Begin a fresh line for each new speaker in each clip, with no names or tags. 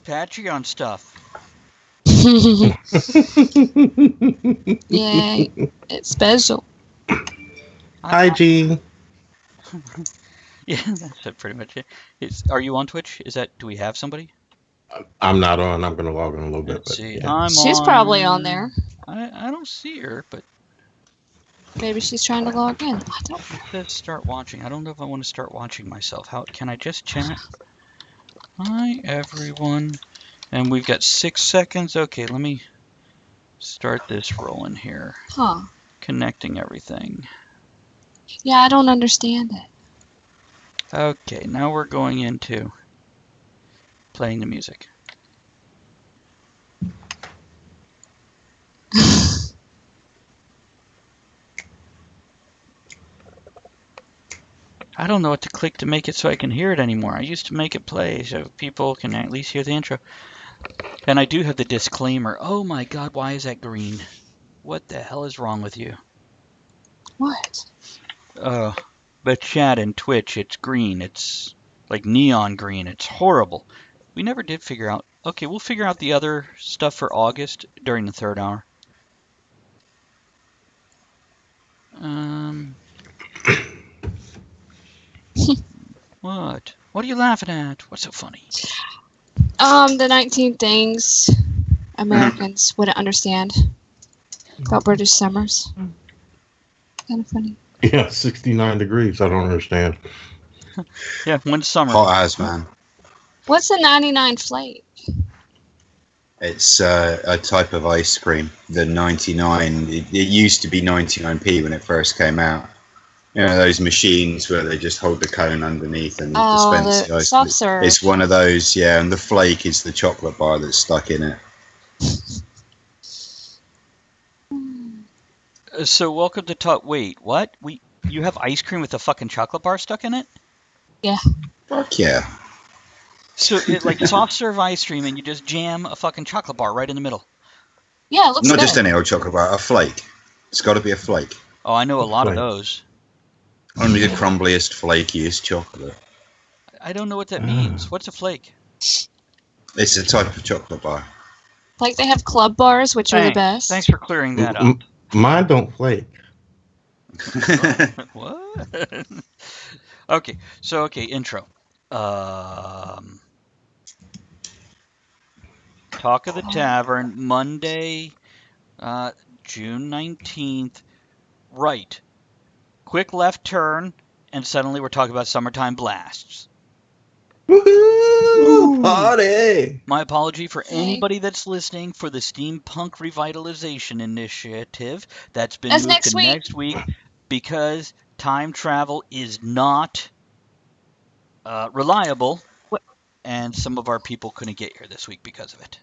Patreon stuff.
Yay, it's special.
Hi, Gene.
Yeah, that's pretty much it. Are you on Twitch? Do we have somebody?
I'm not on. I'm going to log in a little bit.
Let's see.
Yeah.
She's probably on there.
I don't see her, but
Maybe she's trying to log in. I don't know.
it says start watching. I don't know if I want to start watching myself. How can I just chat? Hi, everyone. And we've got 6 seconds. Okay, let me start this rolling here.
Huh.
Connecting everything.
Yeah, I don't understand it.
Okay, now we're going into playing the music. I don't know what to click to make it so I can hear it anymore. I used to make it play so people can at least hear the intro. And I do have the disclaimer. Oh my god, why is that green? What the hell is wrong with you?
What?
But chat and Twitch, it's green. It's like neon green. It's horrible. We never did figure out. Okay, we'll figure out the other stuff for August during the third hour. What? What are you laughing at? What's so funny?
The 19 things Americans wouldn't understand about British summers. Kind of funny.
Yeah, 69 degrees. I don't understand.
Yeah, when's summer?
Hot as, man.
What's a 99 flake?
It's a type of ice cream. The 99. It used to be 99p when it first came out. You know, those machines where they just hold the cone underneath and dispense the ice
soft
cream.
serve.
It's one of those, yeah. And the flake is the chocolate bar that's stuck in it.
So welcome to talk. Wait, what? You have ice cream with a fucking chocolate bar stuck in it?
Yeah.
Fuck yeah.
So like soft serve ice cream, and you just jam a fucking chocolate bar right in the middle.
Yeah, it looks
Not
good.
just any old chocolate bar, a flake. It's got to be a flake.
Oh, I know a lot of those.
Only the crumbliest, flakiest chocolate.
I don't know what that means. What's a flake?
It's a type of chocolate bar.
Like they have club bars, which are the best.
Thanks for clearing that up.
Mine don't flake.
What? Okay, intro. Talk of the Tavern, Monday, June 19th. Right. Quick left turn, and suddenly we're talking about summertime blasts.
Woohoo! Party!
My apology for anybody that's listening for the Steampunk Revitalization Initiative that's been moved to next week because time travel is not reliable, and some of our people couldn't get here this week because of it.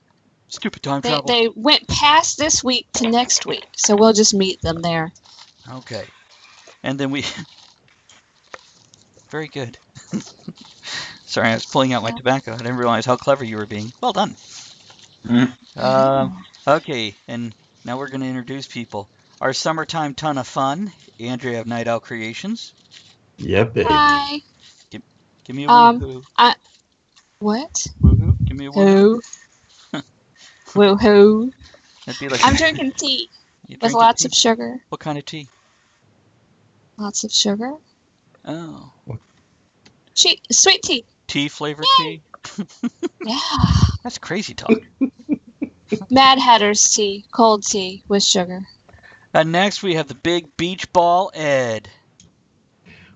Stupid time travel.
They went past this week to next week, so we'll just meet them there.
Okay. And then we... Very good. Sorry, I was pulling out my tobacco. I didn't realize how clever you were being. Well done. Okay, and now we're going to introduce people. Our summertime ton of fun, Andrea of Night Owl Creations.
Yeah, baby.
Hi.
Give me a woohoo.
What?
Woohoo? Give me a woohoo.
Woohoo.
Like
I'm drinking tea with lots of sugar.
What kind of tea?
Lots of sugar.
Oh.
Sweet tea.
Tea flavored tea?
Yeah.
That's crazy talk.
Mad Hatter's tea. Cold tea with sugar.
And next we have the big beach ball, Ed.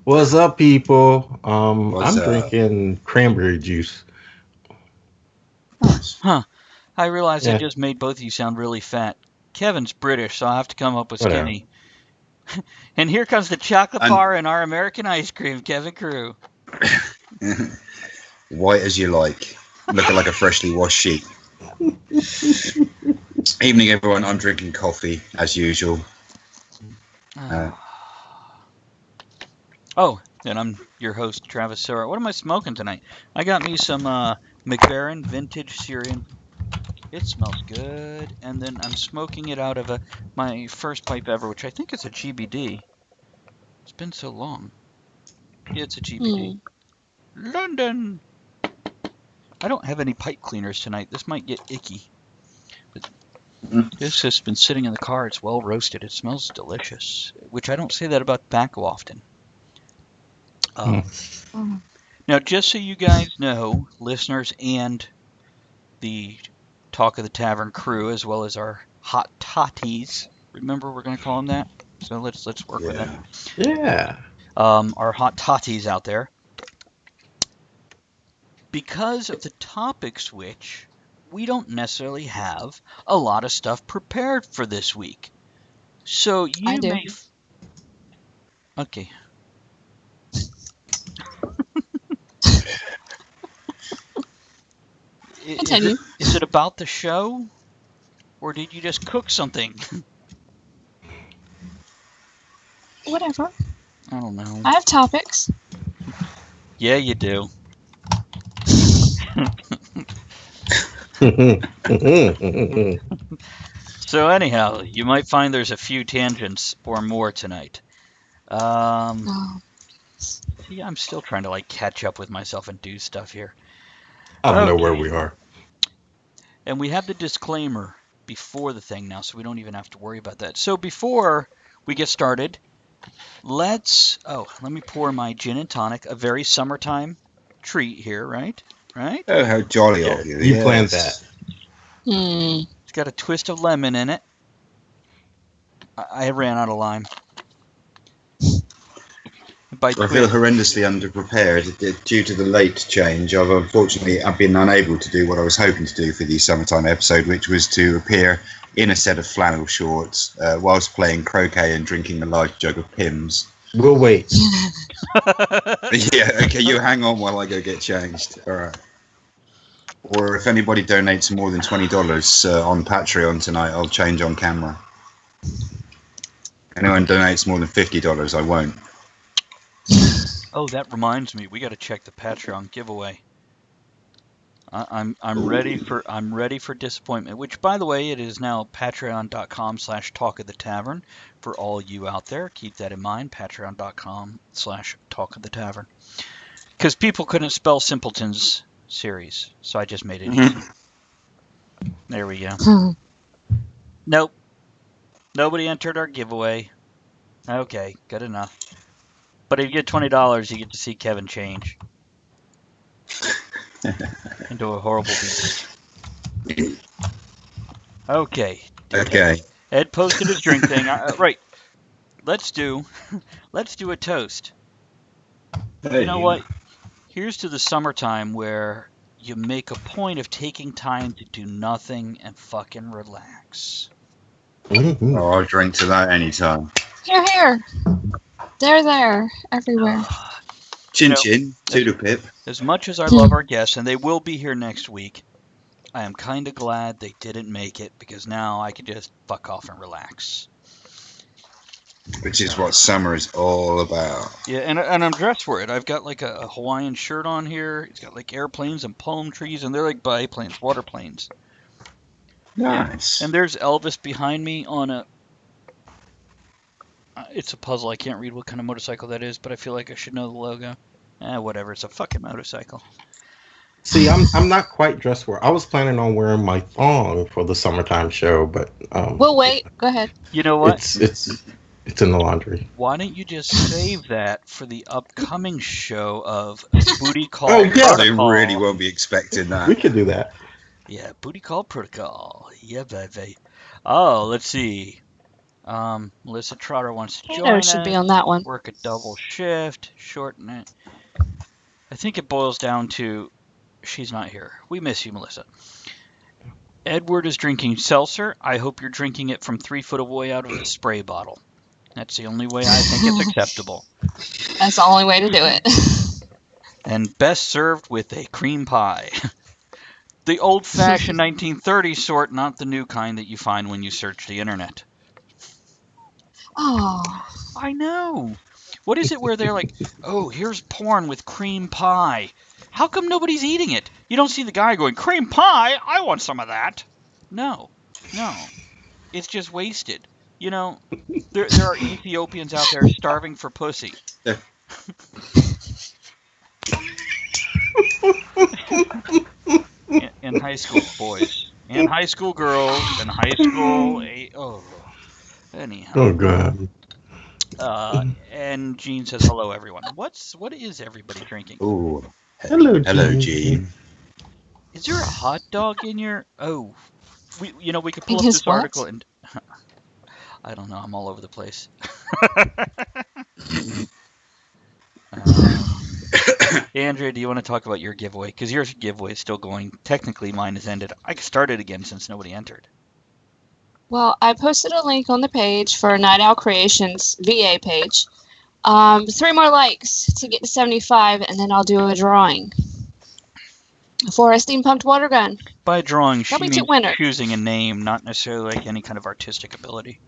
What's up, people?
What's
I'm
up?
drinking cranberry juice.
Huh. I realized I just made both of you sound really fat. Kevin's British, so I'll have to come up with skinny. And here comes the chocolate bar and our American ice cream, Kevin Crew.
White as you like. Looking like a freshly washed sheet. Evening, everyone. I'm drinking coffee, as usual.
And I'm your host, Travis Sivart. What am I smoking tonight? I got me some McBaron Vintage Syrian. It smells good. And then I'm smoking it out of my first pipe ever, which I think is a GBD. It's been so long. Yeah, it's a GBD. London! I don't have any pipe cleaners tonight. This might get icky. But
Mm.
this has been sitting in the car. It's well roasted. It smells delicious, which I don't say that about tobacco often.
Mm.
Now, just so you guys know, listeners and the Talk of the Tavern crew, as well as our hot totties. Remember, we're going to call them that. So let's work with that.
Yeah.
Our hot totties out there. Because of the topic switch, we don't necessarily have a lot of stuff prepared for this week. So you
I do.
may. Okay.
Continue.
Is it about the show? Or did you just cook something?
Whatever.
I don't know.
I have topics.
Yeah, you do. So anyhow, you might find there's a few tangents or more tonight.
Oh.
See, I'm still trying to catch up with myself and do stuff here.
I don't know
Okay.
where we are.
And we have the disclaimer before the thing now, so we don't even have to worry about that. So before we get started, let me pour my gin and tonic, a very summertime treat here, right? Right?
Oh, how jolly of you.
You planned that.
It's got a twist of lemon in it. I ran out of lime.
I feel horrendously underprepared due to the late change. I've been unable to do what I was hoping to do for the summertime episode, which was to appear in a set of flannel shorts whilst playing croquet and drinking a large jug of Pimm's.
We'll wait.
Yeah, okay, you hang on while I go get changed. All right. Or if anybody donates more than $20 on Patreon tonight, I'll change on camera. Anyone donates more than $50, I won't.
Oh, that reminds me, we got to check the Patreon giveaway. I'm ready for disappointment. Which, by the way, it is now patreon.com/Talk of the Tavern for all you out there. Keep that in mind. Patreon.com/Talk of the Tavern. Because people couldn't spell Simpletons series, so I just made it easy. There we go. Nope. Nobody entered our giveaway. Okay, good enough. But if you get $20, you get to see Kevin change into a horrible beast. Okay.
Okay.
Ed posted his drink thing. Right. Let's do a toast.
Hey,
You know what? Here's to the summertime where you make a point of taking time to do nothing and fucking relax.
Mhm.
Oh, I'll drink to that anytime.
Here. There. Everywhere.
Chin
You know,
chin, toodle pip.
As much as I love our guests, and they will be here next week, I am kind of glad they didn't make it because now I can just fuck off and relax.
Which is what summer is all about.
Yeah, and I'm dressed for it. I've got a Hawaiian shirt on here. It's got airplanes and palm trees, and they're biplanes, water planes.
Nice.
And there's Elvis behind me on a... it's a puzzle. I can't read what kind of motorcycle that is, but I feel like I should know the logo. Whatever. It's a fucking motorcycle.
See, I'm not quite dressed for it. I was planning on wearing my thong for the summertime show, but
We'll wait. Go ahead.
You know what?
It's in the laundry.
Why don't you just save that for the upcoming show of Booty Call
Oh, yeah.
They
Protocol?
really won't be expecting that.
We could do that.
Yeah, Booty Call Protocol. Yeah, baby. Oh, let's see. Melissa Trotter wants to join
Tato
us.
should be on that one.
Work a double shift, shorten it. I think it boils down to she's not here. We miss you, Melissa. Edward is drinking seltzer. I hope you're drinking it from 3 foot away out of the spray bottle. That's the only way I think it's acceptable.
That's the only way to do it.
And best served with a cream pie. The old-fashioned 1930s sort, not the new kind that you find when you search the internet.
Oh.
I know. What is it where they're like, oh, here's porn with cream pie. How come nobody's eating it? You don't see the guy going, cream pie? I want some of that. No. It's just wasted. You know, there are Ethiopians out there starving for pussy. and high school boys and high school girls and high school. Anyhow.
Oh god.
And Gene says hello, everyone. What is everybody drinking?
Ooh.
Hello,
Hello,
Gene.
Gene.
Is there a hot dog in your? Oh, we could pull
In
up
his
this
what?
article and I don't know. I'm all over the place. Andrea, do you want to talk about your giveaway? Because your giveaway is still going. Technically, mine has ended. I started again since nobody entered.
Well, I posted a link on the page for Night Owl Creations VA page. 3 more likes to get to 75, and then I'll do a drawing for a steampumped water gun.
By drawing, she
There'll be 2
means
winners.
choosing a name, not necessarily like any kind of artistic ability.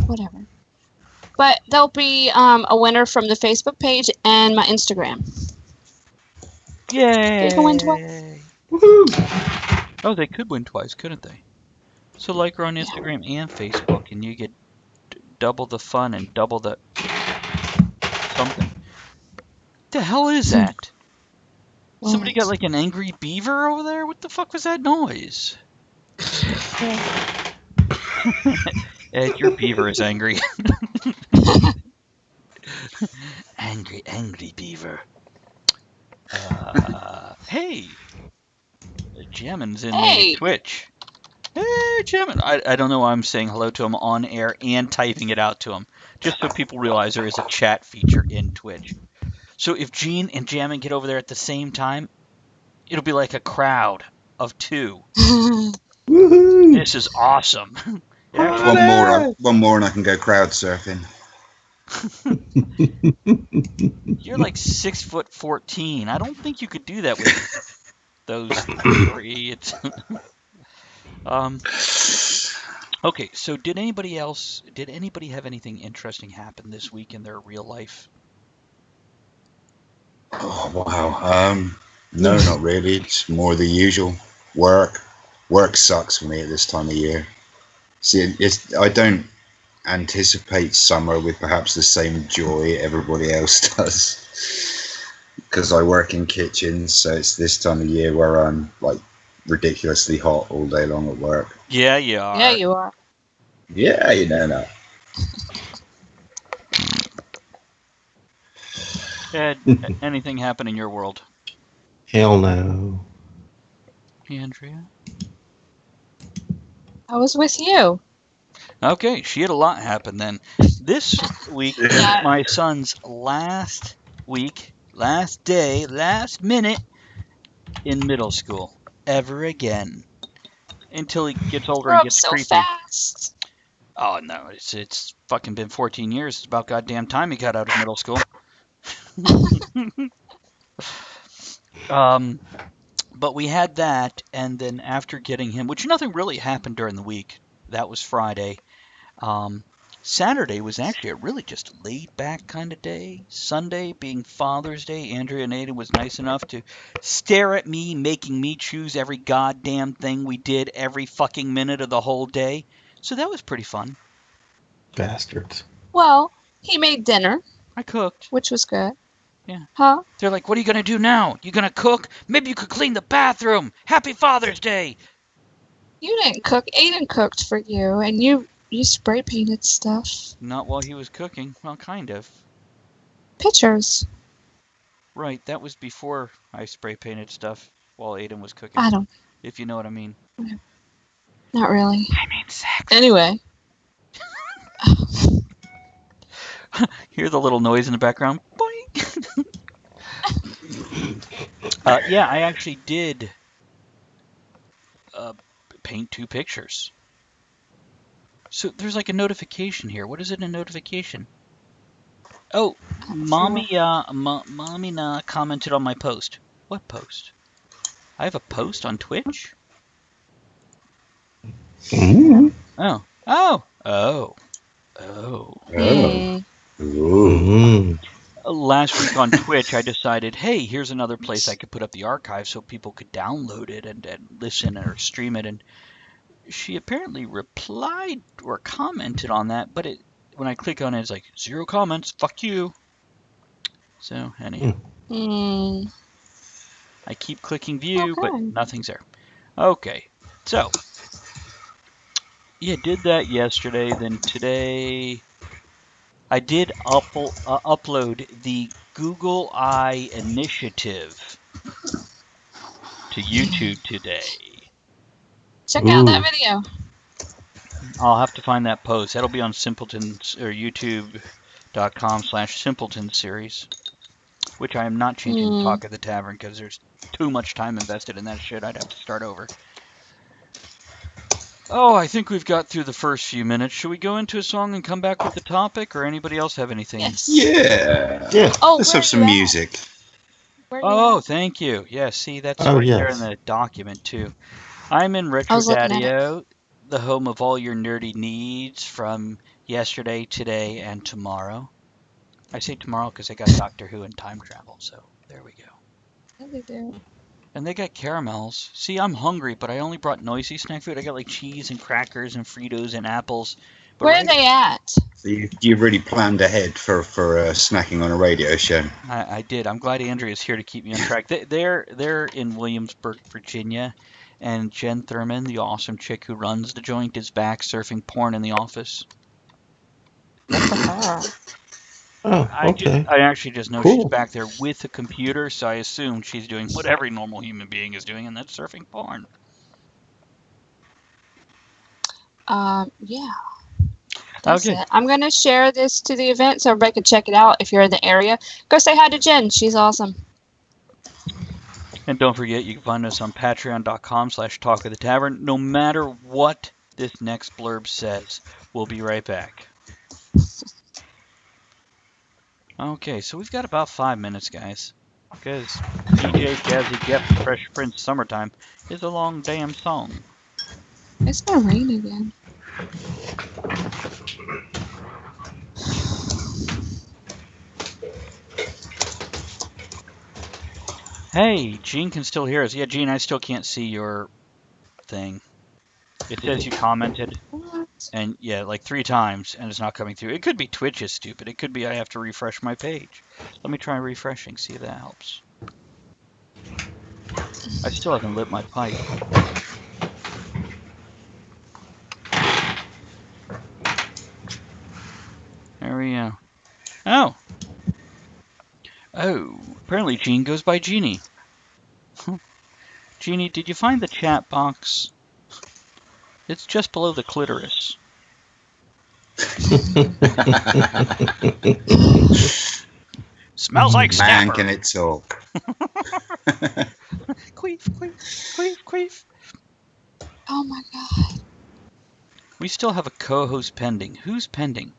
Whatever. But there'll be a winner from the Facebook page and my Instagram.
Yay!
You can win twice.
Woohoo!
Oh, they could win twice, couldn't they? So like her on Instagram and Facebook, and you get double the fun and double the something. The hell is that? Somebody got like an angry beaver over there? What the fuck was that noise? Ed, your beaver is angry. Angry beaver. Hey! Jammin's in the Twitch. Hey, Jammin! I don't know why I'm saying hello to him on air and typing it out to him. Just so people realize there is a chat feature in Twitch. So if Gene and Jammin get over there at the same time, it'll be like a crowd of 2.
Woohoo!
This is awesome.
One more and I can go crowd surfing.
You're like 6'14". I don't think you could do that with those 3. It's okay. So did anybody have anything interesting happen this week in their real life?
Oh wow. No, not really. It's more the usual. Work sucks for me at this time of year. See, I don't anticipate summer with perhaps the same joy everybody else does, because I work in kitchens, so it's this time of year where I'm like ridiculously hot all day long at work.
Yeah, you are.
Yeah, you are.
Yeah, you know that.
Ed, anything happen in your world?
Hell no.
Andrea?
I was with you.
Okay, she had a lot happen then. This week is my son's last day, last minute in middle school. Ever again. Until he gets older and gets
so
creepy.
Fast.
Oh no, it's fucking been 14 years. It's about goddamn time he got out of middle school. But we had that, and then after getting him, which nothing really happened during the week. That was Friday. Saturday was actually a really just laid-back kind of day. Sunday being Father's Day, Andrea and Aiden was nice enough to stare at me, making me choose every goddamn thing we did every fucking minute of the whole day. So that was pretty fun.
Bastards.
Well, he made dinner.
I cooked.
Which was good.
Yeah.
Huh?
They're like, what are you going to do now? You going to cook? Maybe you could clean the bathroom. Happy Father's Day.
You didn't cook. Aiden cooked for you, and you spray painted stuff.
Not while he was cooking. Well, kind of.
Pictures.
Right, that was before I spray painted stuff while Aiden was cooking.
I don't.
If you know what I mean.
Not really.
I mean sex.
Anyway.
Hear the little noise in the background. Boing. Yeah, I actually did paint 2 pictures. So there's like a notification here. What is it, a notification? Oh, Mommy commented on my post. What post? I have a post on Twitch?
Mm.
Oh. Last week on Twitch, I decided, hey, here's another place I could put up the archive so people could download it and listen or stream it. And she apparently replied or commented on that, but when I click on it, it's like 0 comments. Fuck you. So anyhow. I keep clicking view, but
Okay.
nothing's there. Okay, so yeah, did that yesterday. Then today, I did upload the Google Eye Initiative to YouTube today.
Check out that
Ooh.
video.
I'll have to find that post. That'll be on Simpletons or YouTube.com/Simpleton series, which I am not changing to
Hmm.
Talk of the Tavern because there's too much time invested in that shit. I'd have to start over. Oh, I think we've got through the first few minutes. Should we go into a song and come back with the topic, or anybody else have anything?
Yes.
Yeah.
Yeah.
Oh,
Let's
where
have
are
some
you at?
music.
Where are you
Oh,
at?
thank you. Yeah, see, that's
Oh,
right there in
yes.
the document, too. I'm in
I was looking at it.
Retrodaddio, the home of all your nerdy needs from yesterday, today, and tomorrow. I say tomorrow because I got Doctor Who and time travel, so there we go.
Yeah, they do.
And they got caramels. See, I'm hungry, but I only brought noisy snack food. I got like cheese and crackers and Fritos and apples. But
Where are they at?
So you really planned ahead for snacking on a radio show.
I did. I'm glad Andrea's here to keep me on track. They're in Williamsburg, Virginia, and Jen Thurman, the awesome chick who runs the joint, is back surfing porn in the office.
Good for her.
Oh, okay.
I actually just know she's
Cool.
back there with a computer, so I assume she's doing what every normal human being is doing, and that's surfing porn.
Yeah. That's
Okay.
it. I'm gonna share this to the event so everybody can check it out if you're in the area. Go say hi to Jen. She's awesome.
And don't forget, you can find us on patreon.com/Talk of the Tavern. No matter what this next blurb says, we'll be right back. Okay, so we've got about 5 minutes, guys. Because PJ, Jazzy Jeff, and Fresh Prince Summertime is a long damn song.
It's gonna rain again.
Hey, Gene can still hear us. Yeah, Gene, I still can't see your thing. It says you commented,
What?
and yeah, like 3 times, and it's not coming through. It could be Twitch is stupid. It could be I have to refresh my page. Let me try refreshing, see if that helps. I still haven't lit my pipe. There we go. Oh! Oh, apparently Gene goes by Genie. Genie, did you find the chat box? It's just below the clitoris. Smells like
Man,
snapper.
can it talk?
Queef, queef, queef, queef.
Oh my god.
We still have a co-host pending. Who's pending?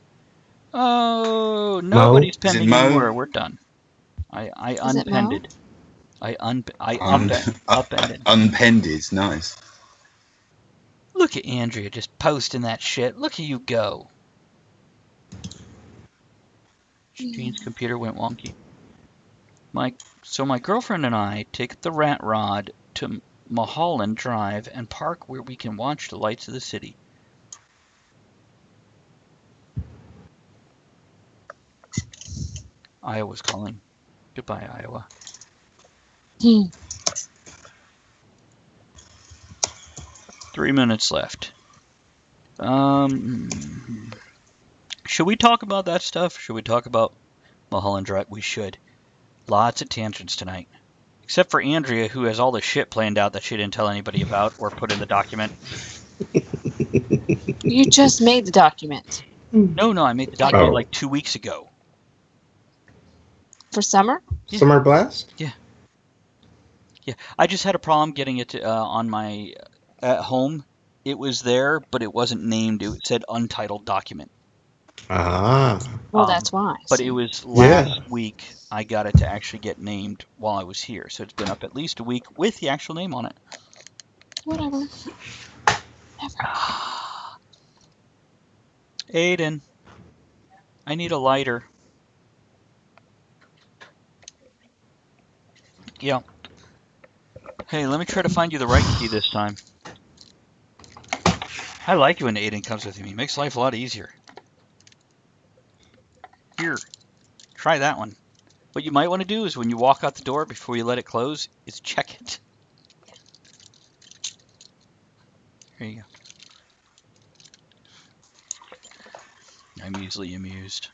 Oh, nobody's
Is it
pending
Mo?
anymore. We're done. I
Is it Mo?
unpended. I upended.
Unpended, nice.
Look at Andrea just posting that shit. Look at you go. Gene's computer went wonky. So my girlfriend and I take the rat rod to Mulholland Drive and park where we can watch the lights of the city. Iowa's calling. Goodbye, Iowa. 3 minutes left. Should we talk about that stuff? Should we talk about Mulholland Drive? We should. Lots of tangents tonight. Except for Andrea, who has all the shit planned out that she didn't tell anybody about or put in the document.
You just made the document.
No, I made the document like 2 weeks ago.
For summer?
Yeah.
Summer Blast?
Yeah. I just had a problem getting it on my at home. It was there, but it wasn't named. It said untitled document.
Ah.
Well, that's why.
But it was last week I got it to actually get named while I was here. So it's been up at least a week with the actual name on it.
Whatever. Never.
Aiden, I need a lighter. Yeah. Hey, let me try to find you the right key this time. I like it when Aiden comes with me. It makes life a lot easier. Here, try that one. What you might want to do is when you walk out the door before you let it close, is check it. Here you go. I'm easily amused.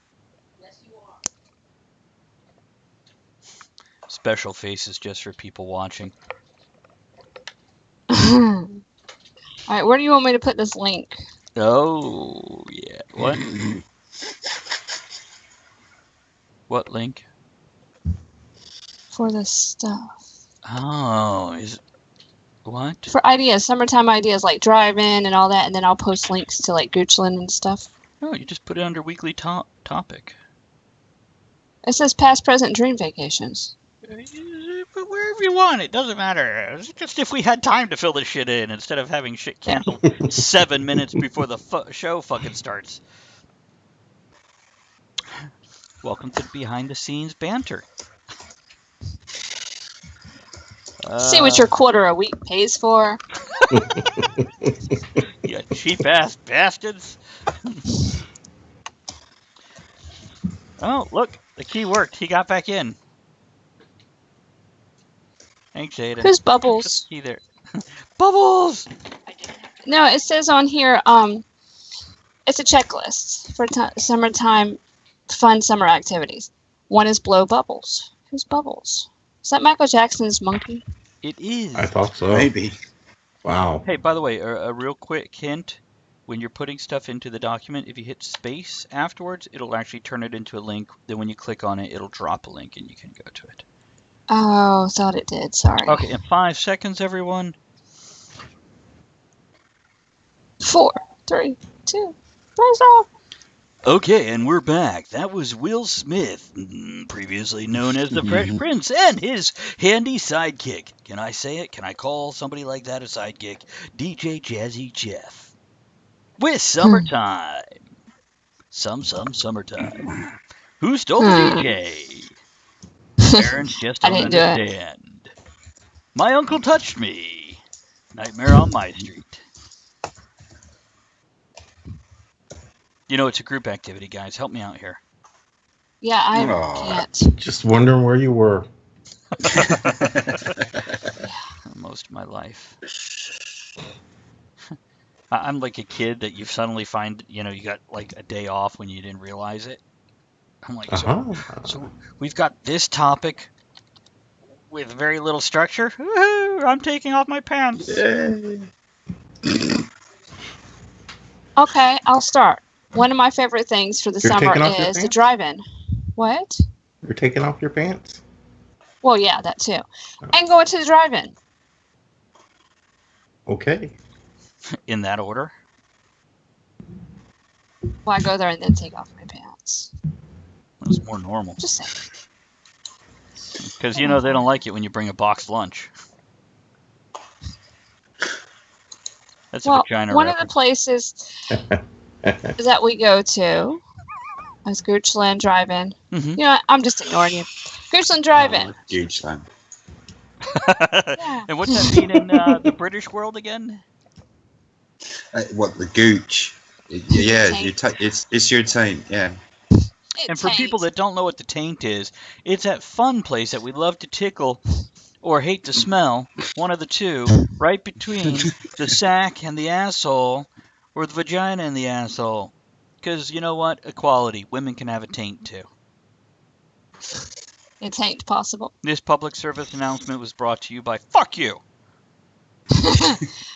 Special faces just for people watching.
All right, where do you want me to put this link?
Oh, yeah. What? What link?
For the stuff.
Oh, is it? What?
For ideas, summertime ideas like drive-in and all that, and then I'll post links to like Goochland and stuff.
Oh, you just put it under weekly topic.
It says past, present, dream vacations.
But wherever you want, it doesn't matter. It's just if we had time to fill this shit in instead of having shit canceled 7 minutes before the show fucking starts. Welcome to behind the scenes banter.
See what your quarter a week pays for.
You cheap ass bastards. Oh, look, the key worked. He got back in. Thanks, Ada.
Who's Bubbles?
Key there. Bubbles!
No, it says on here, it's a checklist for summertime fun summer activities. One is blow bubbles. Who's Bubbles? Is that Michael Jackson's monkey?
It is.
I thought so.
Maybe.
Wow.
Hey, by the way, a real quick hint. When you're putting stuff into the document, if you hit space afterwards, it'll actually turn it into a link. Then when you click on it, it'll drop a link and you can go to it.
Oh, thought it did. Sorry.
Okay, in 5 seconds, everyone.
4, 3, 2, praise off.
Okay, and we're back. That was Will Smith, previously known as the Fresh Prince, and his handy sidekick. Can I say it? Can I call somebody like that a sidekick? DJ Jazzy Jeff. With Summertime. Some summertime. Who stole the DJ? Parents just
I
don't
didn't do it.
understand. My uncle touched me. Nightmare on My Street. You know, it's a group activity, guys. Help me out here.
Yeah, I
Aw.
can't.
Just wondering where you were.
Most of my life. I'm like a kid that you suddenly find, you got like a day off when you didn't realize it. I'm like, so we've got this topic with very little structure. Woo-hoo, I'm taking off my pants.
Yay.
Okay, I'll start. One of my favorite things for the
You're
summer
taking off your
is the
pants?
drive-in. What?
You're taking off your pants?
Well, yeah, that too. And going to the drive-in.
Okay.
In that order.
Well, I go there and then take off my pants.
That's more normal.
Just saying.
Because, they don't like it when you bring a boxed lunch. That's a
Well,
vagina
one of the
reference.
places that we go to is Goochland Drive-In.
Mhm.
You know what? I'm just ignoring you. Goochland Drive-In.
Huge land.
Yeah.
And what's that mean in the British world again?
What, the gooch? Yeah,
Taint.
it's your taint, yeah.
And for people that don't know what the taint is, it's that fun place that we love to tickle or hate to smell, one of the two, right between the sack and the asshole, or the vagina and the asshole. Because you know what? Equality. Women can have a taint too.
It ain't possible.
This public service announcement was brought to you by Fuck You!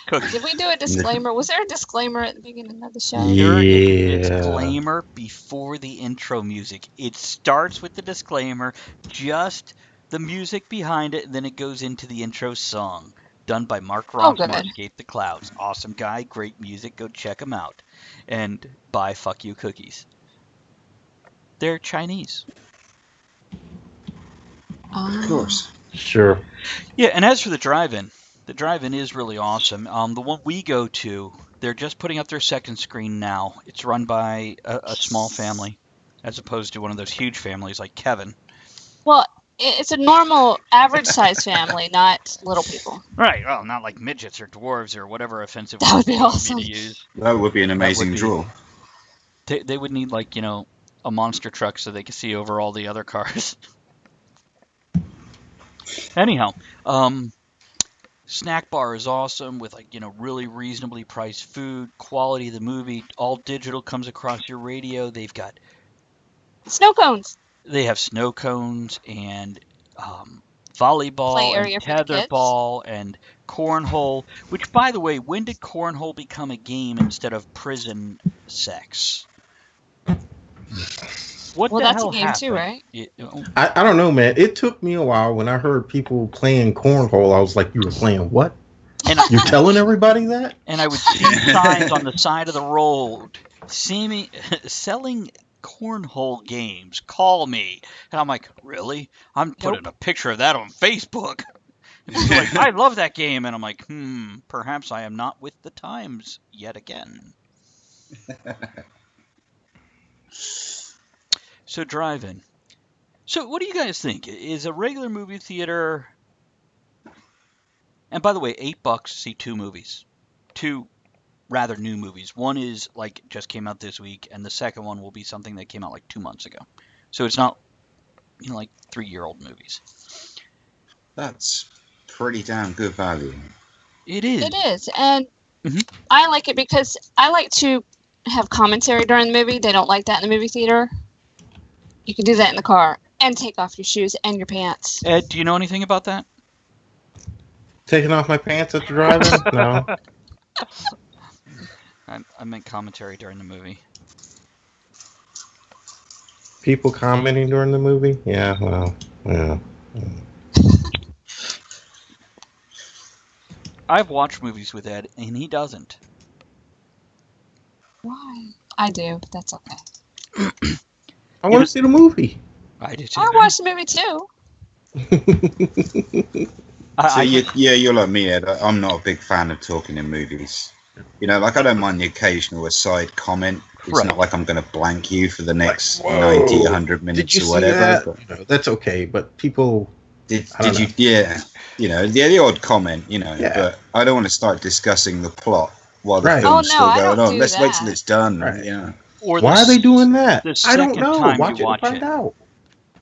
Cookie.
Did we do a disclaimer? Was there a disclaimer at the beginning of the show?
There is a
Yeah.
disclaimer before the intro music. It starts with the disclaimer, just the music behind it, and then it goes into the intro song. Done by Mark Ross,
good.
Marscape the Clouds. Awesome guy, great music, go check him out. And buy Fuck You cookies. They're Chinese.
Of course.
Sure.
Yeah, and as for the drive-in is really awesome. The one we go to, they're just putting up their second screen now. It's run by a small family, as opposed to one of those huge families like Kevin.
Well, it's a normal, average-sized family, not little people.
Right, well, not like midgets or dwarves or whatever offensive
That would be
word you want me
awesome.
to use.
That would be an amazing
be-
draw.
They would need, like, a monster truck so they could see over all the other cars. Anyhow, snack bar is awesome with really reasonably priced food, quality of the movie, all digital comes across your radio.
Snow cones.
They have snow cones and
Play
volleyball and
area for the kids.
tetherball and cornhole. Which, by the way, when did cornhole become a game instead of prison sex? What
Well,
the
that's a
hell
game too,
happened?
right?
I don't know, man. It took me a while when I heard people playing cornhole. I was like, you were playing what?
And
You're telling everybody that?
and I would see signs on the side of the road, selling cornhole games. Call me, and I'm like, really? I'm putting a picture of that on Facebook. And people are like, I love that game, and I'm like, perhaps I am not with the times yet again. So drive-in. So what do you guys think? Is a regular movie theater? And by the way, $8 to see two movies, two rather new movies. One is just came out this week, and the second one will be something that came out 2 months ago. So it's not 3-year-old movies.
That's pretty damn good value.
It is.
It is, and
Mhm.
I like it because I like to have commentary during the movie. They don't like that in the movie theater. You can do that in the car and take off your shoes and your pants.
Ed, do you know anything about that?
Taking off my pants at the drive-in? No.
I meant commentary during the movie.
People commenting during the movie? Yeah, well, yeah.
I've watched movies with Ed, and he doesn't.
Why? I do, but that's okay.
I want to see the movie.
I do too.
I watched the movie too.
So you're like me, Ed. I'm not a big fan of talking in movies. I don't mind the occasional aside comment. It's
Right.
not like I'm going to blank you for the next
Whoa.
90, 100 minutes
Did you
or
see
whatever.
that? That's okay, but people...
Did
I don't
you?
know.
Yeah, the odd comment,
Yeah.
But I don't want to start discussing the plot while the
Right.
film's
Oh, no,
still
I
going
don't
on.
do
Let's wait till
that.
it's done.
Right.
Yeah.
Or
Why are they doing that?
the
I don't
second
know.
time
Watch
you
it
watch
and find
it.
out.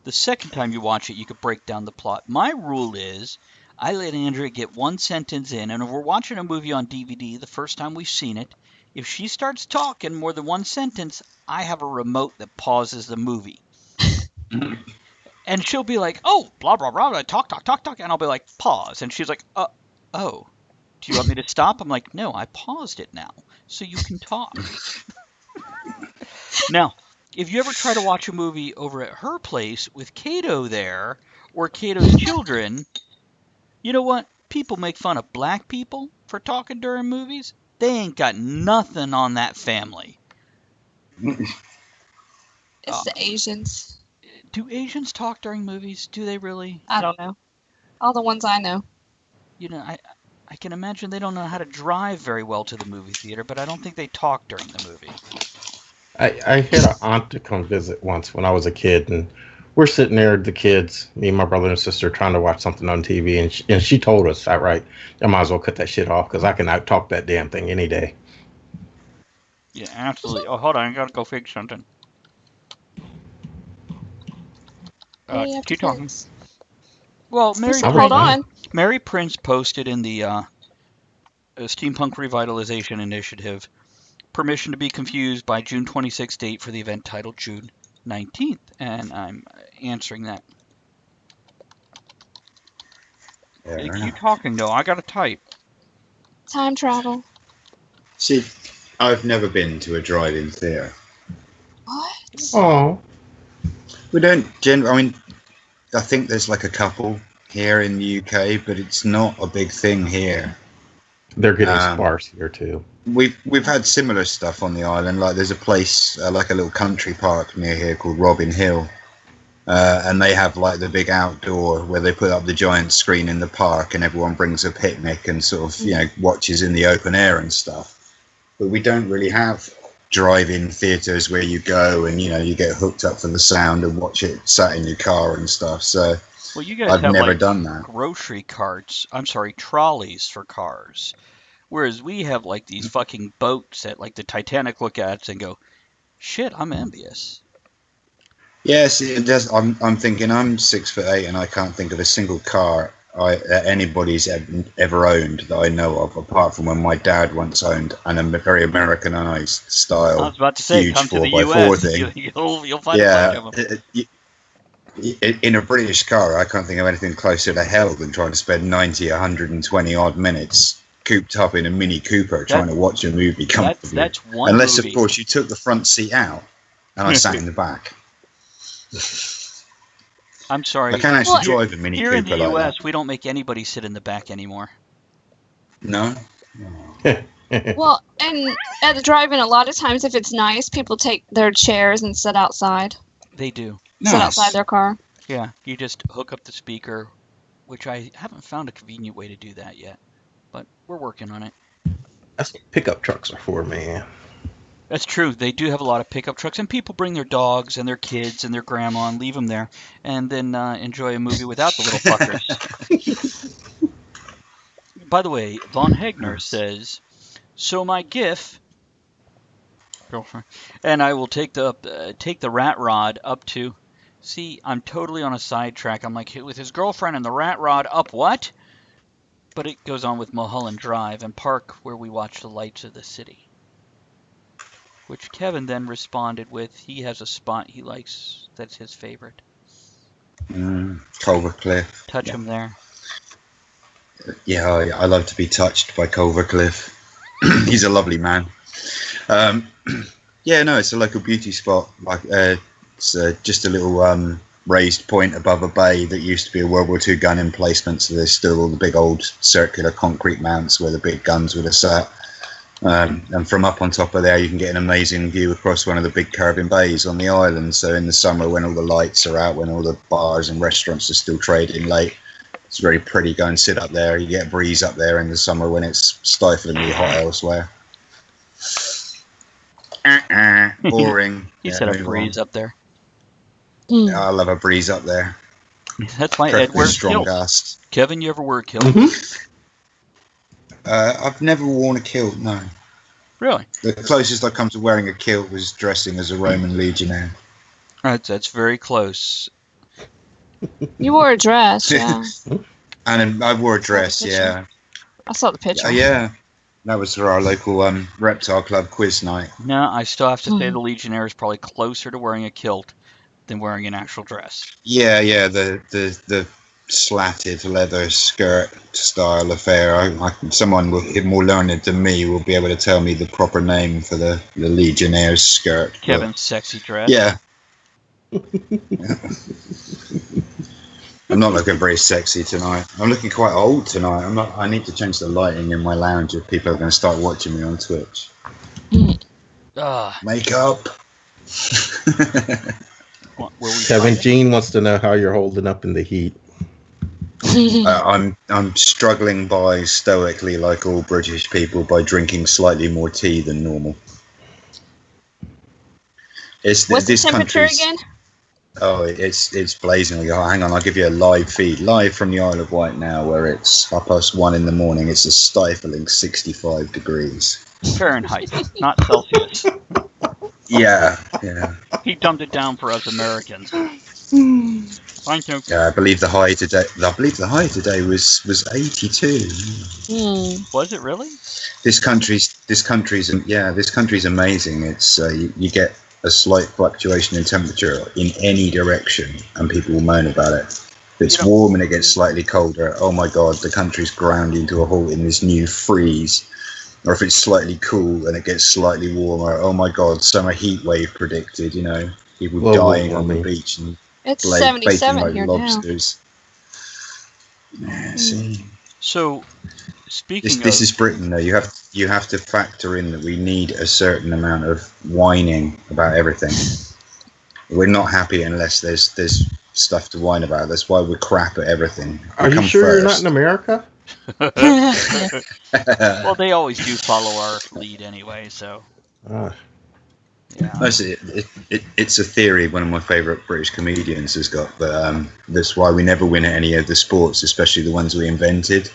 The second time you watch it, you could break down the plot. My rule is I let Andrea get one sentence in, and if we're watching a movie on DVD the first time we've seen it, if she starts talking more than one sentence, I have a remote that pauses the movie. And she'll be like, oh, blah, blah, blah, talk, and I'll be like, pause. And she's like, oh, do you want me to stop? I'm like, no, I paused it now, so you can talk. Now, if you ever try to watch a movie over at her place with Kato there, or Kato's children, you know what? People make fun of black people for talking during movies. They ain't got nothing on that family.
It's the Asians.
Do Asians talk during movies? Do they really?
I don't know. All the ones I know.
I can imagine they don't know how to drive very well to the movie theater, but I don't think they talk during the movie.
I had an aunt to come visit once when I was a kid, and we're sitting there, the kids, me and my brother and sister, trying to watch something on TV, and she told us outright, I might as well cut that shit off because I can out-talk that damn thing any day.
Yeah, absolutely. Oh, hold on, I gotta go fix something.
What do you have to
keep talking.
fix?
Well,
Hold on.
Mary Prince posted in the Steampunk Revitalization Initiative permission to be confused by June 26th date for the event titled June 19th, and I'm answering that. You talking though? I gotta type.
Time travel.
See, I've never been to a drive-in theatre.
What?
Oh,
We don't I mean, I think there's a couple here in the UK, but it's not a big thing here.
they're getting sparse here too.
We've had similar stuff on the island. There's a place, a little country park near here called Robin Hill, and they have the big outdoor where they put up the giant screen in the park, and everyone brings a picnic and sort of watches in the open air and stuff. But we don't really have drive-in theatres where you go and you get hooked up for the sound and watch it sat in your car and stuff. So
well, you guys
I've
have
never done that.
Grocery carts. I'm sorry, trolleys for cars. Whereas we have these fucking boats that the Titanic look at and go, shit, I'm envious.
Yes, it does. I'm thinking I'm 6'8" and I can't think of a single car that anybody's ever owned that I know of, apart from when my dad once owned a very Americanized
I
style
was about to say,
huge
come to the
4x4
U.S.
thing.
You'll find a bunch
Yeah,
of them.
in a British car, I can't think of anything closer to hell than trying to spend 90, 120 odd minutes cooped up in a Mini Cooper trying to watch a movie comfortably.
That's one
Unless,
movie.
of course, you took the front seat out and I sat in the back.
I'm sorry.
I can actually drive a Mini
Here
Cooper
in the
like
U.S.,
that.
we don't make anybody sit in the back anymore.
No?
Well, and at the drive-in, a lot of times, if it's nice, people take their chairs and sit outside.
They do.
Sit outside their car.
Yeah, you just hook up the speaker, which I haven't found a convenient way to do that yet, but we're working on it.
That's what pickup trucks are for, man.
That's true. They do have a lot of pickup trucks, and people bring their dogs and their kids and their grandma and leave them there, and then enjoy a movie without the little fuckers. By the way, Von Hegner says, "So my GIF, girlfriend, and I will take the rat rod up to." See, I'm totally on a sidetrack. I'm like, with his girlfriend and the rat rod up what? But it goes on with Mulholland Drive and Park, where we watch the lights of the city. Which Kevin then responded with, he has a spot he likes that's his favorite.
Culver Cliff.
Touch him there.
Yeah, I love to be touched by Culver Cliff. He's a lovely man. Yeah, no, it's a local beauty spot. Like it's just a little raised point above a bay that used to be a World War II gun emplacement. So there's still all the big old circular concrete mounts where the big guns would have sat. And from up on top of there, you can get an amazing view across one of the big curving bays on the island. So in the summer, when all the lights are out, when all the bars and restaurants are still trading late, it's very pretty. Go and sit up there. You get a breeze up there in the summer when it's stiflingly hot elsewhere. Boring.
He said a breeze up there.
I love a breeze up there.
That's why Ed wears
strong
kilts.
gust.
Kevin, you ever wear a kilt?
I've never worn a kilt, no.
Really?
The closest I come to wearing a kilt was dressing as a Roman legionnaire.
That's very close.
You wore a dress, yeah.
And I wore a dress,
picture.
yeah.
I saw the picture.
Yeah. That was for our local reptile club quiz night.
No, I still have to say the Legionnaire is probably closer to wearing a kilt than wearing an actual dress.
Yeah, the slatted leather skirt style affair. Someone more learned than me will be able to tell me the proper name for the Legionnaire's skirt.
Kevin's sexy dress.
Yeah. I'm not looking very sexy tonight. I'm looking quite old tonight. I need to change the lighting in my lounge if people are going to start watching me on Twitch. Makeup.
Kevin Jean wants to know how you're holding up in the heat.
I'm struggling by stoically, like all British people, by drinking slightly more tea than normal.
What's the temperature again?
Oh, it's blazingly hot. Hang on, I'll give you a live feed. Live from the Isle of Wight now, where it's 1:30 in the morning. It's a stifling 65 degrees.
Fahrenheit, not Celsius.
Yeah.
He dumped it down for us Americans. Thank you.
Yeah, I believe the high today was 82.
Was it really?
This country's amazing. It's you get a slight fluctuation in temperature in any direction, and people will moan about it. If it's warm and it gets slightly colder, oh my God, the country's grounding to a halt in this new freeze. Or if it's slightly cool and it gets slightly warmer, oh my God, summer heat wave predicted. People dying on the beach and
it's
baking
77
like
here
lobsters. Yeah, see.
So, speaking
this is Britain, though. You have to factor in that we need a certain amount of whining about everything. We're not happy unless there's stuff to whine about. That's why we're crap at everything.
Are you sure you're not in America?
Well, they always do follow our lead anyway, so. Yeah.
It's a theory one of my favourite British comedians has got, but that's why we never win at any of the sports, especially the ones we invented.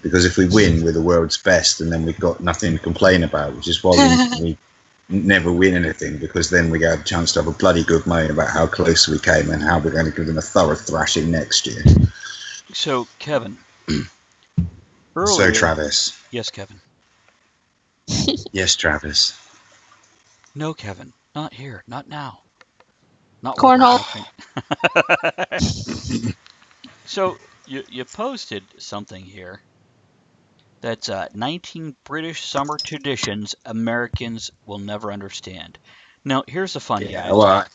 Because if we win, we're the world's best, and then we've got nothing to complain about, which is why never win anything, because then we get a chance to have a bloody good moan about how close we came and how we're going to give them a thorough thrashing next year.
So, Kevin. Earlier,
So, Travis.
Yes, Kevin.
Yes, Travis.
No, Kevin. Not here. Not now. Not
Cornhole.
So, you posted something here. That's 19 British summer traditions Americans will never understand. Now, here's the fun, guys.
Well,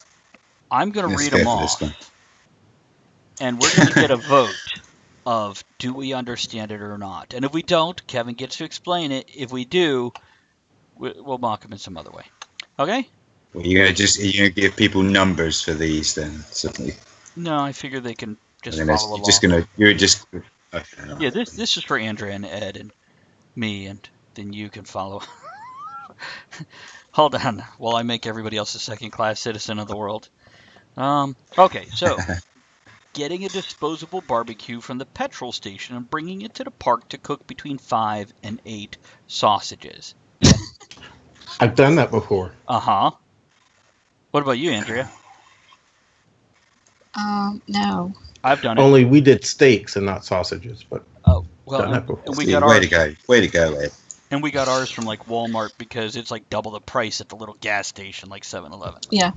I'm going to read them off, and we're going to get a vote of do we understand it or not. And if we don't, Kevin gets to explain it. If we do, we'll mock him in some other way. Okay?
Well, you're going to give people numbers for these then? Certainly.
No, I figure they can just
And
follow along.
You're just. Okay,
Yeah, this is for Andrea and Ed and me, and then you can follow. Hold on, while I make everybody else a second-class citizen of the world. Okay, so getting a disposable barbecue from the petrol station and bringing it to the park to cook between 5 and 8 sausages.
I've done that before.
Uh-huh. What about you, Andrea?
No.
I've done it.
Only we did steaks and not sausages, but
Oh, well,
done that before.
and we
See,
got
way
ours.
to go. Way to go, Ed.
And we got ours from like Walmart because it's like double the price at the little gas station, like 7-Eleven.
Yeah.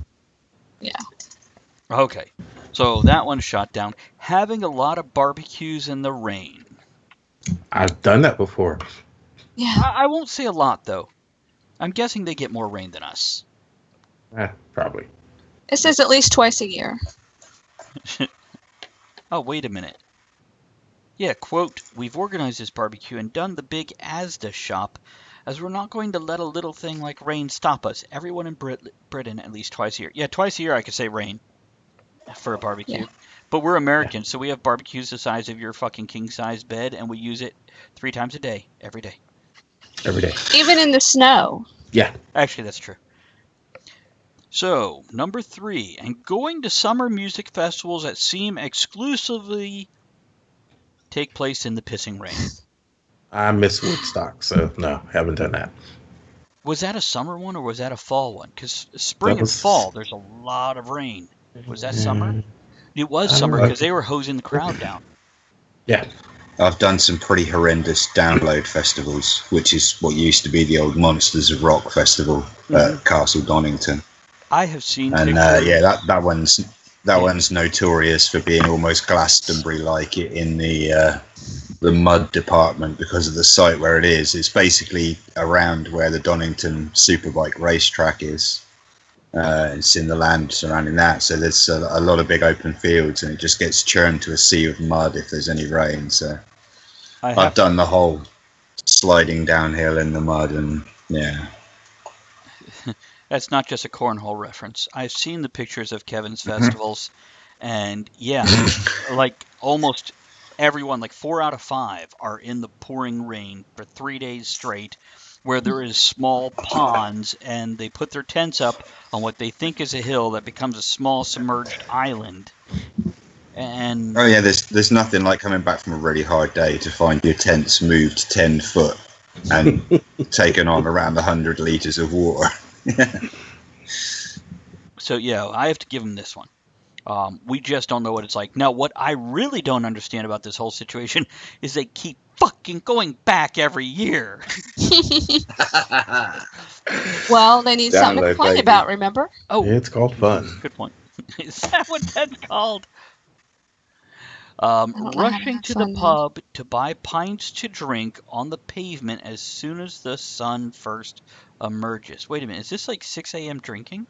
Okay, so that one's shot down. Having a lot of barbecues in the rain.
I've done that before.
Yeah.
I won't say a lot, though. I'm guessing they get more rain than us.
Probably.
It says at least twice a year.
Oh, wait a minute. Yeah, quote, we've organized this barbecue and done the big Asda shop, as we're not going to let a little thing like rain stop us. Everyone in Britain at least twice a year. Yeah, twice a year I could say rain for a barbecue.
Yeah.
But we're Americans, so we have barbecues the size of your fucking king-size bed, and we use it 3 times a day, every day.
Every day.
Even in the snow.
Yeah.
Actually, that's true. So, number 3, and going to summer music festivals that seem exclusively take place in the pissing rain.
I miss Woodstock, so no, haven't done that.
Was that a summer one or was that a fall one? Because spring and fall, there's a lot of rain. Was that summer? It was summer because they were hosing the crowd down.
Yeah.
I've done some pretty horrendous download festivals, which is what used to be the old Monsters of Rock festival at Castle Donington.
I have seen
And
pictures.
that one's notorious for being almost Glastonbury-like in the mud department because of the site where it is. It's basically around where the Donington Superbike racetrack is. It's in the land surrounding that, so there's a lot of big open fields, and it just gets churned to a sea of mud if there's any rain. So I've done the whole sliding downhill in the mud, and yeah.
That's not just a cornhole reference. I've seen the pictures of Kevin's festivals, and yeah, like almost everyone, like 4 out of 5, are in the pouring rain for 3 days straight, where there is small ponds, and they put their tents up on what they think is a hill that becomes a small submerged island. And
Oh yeah, there's nothing like coming back from a really hard day to find your tents moved 10 foot and taken on around 100 liters of water.
so yeah, I have to give him this one. We just don't know what it's like. Now, what I really don't understand about this whole situation is they keep fucking going back every year.
Well, they need something to
Download,
complain
baby.
about, remember?
Oh,
It's called fun.
good point. Is that what that's called?
don't know how to
Rushing
have
to
fun
the
then.
pub to buy pints to drink on the pavement as soon as the sun first emerges. Wait a minute, is this like 6 a.m. drinking?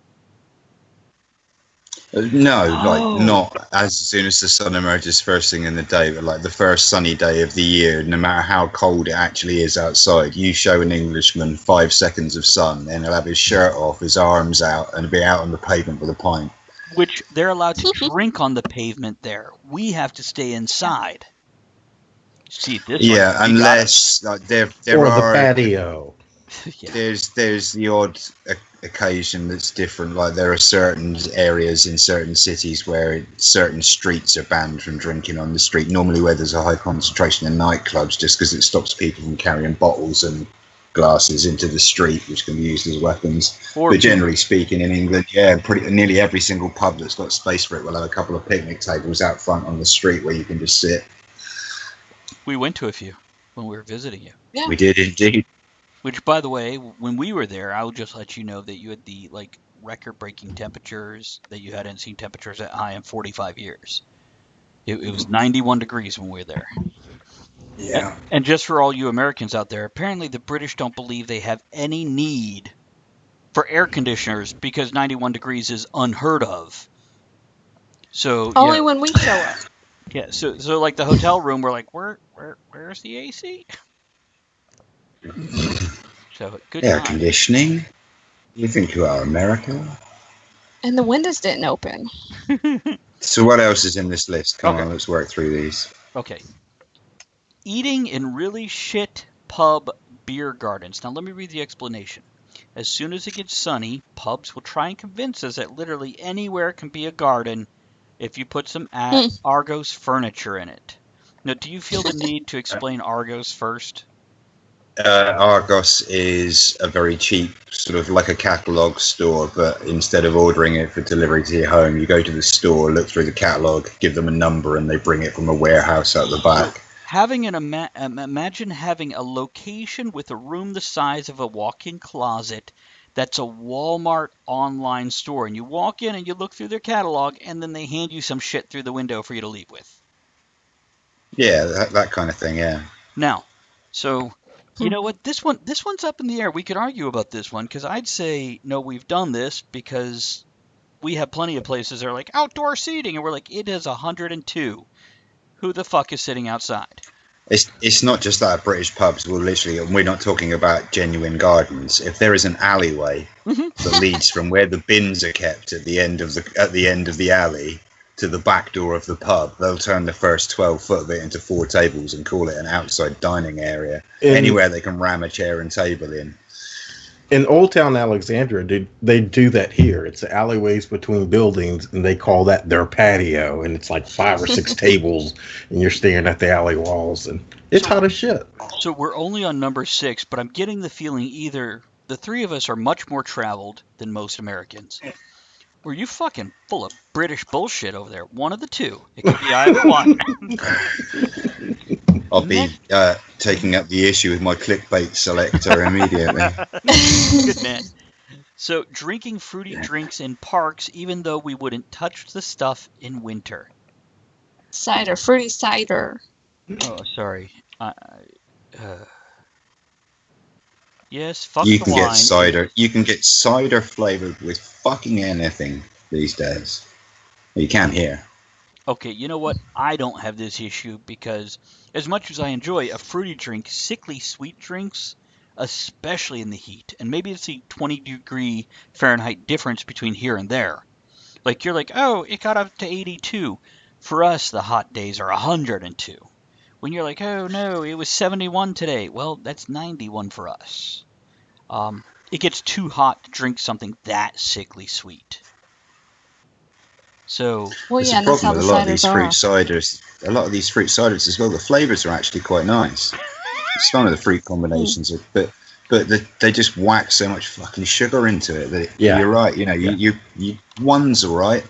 No,
Oh.
like not as soon as the sun emerges first thing in the day, but like the first sunny day of the year, no matter how cold it actually is outside. You show an Englishman 5 seconds of sun, and he'll have his shirt off, his arms out, and be out on the pavement with a pint.
Which they're allowed to drink on the pavement there. We have to stay inside. See, this one,
Yeah,
you
unless like there
Or the
are
patio.
yeah.
there's the odd occasion that's different. Like there are certain areas in certain cities where certain streets are banned from drinking on the street. Normally, where there's a high concentration in nightclubs, just because it stops people from carrying bottles and glasses into the street, which can be used as weapons.
Or
But generally speaking, in England, nearly every single pub that's got space for it will have a couple of picnic tables out front on the street where you can just sit.
we went to a few when we were visiting you.
Yeah.
We did indeed.
Which, by the way, when we were there, I will just let you know that you had the record-breaking temperatures that you hadn't seen temperatures that high in 45 years. It was 91 degrees when we were there.
Yeah.
And just for all you Americans out there, apparently the British don't believe they have any need for air conditioners because 91 degrees is unheard of. So
Only when we show up.
yeah. So like the hotel room, we're like, where's the AC? So good
Air
time.
conditioning? You think you are America?
And the windows didn't open.
So what else is in this list? Come
Okay.
on, let's work through these.
Okay. Eating in really shit pub beer gardens. Now let me read the explanation. As soon as it gets sunny, pubs will try and convince us that literally anywhere can be a garden if you put some Argos furniture in it. Now, do you feel the need to explain Argos first?
Argos is a very cheap, sort of like a catalogue store, but instead of ordering it for delivery to your home, you go to the store, look through the catalogue, give them a number, and they bring it from a warehouse out the back.
Imagine having a location with a room the size of a walk-in closet that's a Walmart online store, and you walk in and you look through their catalog, and then they hand you some shit through the window for you to leave with.
Yeah, that kind of thing, yeah.
Now, so you know what? This one's up in the air. We could argue about this one because I'd say no, we've done this because we have plenty of places that are like outdoor seating, and we're like, it is 102. Who the fuck is sitting outside?
It's not just that British pubs will literally, and we're not talking about genuine gardens. If there is an alleyway that leads from where the bins are kept at the end of the alley to the back door of the pub, they'll turn the first 12 foot of it into 4 tables and call it an outside dining area. Anywhere they can ram a chair and table in.
In Old Town Alexandria, they do that here. It's the alleyways between buildings, and they call that their patio. And it's like 5 or 6 tables, and you're staring at the alley walls, and it's hot as shit.
So we're only on number 6, but I'm getting the feeling either the three of us are much more traveled than most Americans, or you fucking full of British bullshit over there. One of the two. It could be either one.
I'll be taking up the issue with my clickbait selector immediately.
Good man. So, drinking fruity drinks in parks, even though we wouldn't touch the stuff in winter.
Cider, fruity cider.
Oh, sorry. Yes, fuck
You
the
can
wine.
get cider. You can get cider flavored with fucking anything these days. You can here.
Okay, you know what? I don't have this issue because as much as I enjoy a fruity drink, sickly sweet drinks, especially in the heat, and maybe it's the 20-degree Fahrenheit difference between here and there. Like, you're like, oh, it got up to 82. For us, the hot days are 102. When you're like, oh, no, it was 71 today. Well, that's 91 for us. It gets too hot to drink something that sickly sweet. So,
Well,
There's
yeah,
a
and that's how
problem
the
with a lot of these
ciders
fruit
are.
ciders. A lot of these fruit ciders as well. The flavors are actually quite nice. Some of the fruit combinations are, but they just whack so much fucking sugar into it that you're right. You know, you one's all right.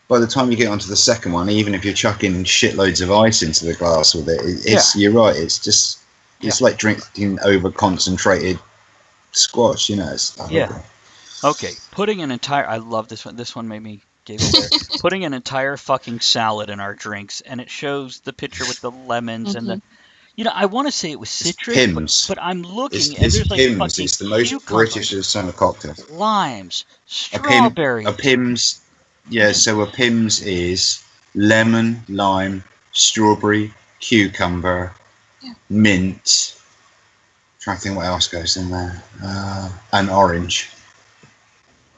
By the time you get onto the second one, even if you're chucking shitloads of ice into the glass with it, you're right. It's just like drinking over concentrated squash. You know, it's horrible.
Okay, putting an entire... I love this one. This one made me giggle there. Putting an entire fucking salad in our drinks, and it shows the picture with the lemons and the... You know, I want to say it was citrus,
Pims.
but I'm looking, and
It's
there's like
Pims.
fucking
It's the most
cucumbers,
British of summer cocktails.
limes, strawberries.
A Pims, so a Pims is lemon, lime, strawberry, cucumber, mint. Trying to think what else goes in there. And orange.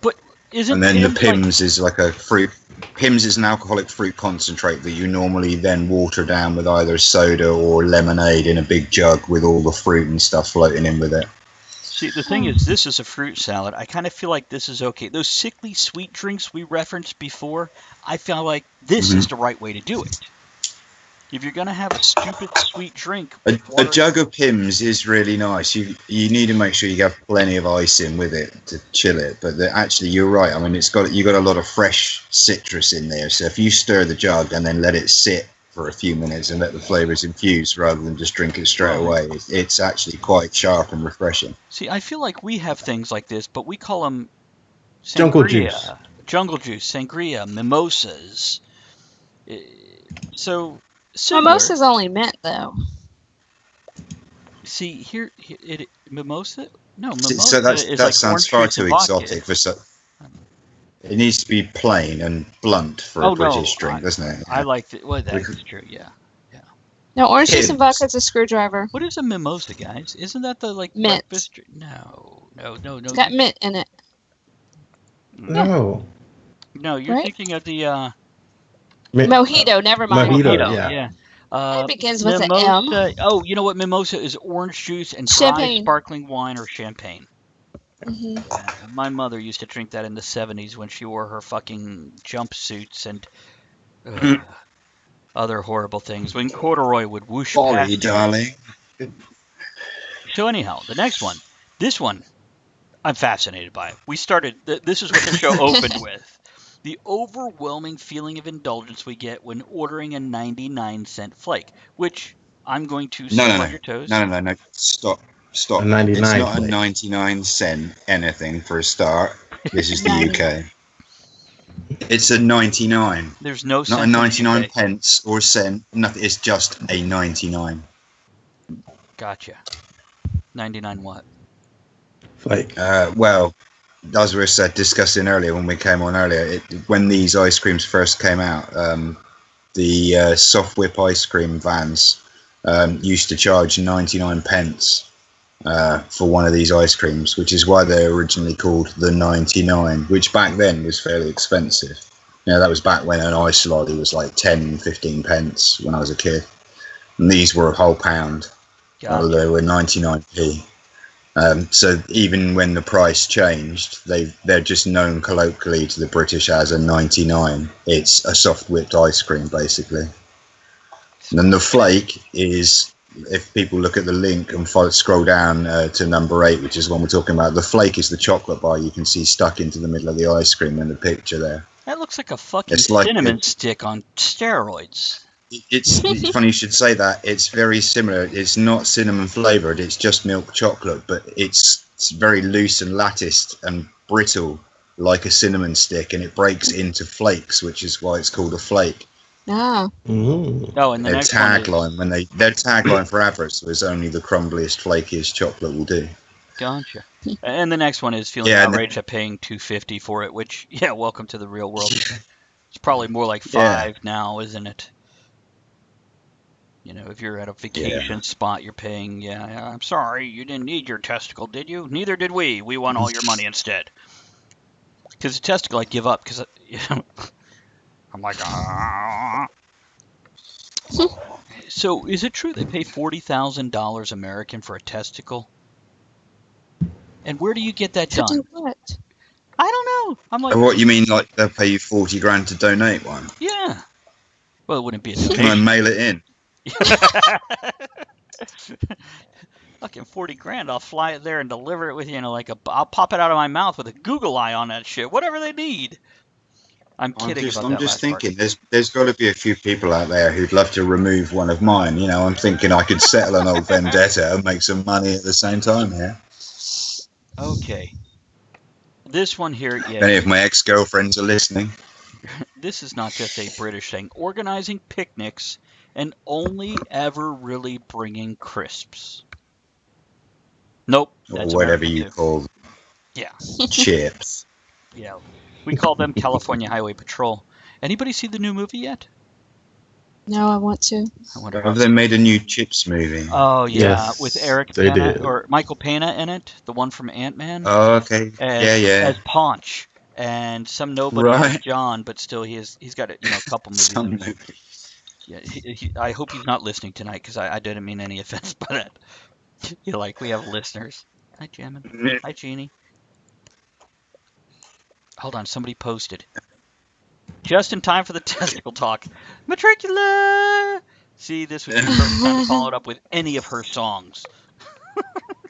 But isn't
And then the
Pims
Pims is like a fruit. Pims is an alcoholic fruit concentrate that you normally then water down with either soda or lemonade in a big jug with all the fruit and stuff floating in with it.
See, the thing is, this is a fruit salad. I kind of feel like this is okay. Those sickly sweet drinks we referenced before, I feel like this is the right way to do it. If you're gonna have a stupid sweet drink,
A
water-
jug of Pimm's is really nice. You need to make sure you have plenty of ice in with it to chill it. But actually, you're right. I mean, you got a lot of fresh citrus in there. So if you stir the jug and then let it sit for a few minutes and let the flavors infuse rather than just drink it straight away, it's actually quite sharp and refreshing.
See, I feel like we have things like this, but we call them sangria,
Jungle juice.
jungle juice, sangria, mimosas. So
Mimosa's only mint though.
See here, mimosa. No,
So
mimosa
that
is like
sounds
orange
far
juice
too
and vodka.
exotic for so. It needs to be plain and blunt for a British drink, doesn't it?
I like it. Well, that's true. Yeah.
No, orange juice and
Pimm's.
vodka is a screwdriver.
What is a mimosa, guys? Isn't that the like
Mint.
breakfast drink? No.
It's got mint in it.
No.
No, you're
Right?
thinking of the
Mojito, never mind.
Mojito.
yeah.
It begins with an
mimosa.
M.
Oh, you know what? Mimosa is orange juice and dry
Champagne.
sparkling wine or champagne.
Hmm.
My mother used to drink that in the 70s when she wore her fucking jumpsuits and other horrible things. When corduroy would whoosh past
Folly,
you.
darling.
So anyhow, the next one. This one, I'm fascinated by. We started. This is what the show opened with. The overwhelming feeling of indulgence we get when ordering a 99-cent flake, which I'm going to step on your toes.
No. Stop.
A 99
It's not
flake.
a 99-cent anything for a start. This is the UK. It's a 99.
There's no
Not
cent
a
in the
99
UK.
pence or cent. Nothing. It's just a 99.
Gotcha. 99 what?
Flake.
Well, as we were discussing earlier when we came on earlier, when these ice creams first came out, the soft whip ice cream vans used to charge 99 pence for one of these ice creams, which is why they're originally called the 99, which back then was fairly expensive. That was back when an ice lolly was like 10, 15 pence when I was a kid. And these were a whole pound.
Gotcha.
They were 99p. So even when the price changed, they're just known colloquially to the British as a 99. It's a soft whipped ice cream, basically. And then the flake is, if people look at the link and scroll down to number 8, which is one we're talking about, the flake is the chocolate bar you can see stuck into the middle of the ice cream in the picture there.
That looks like a fucking
It's like
cinnamon stick on steroids.
It's funny you should say that. It's very similar. It's not cinnamon flavored. It's just milk chocolate, but it's very loose and latticed and brittle, like a cinnamon stick, and it breaks into flakes, which is why it's called a flake.
Ah.
Mm.
Oh, and the
Their
next one is,
tagline their tagline for adverts was only the crumbliest, flakiest chocolate will do.
gotcha. And the next one is feeling
Yeah,
outraged at paying $2.50 for it, which welcome to the real world. It's probably more like $5 now, isn't it? If you're at a vacation spot, you're paying, I'm sorry, you didn't need your testicle, did you? Neither did we. We want all your money instead. Because the testicle, I give up, because I'm like, ah. So, is it true they pay $40,000 American for a testicle? And where do you get that
To
done?
do what?
I don't know. I'm like,
What you mean, like they'll pay you 40 grand to donate one?
yeah. Well, it wouldn't be a
And
donation.
then mail it in.
Fucking 40 grand, I'll fly it there and deliver it with you, I'll pop it out of my mouth with a Google eye on that shit, whatever they need. I'm kidding about that.
I'm just thinking, there's got to be a few people out there who'd love to remove one of mine. I'm thinking I could settle an old vendetta and make some money at the same time here.
Okay. This one here,
If any of my ex-girlfriends are listening.
This is not just a British thing. Organizing picnics and only ever really bringing crisps. Nope. That's
Or whatever
American
you
too.
call them.
Yeah.
Chips.
Yeah. We call them California Highway Patrol. Anybody see the new movie yet?
No, I want to.
I wonder
Have they made a new Chips movie?
Oh, yeah.
Yes,
With Eric
they
Bana,
did.
or Michael Pena in it. The one from Ant-Man.
Oh, okay.
As Paunch. And some nobody
Right.
named John, but still he's got a couple movies.
Some
in there. Yeah, I hope he's not listening tonight because I didn't mean any offense by that. We have listeners. Hi, Jammin. Hi, Jeannie. Hold on, somebody posted. Just in time for the testicle talk. Matricula! See, this was the first time to follow it up with any of her songs.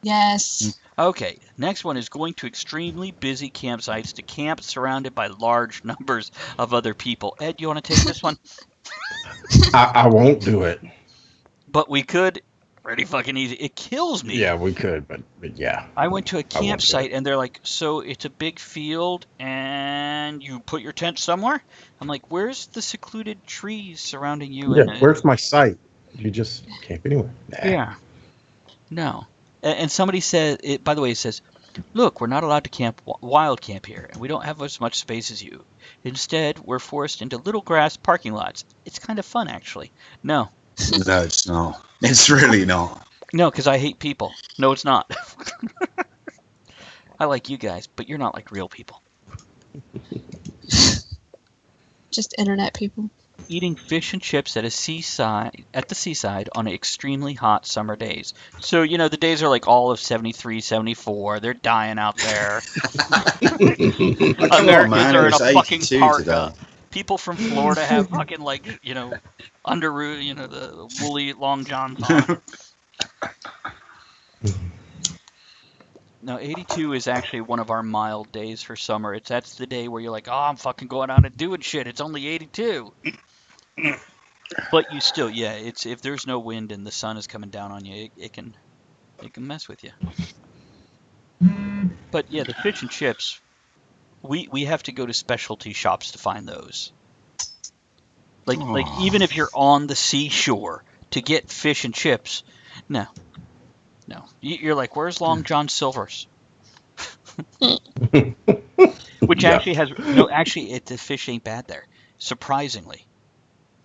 Yes.
Okay, next one is going to extremely busy campsites to camp surrounded by large numbers of other people. Ed, you want to take this one?
I won't do it.
But we could. Pretty fucking easy. It kills me.
Yeah, we could, but yeah.
I went to a
I won't do
campsite
it.
and they're like, so it's a big field and you put your tent somewhere? I'm like, where's the secluded trees surrounding you?
Yeah, where's my site? You just camp anywhere. Nah.
Yeah. No. And somebody said, by the way, it says, look, we're not allowed to camp wild camp here, and we don't have as much space as you. Instead, we're forced into little grass parking lots. It's kind of fun, actually. No.
No, it's not. It's really not.
No, because I hate people. No, it's not. I like you guys, but you're not like real people.
Just internet people.
Eating fish and chips at the seaside on extremely hot summer days. So, the days are like all of 73, 74. They're dying out there.
Come on,
Americans
man.
are
It
in
was
a fucking
82
parka.
today.
People from Florida have fucking underoos, the woolly long johns on. No, 82 is actually one of our mild days for summer. That's the day where you're like, oh, I'm fucking going out and doing shit. It's only 82. But you still, it's if there's no wind and the sun is coming down on you, it can mess with you. But yeah, the fish and chips, we have to go to specialty shops to find those. Like even if you're on the seashore to get fish and chips, no. You're like, where's Long John Silver's? Which actually has the fish ain't bad there. Surprisingly,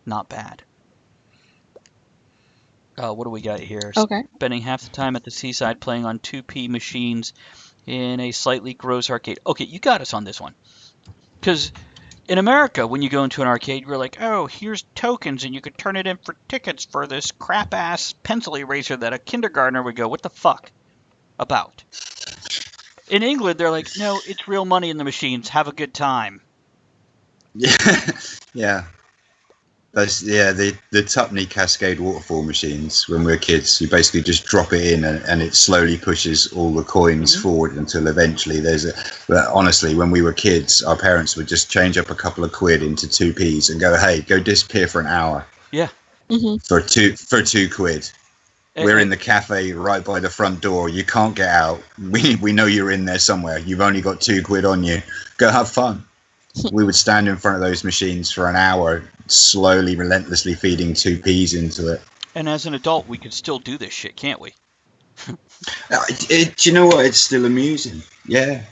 not bad. What do we got here?
Okay.
Spending half the time at the seaside playing on 2P machines in a slightly gross arcade. Okay, you got us on this one. Because in America, when you go into an arcade, you're like, oh, here's tokens, and you could turn it in for tickets for this crap-ass pencil eraser that a kindergartner would go, what the fuck about? In England, they're like, no, it's real money in the machines. Have a good time.
Yeah, yeah. The Tupney Cascade waterfall machines. When we were kids, you basically just drop it in, and it slowly pushes all the coins forward until eventually But honestly, when we were kids, our parents would just change up a couple of quid into 2p's and go, "Hey, go disappear for an hour."
Yeah.
Mm-hmm.
For 2 quid. We're in the cafe right by the front door. You can't get out. We know you're in there somewhere. You've only got 2 quid on you. Go have fun. We would stand in front of those machines for an hour, slowly, relentlessly feeding 2p's into it.
And as an adult, we could still do this shit, can't we?
Do you know what? It's still amusing. Yeah.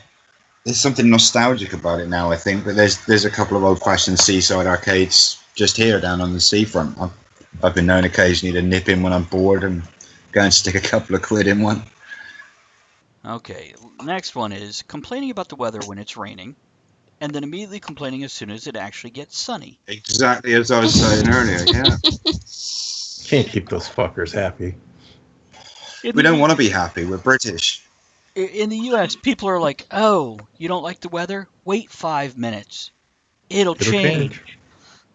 There's something nostalgic about it now, I think. But there's a couple of old-fashioned seaside arcades just here down on the seafront. I've been known occasionally to nip in when I'm bored and go and stick a couple of quid in one.
Okay, next one is complaining about the weather when it's raining, and then immediately complaining as soon as it actually gets sunny.
Exactly as I was saying earlier, yeah.
Can't keep those fuckers happy.
We don't want to be happy. We're British.
In the U.S., people are like, oh, you don't like the weather? Wait 5 minutes. It'll change.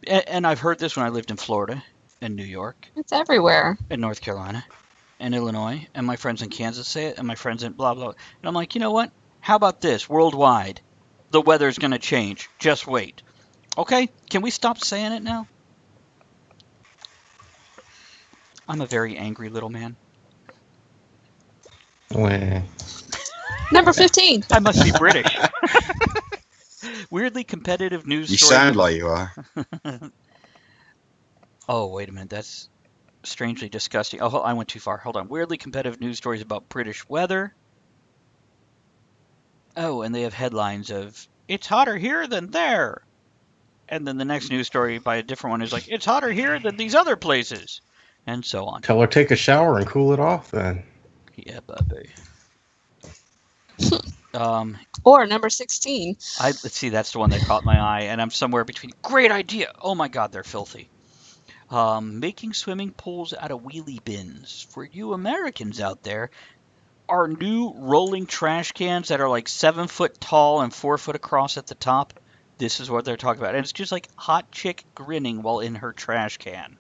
And I've heard this when I lived in Florida and New York.
It's everywhere.
And North Carolina and Illinois. And my friends in Kansas say it. And my friends in blah, blah. And I'm like, you know what? How about this? Worldwide, the weather's going to change. Just wait. Okay? Can we stop saying it now? I'm a very angry little man.
Well,
Number 15.
I must be British. Weirdly competitive news
You
stories.
sound like you are.
Oh, wait a minute. That's strangely disgusting. Oh, I went too far. Hold on. Weirdly competitive news stories about British weather. Oh, and they have headlines of, it's hotter here than there. And then the next news story by a different one is like, it's hotter here than these other places. And so on.
tell her take a shower and cool it off then.
Yeah, baby.
Or number 16.
Let's see, that's the one that caught my eye, and I'm somewhere between. Great idea! Oh my god, they're filthy. Making swimming pools out of wheelie bins. For you Americans out there, are new rolling trash cans that are like 7 foot tall and 4 foot across at the top. This is what they're talking about. And it's just like hot chick grinning while in her trash can.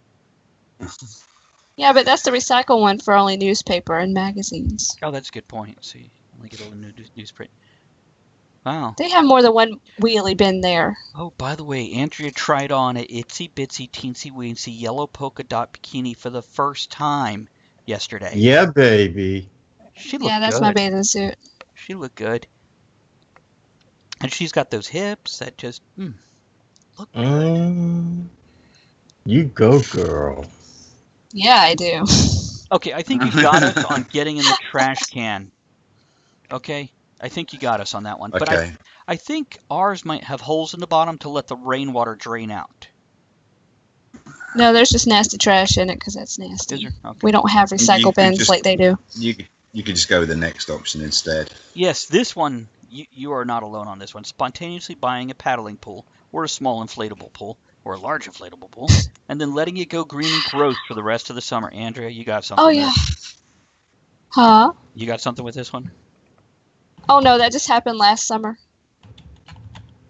Yeah, but that's the recycle one for only newspaper and magazines.
Oh, that's a good point. See, only get a little newsprint. Wow.
They have more than one wheelie bin there.
Oh, by the way, Andrea tried on a itsy bitsy teensy weensy yellow polka dot bikini for the first time yesterday.
Yeah, baby.
She looked
Yeah, that's
good.
my bathing suit.
She looked good. And she's got those hips that just look good.
You go, girl.
Yeah, I do.
Okay, I think you got us on getting in the trash can. Okay? I think you got us on that one. But
Okay.
I think ours might have holes in the bottom to let the rainwater drain out.
No, there's just nasty trash in it because that's nasty.
Is there? Okay.
We don't have recycle bins like they do.
You could just go with the next option instead.
Yes, this one, you are not alone on this one. Spontaneously buying a paddling pool, or a small inflatable pool, or a large inflatable pool, and then letting it go green and gross for the rest of the summer. Andrea, you got something
Oh,
there.
yeah. Huh?
You got something with this one?
Oh, no, that just happened last summer.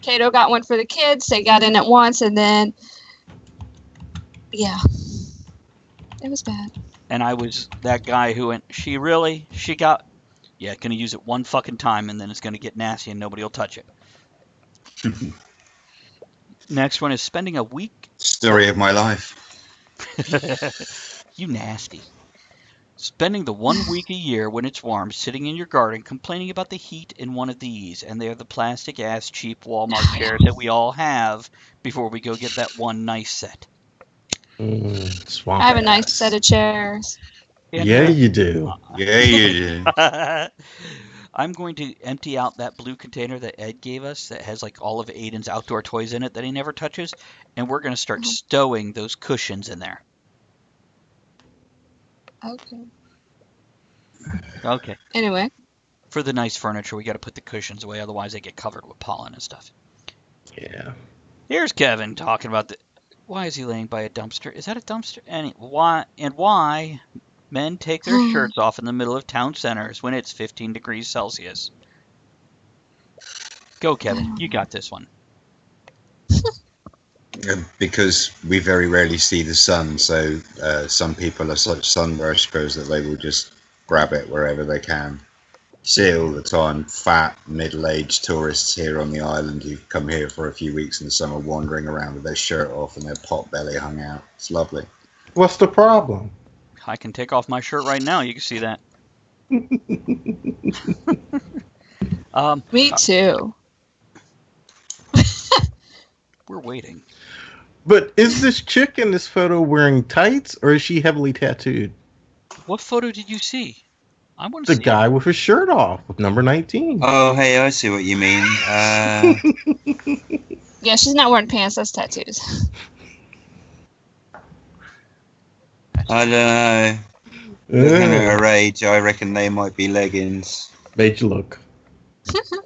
Cato got one for the kids. They got in at once, and then, yeah. It was bad.
And I was that guy who went, she got, yeah, gonna use it one fucking time, and then it's gonna get nasty and nobody will touch it. Next one is spending a week.
Story of my life.
You nasty. Spending the 1 week a year when it's warm, sitting in your garden, complaining about the heat in one of these, and they're the plastic ass cheap Walmart chairs that we all have before we go get that one nice set.
Swamp
I have a
ass.
nice set of chairs.
Yeah, you do.
Yeah, you do.
I'm going to empty out that blue container that Ed gave us that has like all of Aiden's outdoor toys in it that he never touches, and we're going to start stowing those cushions in there.
Okay.
Okay.
Anyway.
For the nice furniture, we got to put the cushions away, otherwise they get covered with pollen and stuff.
Yeah.
Here's Kevin talking about the. Why is he laying by a dumpster? Is that a dumpster? Why men take their shirts off in the middle of town centers when it's 15 degrees Celsius? Go, Kevin. You got this one.
Because we very rarely see the sun, so some people are such sun worshippers that they will just grab it wherever they can. See it all the time. Fat, middle-aged tourists here on the island who come here for a few weeks in the summer wandering around with their shirt off and their pot belly hung out. It's lovely.
What's the problem?
I can take off my shirt right now. You can see that.
Me too.
We're waiting.
But is this chick in this photo wearing tights, or is she heavily tattooed?
What photo did you see? I want to
The
see
guy with his shirt off, with number 19.
Oh, hey, I see what you mean.
Yeah, she's not wearing pants. That's tattoos.
I don't know. Looking at her age, I reckon they might be leggings
Made you look.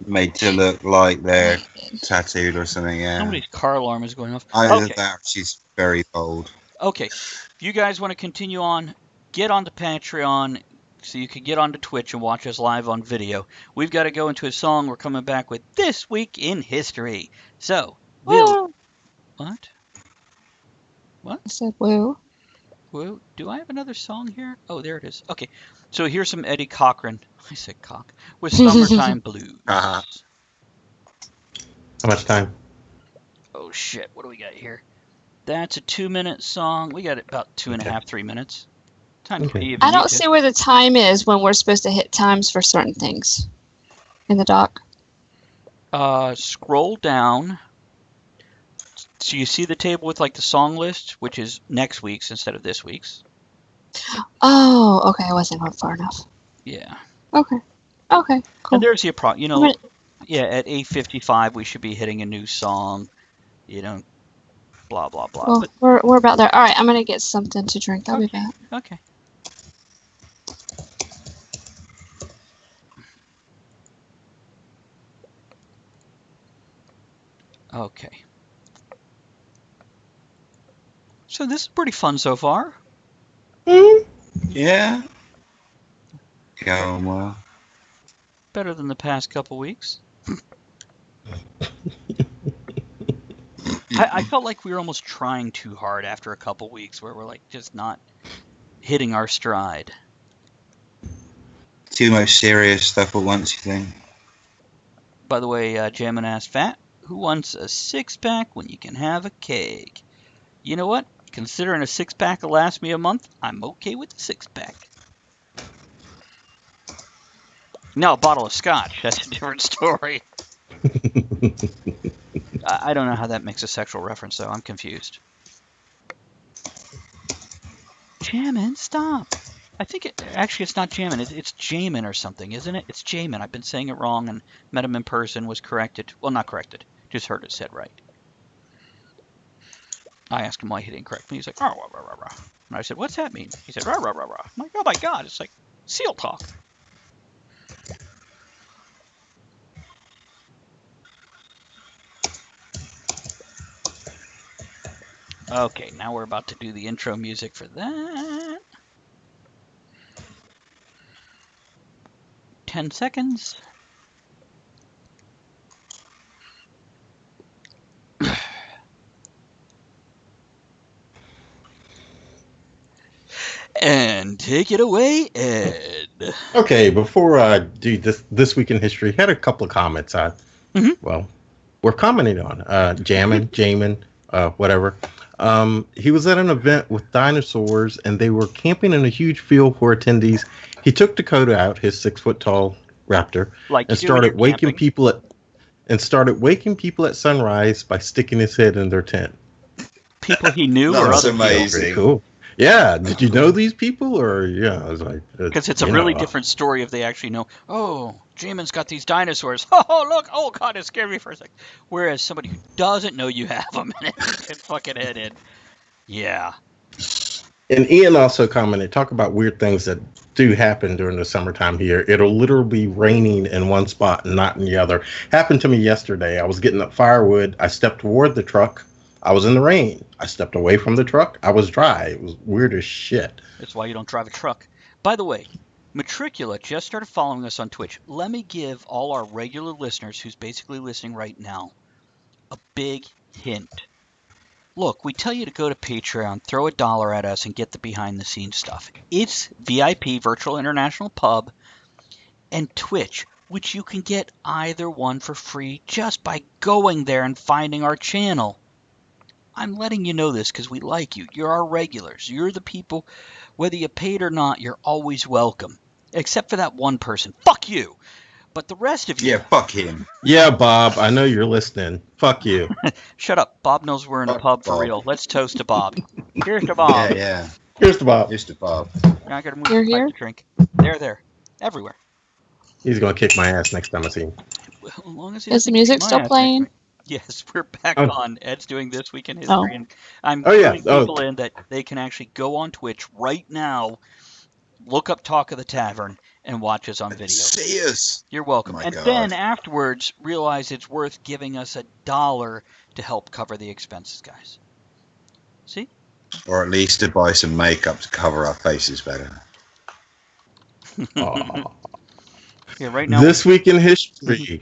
made to look like they're tattooed or something. Yeah.
Somebody's car alarm is going off.
Either
Okay.
that, or she's very bold.
Okay. If you guys want to continue on, get onto Patreon so you can get onto Twitch and watch us live on video. We've got to go into a song. We're coming back with This Week in History. So,
Woo.
What?
I said woo.
Whoa, do I have another song here? Oh, there it is. Okay, so here's some Eddie Cochran. I said cock. With Summertime Blues.
Uh-huh.
How much time?
Oh, shit. What do we got here? That's a 2-minute song. We got about 2.5, 3 minutes. Time to be.
I don't see where the time is when we're supposed to hit times for certain things in the doc.
Scroll down. So you see the table with like the song list, which is next week's instead of this week's.
Oh, okay. I wasn't going far enough.
Yeah.
Okay. Okay. Cool.
And there's your yeah, at 8:55 we should be hitting a new song. Blah blah blah.
Well,
But
we're about there. All right. I'm gonna get something to drink. I'll be back.
okay. Okay. So this is pretty fun so far.
Yeah. Going well.
Better than the past couple weeks. I felt like we were almost trying too hard after a couple weeks where we're like just not hitting our stride.
Too much serious stuff at once, you think?
By the way, Jammin' asked Fat, who wants a six-pack when you can have a keg? You know what? Considering a six-pack will last me a month, I'm okay with the six-pack. No, a bottle of scotch. That's a different story. I don't know how that makes a sexual reference, though. I'm confused. Jammin', stop. I think actually it's not Jammin'. It's Jamin or something, isn't it? It's Jamin. I've been saying it wrong and met him in person, was corrected. Well, not corrected. Just heard it said right. I asked him why he didn't correct me. He's like, rah, rah, rah, rah, rah. And I said, what's that mean? He said, rah, rah, rah, rah. I'm like, oh my God, it's like seal talk. Okay, now we're about to do the intro music for that. 10 seconds. And take it away, Ed.
Okay, before I do this week in history, had a couple of comments. Well, we're commenting on Jamin, whatever. He was at an event with dinosaurs, and they were camping in a huge field for attendees. He took Dakota out, his 6-foot-tall raptor, and started waking people at sunrise by sticking his head in their tent.
People he knew,
That's
or
amazing.
Pretty cool. Yeah, did you know these people, or I was like,
because it's a really different story if they actually know. Oh, Jamin's got these dinosaurs. Oh, look! Oh God, it scared me for a second. Whereas somebody who doesn't know you have them and can fucking head in. Yeah.
And Ian also commented, talk about weird things that do happen during the summertime here. It'll literally be raining in one spot and not in the other. Happened to me yesterday. I was getting up firewood. I stepped toward the truck. I was in the rain. I stepped away from the truck. I was dry. It was weird as shit.
That's why you don't drive a truck. By the way, Matricula just started following us on Twitch. Let me give all our regular listeners who's basically listening right now a big hint. Look, we tell you to go to Patreon, throw $1 at us, and get the behind-the-scenes stuff. It's VIP, Virtual International Pub, and Twitch, which you can get either one for free just by going there and finding our channel. I'm letting you know this because we like you. You're our regulars. You're the people, whether you paid or not, you're always welcome. Except for that one person. Fuck you. But the rest of you...
Yeah, fuck him.
Yeah, Bob, I know you're listening. Fuck you.
Shut up. Bob knows we're in a pub for real. Let's toast to Bob. Here's to Bob.
Yeah.
Here's the Bob.
Here's to Bob.
I gotta move the pipe to drink. There. Everywhere.
He's going to kick my ass next time I see him.
Well, as long as
Is the music still playing?
Yes, we're back on. Ed's doing This Week in History.
Oh.
And I'm putting people in that they can actually go on Twitch right now, look up Talk of the Tavern, and watch us on video.
See us.
You're welcome.
Oh my
and
God.
then afterwards, realize it's worth giving us $1 to help cover the expenses, guys. See?
Or at least to buy some makeup to cover our faces better.
Yeah, right now.
This week in history.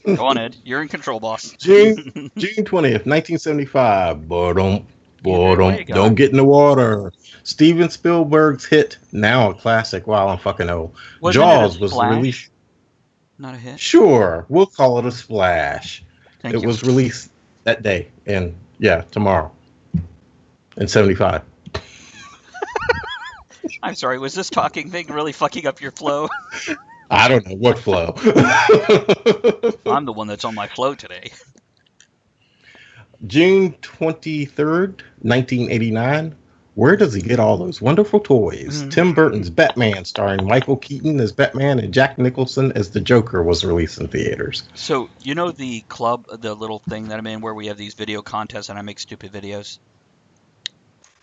Go on, Ed. You're in control, boss.
June 20th, 1975. Don't get in the water. Steven Spielberg's hit, now a classic. Wow, I'm fucking old. Jaws was released.
Not a hit?
Sure, we'll call it a splash.
Thank
it
you.
was released that day, and tomorrow in 75.
I'm sorry, was this talking thing really fucking up your flow?
I don't know what flow.
I'm the one that's on my flow today.
June 23rd, 1989. Where does he get all those wonderful toys?
Mm-hmm.
Tim Burton's Batman, starring Michael Keaton as Batman and Jack Nicholson as the Joker, was released in theaters.
So, you know the club, the little thing that I'm in where we have these video contests and I make stupid videos?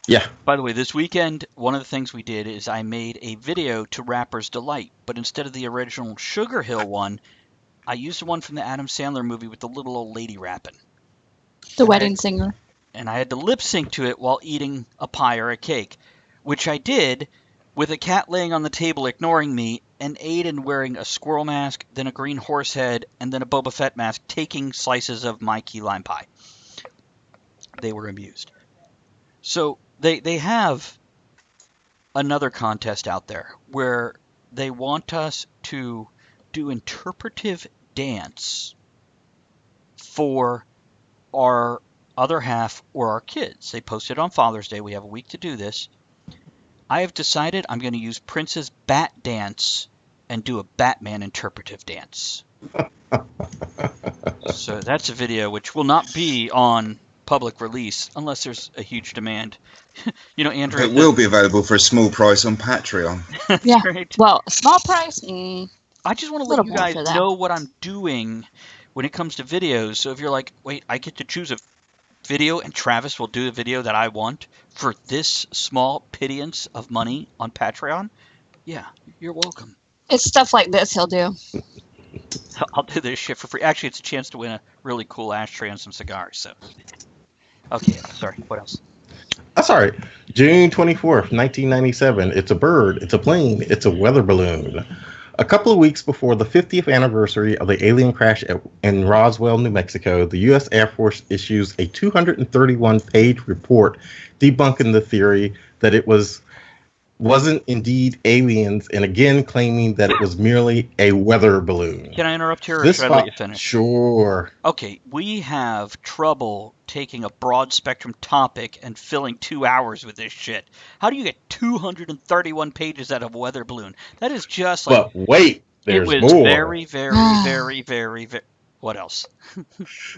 Yeah.
By the way, this weekend, one of the things we did is I made a video to Rapper's Delight, but instead of the original Sugar Hill one, I used the one from the Adam Sandler movie with the little old lady rapping.
The Wedding Singer.
And I had to lip sync to it while eating a pie or a cake, which I did with a cat laying on the table ignoring me, and Aiden wearing a squirrel mask, then a green horse head, and then a Boba Fett mask, taking slices of my key lime pie. they were amused. So they have another contest out there where they want us to do interpretive dance for our other half or our kids. They posted on Father's Day. We have a week to do this. I have decided I'm going to use Prince's Bat Dance and do a Batman interpretive dance. So that's a video which will not be on public release unless there's a huge demand. Andrew.
It will be available for a small price on Patreon.
Yeah.
Right.
Well, a small price.
I just want to
Little
let you
more
guys
for that.
know what I'm doing when it comes to videos. So if you're like, wait, I get to choose a video and Travis will do a video that I want for this small pittance of money on Patreon, yeah, you're welcome.
It's stuff like this he'll do.
I'll do this shit for free. Actually, it's a chance to win a really cool ashtray and some cigars. So, okay, sorry. What else?
That's all right. June 24th, 1997. It's a bird. It's a plane. It's a weather balloon. A couple of weeks before the 50th anniversary of the alien crash in Roswell, New Mexico, the U.S. Air Force issues a 231-page report debunking the theory that it wasn't indeed aliens, and again claiming that it was merely a weather balloon.
Can I interrupt here, or should I let you finish?
Sure.
Okay, we have trouble taking a broad spectrum topic and filling 2 hours with this shit. How do you get 231 pages out of a weather balloon? That is just like...
But wait, there's
it was
more.
Very, very, very, very, very... What else?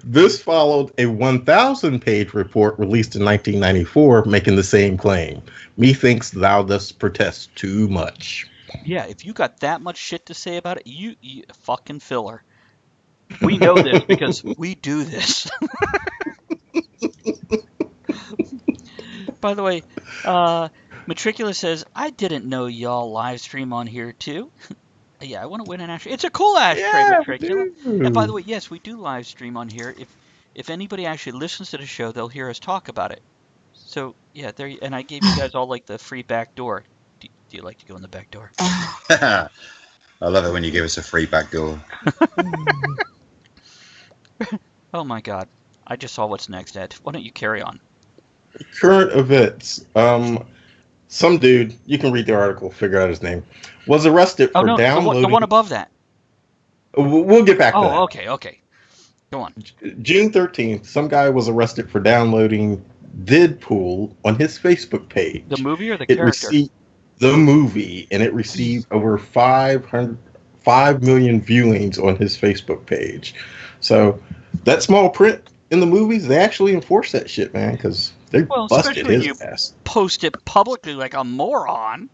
This followed a 1,000-page report released in 1994 making the same claim. Methinks thou dost protest too much.
Yeah, if you got that much shit to say about it, you fucking filler. We know this because we do this. By the way, Matricula says, I didn't know y'all live stream on here too. Yeah, I want to win an ashtray. It's a cool ashtray, Matricula. And by the way, yes, we do live stream on here. If anybody actually listens to the show, they'll hear us talk about it. So, yeah, and I gave you guys all like the free back door. Do you like to go in the back door?
I love it when you give us a free back door.
Oh my god. I just saw what's next, Ed. Why don't you carry on?
Current events. Some dude, you can read the article, figure out his name, was arrested for downloading...
the one above that.
We'll get back to that.
Oh, okay. Go on.
June 13th, some guy was arrested for downloading Deadpool on his Facebook page.
The movie or the character?
The movie, and it received over 5 million viewings on his Facebook page. So that small print in the movies, they actually enforce that shit, man, because they busted his ass.
Post it publicly like a moron.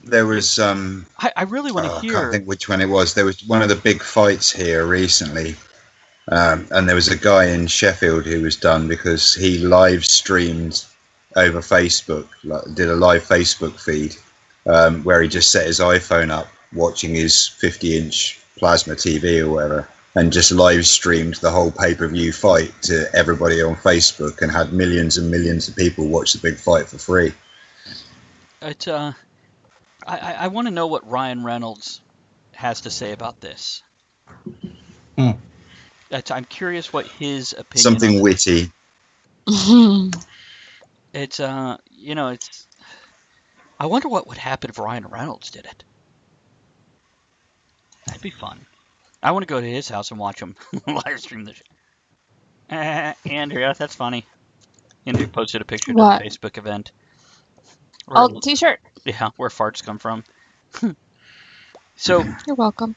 There was
I really want to hear.
I can't think which one it was. There was one of the big fights here recently, and there was a guy in Sheffield who was done because he live streamed over Facebook, did a live Facebook feed where he just set his iPhone up, watching his 50-inch plasma TV or whatever, and just live streamed the whole pay-per-view fight to everybody on Facebook, and had millions and millions of people watch the big fight for free.
I want to know what Ryan Reynolds has to say about this. I'm curious what his opinion.
Something witty.
It's it's. I wonder what would happen if Ryan Reynolds did it. That'd be fun. I want to go to his house and watch him live stream the shit. Andrea, that's funny. Andrew posted a picture of the Facebook event.
T-shirt.
Yeah, where farts come from. So
you're welcome.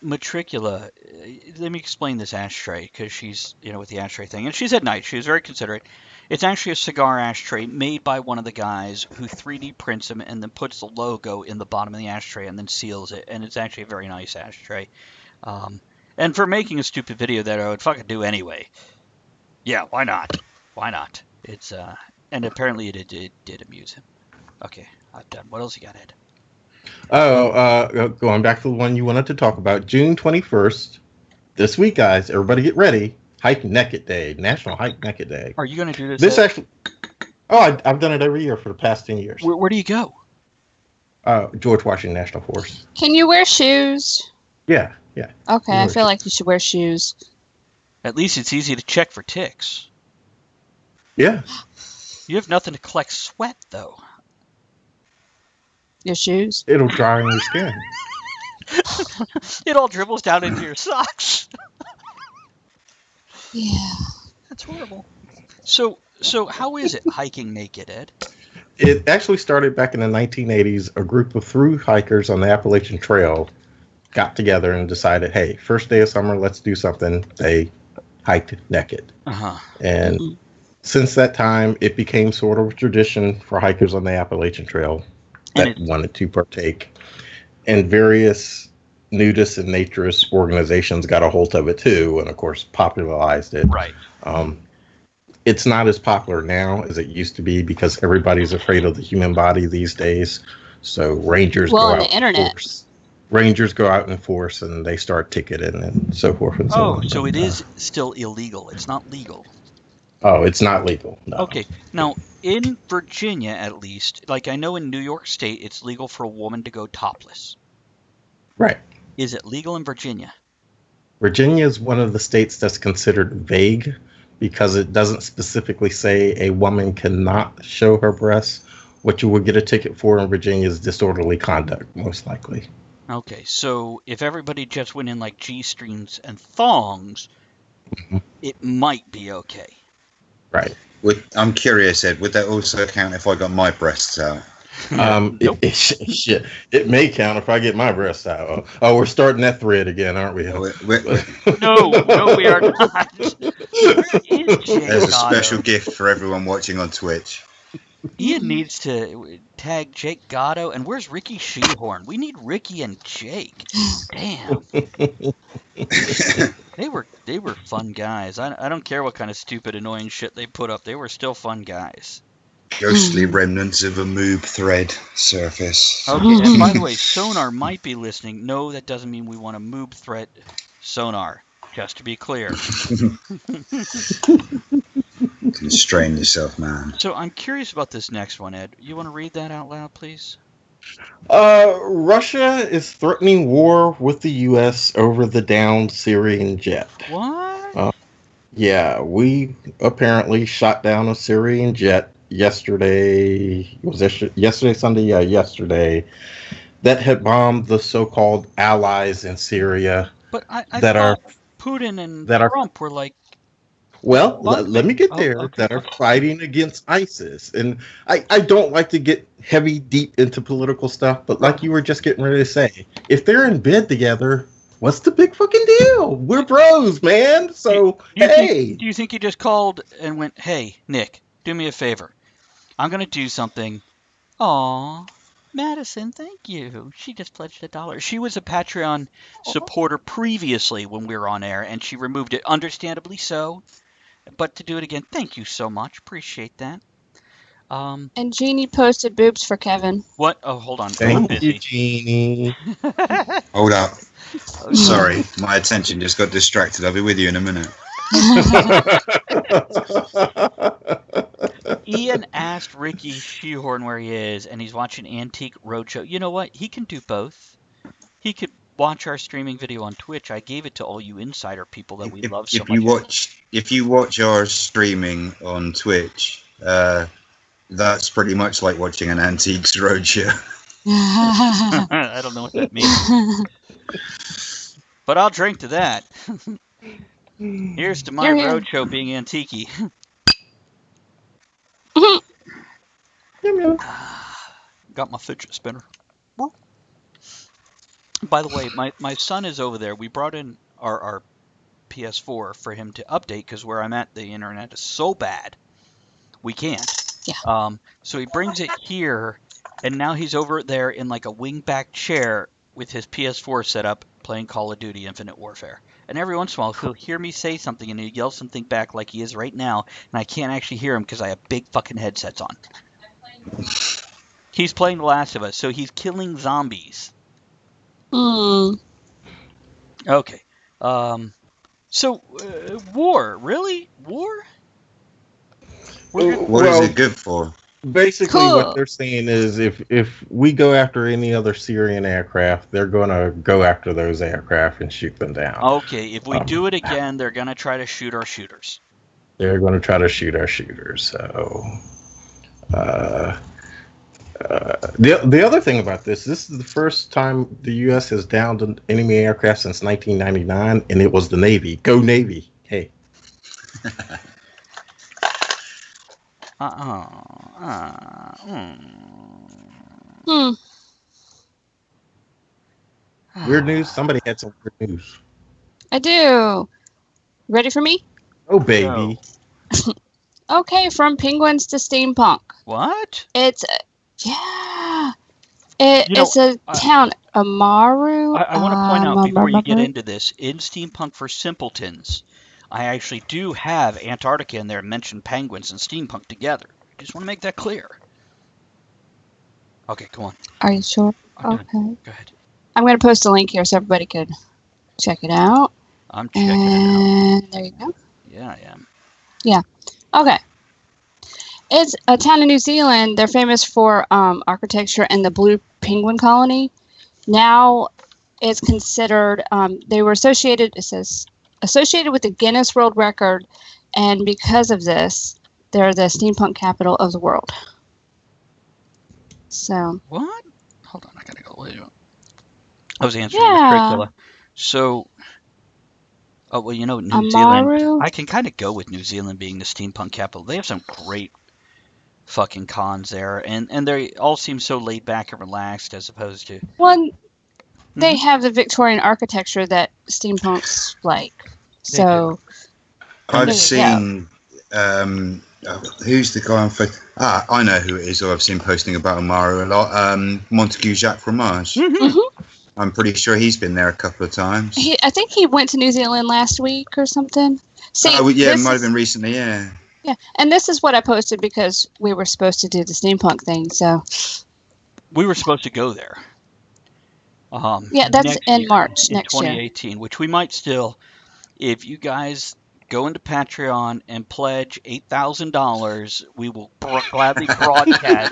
Matricula, let me explain this ashtray, because she's, with the ashtray thing. And she's at night. She was very considerate. It's actually a cigar ashtray made by one of the guys who 3D prints them and then puts the logo in the bottom of the ashtray and then seals it. And it's actually a very nice ashtray. And for making a stupid video that I would fucking do anyway. Yeah, why not? Why not? It's, and apparently it did amuse him. Okay, I'm done. What else you got, Ed?
Going back to the one you wanted to talk about, June 21st, this week, guys, everybody get ready. Hike Naked Day, National Hike Naked Day.
Are you going to do this?
This actually, I've done it every year for the past 10 years.
Where do you go?
George Washington National Forest.
Can you wear shoes?
Yeah.
Okay, I feel like you should wear shoes.
At least it's easy to check for ticks.
Yeah.
You have nothing to collect sweat, though.
Your shoes.
It'll dry on your skin.
It all dribbles down into your socks.
Yeah.
That's horrible. So how is it hiking naked, Ed?
It actually started back in the 1980s. A group of thru hikers on the Appalachian Trail got together and decided, hey, first day of summer, let's do something. They hiked naked.
Uh-huh.
And since that time, it became sort of a tradition for hikers on the Appalachian Trail that wanted to partake. And various nudist and naturist organizations got a hold of it too, and of course popularized it.
Right.
It's not as popular now as it used to be because everybody's afraid of the human body these days. So rangers go out.
The internet.
Rangers go out in force and they start ticketing and so forth and so on.
So it is still illegal. It's not legal.
Oh, it's not legal. No.
Okay. Now, in Virginia, at least, like I know in New York State, it's legal for a woman to go topless.
Right.
Is it legal in Virginia?
Virginia is one of the states that's considered vague because it doesn't specifically say a woman cannot show her breasts. What you would get a ticket for in Virginia is disorderly conduct, most likely.
Okay, so if everybody just went in like G-strings and thongs, it might be okay.
Right.
I'm curious, Ed, would that also count if I got my breasts out?
Nope.
Shit. It may count if I get my breasts out. Oh, we're starting that thread again, aren't we?
No, we are not.
There's a special gift for everyone watching on Twitch.
Ian needs to tag Jake Gatto, and where's Ricky Shehorn? We need Ricky and Jake. Damn. They were fun guys. I don't care what kind of stupid, annoying shit they put up. They were still fun guys.
Ghostly remnants of a moob thread surface.
Okay, and by the way, Sonar might be listening. No, that doesn't mean we want a moob threat Sonar, just to be clear.
Constrain yourself, man.
So I'm curious about this next one, Ed. You want to read that out loud, please?
Russia is threatening war with the U.S. over the downed Syrian jet.
What?
Yeah, we apparently shot down a Syrian jet yesterday. Was yesterday, Sunday? Yeah, yesterday. That had bombed the so-called allies in Syria.
But I thought Putin and Trump were like...
Well, let me get there. Okay, that are fighting against ISIS. And I don't like to get deep into political stuff, but like you were just getting ready to say, if they're in bed together, what's the big fucking deal? We're bros, man. So,
do you think he just called and went, hey, Nick, do me a favor. I'm going to do something. Aw, Madison, thank you. She just pledged $1. She was a Patreon supporter previously when we were on air, and she removed it, understandably so. But to do it again, thank you so much. Appreciate that.
And Jeannie posted boobs for Kevin.
What? Oh, hold on.
Thank you, Jeannie.
Hold up. Sorry, my attention just got distracted. I'll be with you in a minute.
Ian asked Ricky Shehorn where he is, and he's watching Antique Roadshow. You know what? He can do both. He could watch our streaming video on Twitch. I gave it to all you insider people that we love so much.
If you watch our streaming on Twitch, that's pretty much like watching an Antiques Roadshow.
I don't know what that means. But I'll drink to that. Here's to my roadshow being antique-y. Got my fidget spinner. By the way, my son is over there. We brought in our PS4 for him to update because where I'm at, the internet is so bad. We can't.
Yeah.
So he brings it here, and now he's over there in like a wingback chair with his PS4 set up playing Call of Duty Infinite Warfare. And every once in a while, he'll hear me say something, and he'll yell something back like he is right now, and I can't actually hear him because I have big fucking headsets on. He's playing The Last of Us, so he's killing zombies. Okay. So, war. Really? War?
What is it good for?
Basically,
Cool.
what they're saying is if we go after any other Syrian aircraft, they're going to go after those aircraft and shoot them down.
Okay, if we do it again, they're going to try to shoot our shooters.
They're going to try to shoot our shooters. So, the other thing about this is the first time the U.S. has downed an enemy aircraft since 1999, and it was the Navy. Go Navy! Hey. Weird news. Somebody had some weird news.
I do. Ready for me?
Oh, baby.
Okay, from penguins to steampunk.
What?
It's it's a town, Amaru.
I want to point out before you get into this, in Steampunk for Simpletons, I actually do have Antarctica in there and mention penguins and steampunk together. Just want to make that clear. Okay, go on.
Are you sure?
I'm
Okay.
done. Go ahead.
I'm going to post a link here so everybody could check it out.
I'm checking it out.
And there you go.
Yeah, I am.
Okay. It's a town in New Zealand. They're famous for architecture and the blue penguin colony. Now it's considered, they were associated, it says, associated with the Guinness World Record. And because of this, they're the steampunk capital of the world. So.
What? Hold on, I gotta go. Wait. I was answering
Yeah.
Matricula. So, New
Amaru?
Zealand. I can kind of go with New Zealand being the steampunk capital. They have some great fucking cons there, and they all seem so laid back and relaxed as opposed to.
One, they have the Victorian architecture that steampunks like. So.
I've
There you
seen. Who's the guy on Facebook? I know who it is. Or I've seen posting about Amaru a lot. Montague Jacques Fromage.
Mhm.
I'm pretty sure he's been there a couple of times.
I think he went to New Zealand last week or something. See,
Oh, yeah, it
this
might have
is-
been recently. Yeah.
Yeah, and this is what I posted because we were supposed to do the steampunk thing. So
We were supposed to go there.
yeah, that's
next
in
year,
March
in
next year.
2018, which we might still, if you guys go into Patreon and pledge $8,000, we will gladly broadcast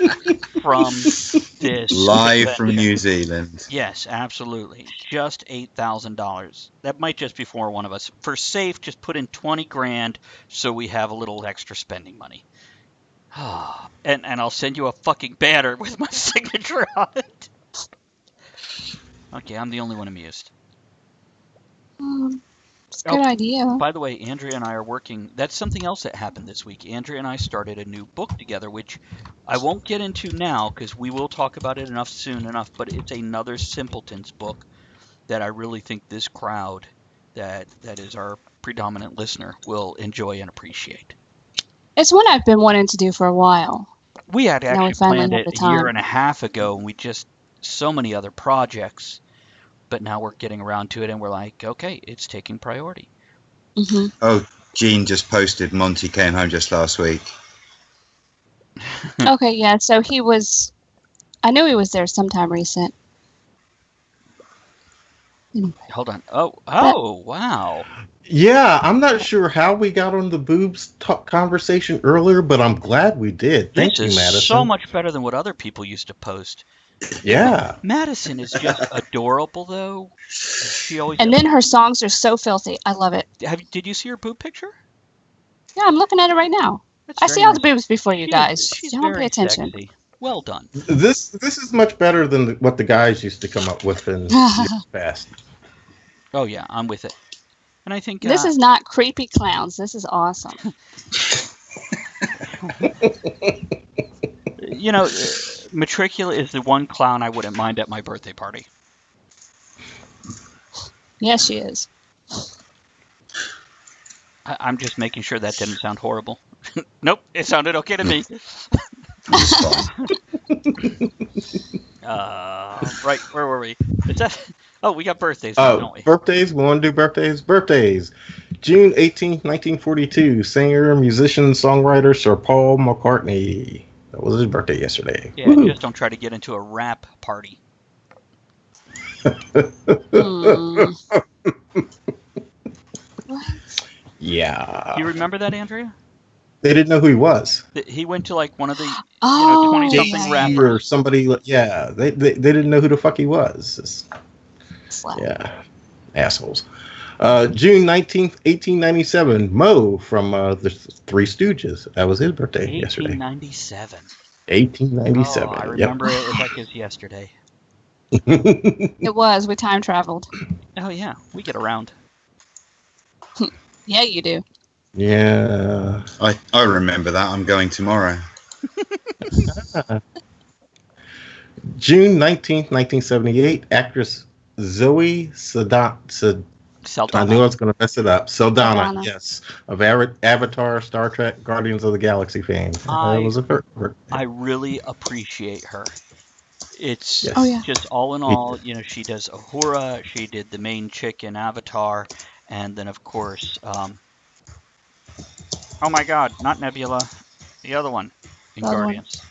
from this
Live
event.
from New Zealand.
Yes, absolutely. Just $8,000. That might just be for one of us. For safe, just put in 20 grand so we have a little extra spending money. and I'll send you a fucking banner with my signature on it. Okay, I'm the only one amused.
It's a good idea.
By the way, Andrea and I are working. That's something else that happened this week. Andrea and I started a new book together, which I won't get into now because we will talk about it soon enough. But it's another Simpletons book that I really think this crowd, that is our predominant listener, will enjoy and appreciate.
It's one I've been wanting to do for a while.
We had
Now we
actually
finally
planned
have
it
the
a year
time.
and a half ago, and we just so many other projects. But now we're getting around to it, and we're like, okay, it's taking priority.
Hmm
Oh, Gene just posted Monty came home just last week.
Okay, yeah. So he was. I knew he was there sometime recent.
Hold on. Oh, wow.
Yeah, I'm not sure how we got on the boobs conversation earlier, but I'm glad we did. Thank you,
This is
Madison.
so much better than what other people used to post.
Yeah.
Madison is just adorable, though. She always.
And then her songs are so filthy. I love it.
Did you see her boob picture?
Yeah, I'm looking at it right now.
That's
I
very
see all the
nice.
boobs before you guys.
She's
Don't
very
pay attention.
sexy. Well done.
This is much better than what the guys used to come up with in years past.
Oh yeah, I'm with it. And I think
This is not creepy clowns. This is awesome.
Matricula is the one clown I wouldn't mind at my birthday party.
Yes, she is.
I'm just making sure that didn't sound horrible. Nope, it sounded okay to me.
It's fine.
Right, where were we? Is that? Oh, we got birthdays, now, don't we?
Birthdays. We want to do birthdays. Birthdays. June 18th, 1942. Singer, musician, songwriter Sir Paul McCartney. That was his birthday yesterday.
Yeah,
Woo-hoo.
just don't try to get into a rap party.
Yeah.
Do you remember that, Andrea?
They didn't know who he was.
He went to like one of the
Oh,
20-something
yeah.
rapper.
or somebody. Yeah, they didn't know who the fuck he was.
Slap.
Yeah, assholes. June 19th, 1897, Mo from the Three Stooges. That was his birthday yesterday.
1897.
1897.
Oh, I
Yep.
remember it like it's yesterday.
It was. We time traveled.
Oh yeah, we get around.
Yeah, you do.
Yeah.
I remember that. I'm going tomorrow.
June 19th, 1978, actress Zoe Saldana. I knew I was going to mess it up. Saldana,
Saldana.
yes, of Avatar, Star Trek, Guardians of the Galaxy fame. That was a birthday.
I really appreciate her. It's
Yes.
Oh, yeah.
just all in all, she does Uhura, she did the main chick in Avatar, and then of course, oh my God, not Nebula, the other one in
The other one.
Guardians.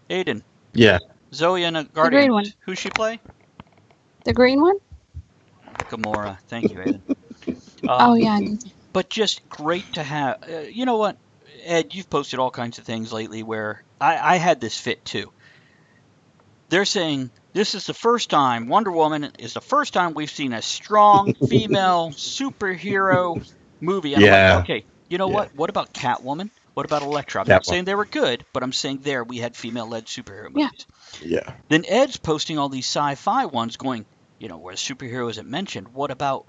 Aiden,
Yeah.
Zoe in
green
Guardians.
one.
Who's she play?
The green one?
Gamora. Thank you, Aiden.
Oh, yeah. I did.
But just great to have. You know what, Ed? You've posted all kinds of things lately where I had this fit too. They're saying this is the first time, Wonder Woman is the first time we've seen a strong female superhero movie. And I'm
Yeah.
like, okay, you know
Yeah.
what? What about Catwoman? What about Elektra? I'm
That
not
one.
saying they were good, but I'm saying there we had female-led superhero
Yeah.
movies.
Yeah.
Then Ed's posting all these sci-fi ones going, where superhero isn't mentioned. What about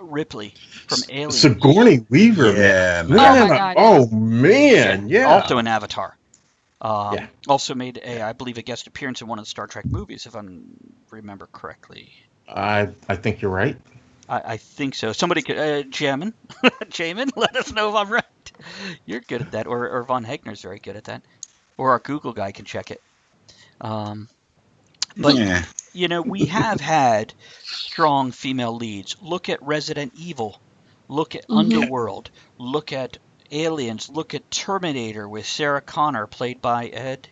Ripley from Aliens?
Sigourney Weaver,
Yeah,
man.
man.
Oh, my God,
Oh, man. Yeah.
Also in Avatar.
Yeah.
Also made I believe, a guest appearance in one of the Star Trek movies, if I remember correctly.
I think you're right.
I think so. Somebody could, Jamin, let us know if I'm right. You're good at that, or Von Hegner's very good at that, or our Google guy can check it. But
Yeah.
we have had strong female leads. Look at Resident Evil. Look at
Mhm.
Underworld. Look at Aliens. Look at Terminator with Sarah Connor, played by Ed.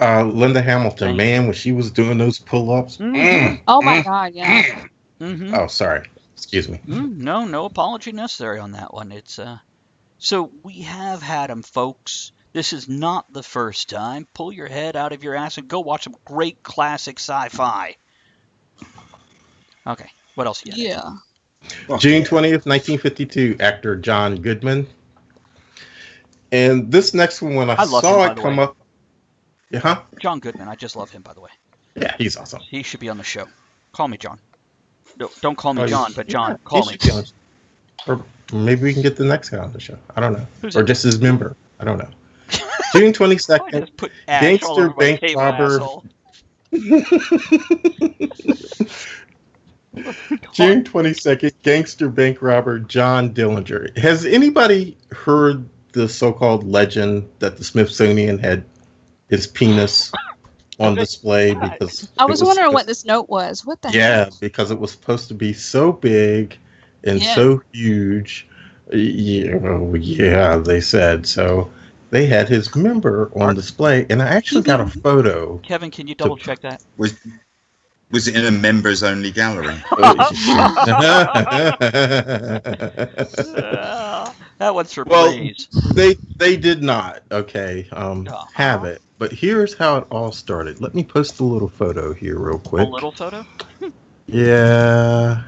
Linda Hamilton,
Thank
man, when she was doing those pull-ups.
Mhm.
Oh, my God, yeah.
Mm-hmm.
Oh, sorry. Excuse me.
No apology necessary on that one. It's so we have had them, folks. This is not the first time. Pull your head out of your ass and go watch some great classic sci-fi. Okay, what else you got?
Yeah.
June 20th, 1952, actor John Goodman. And this next one, when I
love
saw
him, by
it
the
come
way.
up. Yeah, huh?
John Goodman. I just love him, by the way.
Yeah, he's awesome.
He should be on the show. Call me John. No, don't call me
Oh,
John, but John,
yeah,
call
he
me.
should be on- Or maybe we can get the next guy on the show. I don't know.
Who's
Or
it?
just his member. I don't know. June
I
22nd,
just put ash all over
gangster
my
bank
table,
robber.
asshole.
June 22nd, gangster bank robber John Dillinger. Has anybody heard the so-called legend that the Smithsonian had his penis on display because
I
it
was wondering what this note was. What the
Yeah,
heck?
because it was supposed to be so big and
Yeah.
so huge. Yeah, they said so. They had his member on display, and I actually got a photo.
Kevin, can you double check that?
Was it in a members only gallery?
That one's for
Well,
praise.
they did not. Okay, have it. But here's how it all started. Let me post a little photo here real
A
quick.
little photo?
Yeah.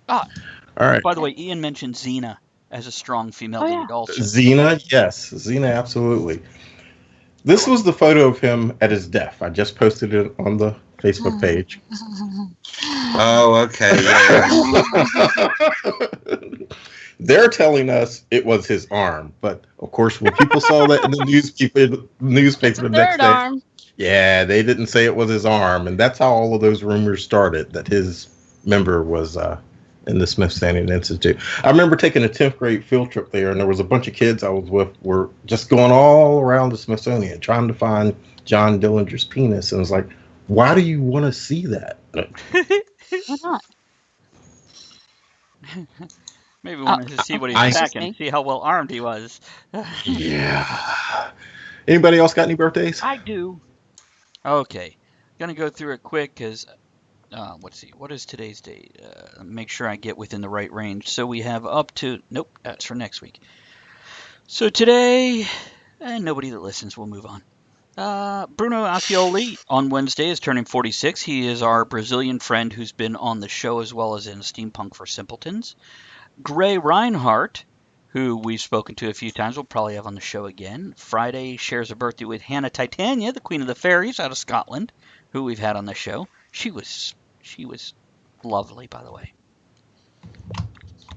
Ah,
All right.
by the way, Ian mentioned Xena as a strong female
Oh, yeah.
lead also.
Xena, yes. Xena, absolutely. This was the photo of him at his death. I just posted it on the Facebook page.
Oh, okay. Yeah.
They're telling us it was his arm, but of course, when people saw that in the newspaper the next
Third
day,
arm.
yeah, they didn't say it was his arm, and that's how all of those rumors started. That his member was in the Smithsonian Institute. I remember taking a 10th grade field trip there, and there was a bunch of kids I was with were just going all around the Smithsonian trying to find John Dillinger's penis, and it's like, why do you want to see that?
Why not?
Maybe wanted to see what he
I-
was packing, see how well armed he was.
Yeah. Anybody else got any birthdays?
I do. Okay, gonna go through it quick because let's see, what is today's date? Make sure I get within the right range. So we have up to, nope, that's for next week. So today, nobody that listens will move on. Bruno Ascioli on Wednesday is turning 46. He is our Brazilian friend who's been on the show as well as in Steampunk for Simpletons. Gray Reinhardt, who we've spoken to a few times, we'll probably have on the show again. Friday shares a birthday with Hannah Titania, the Queen of the Fairies out of Scotland, who we've had on the show. She was lovely, by the way.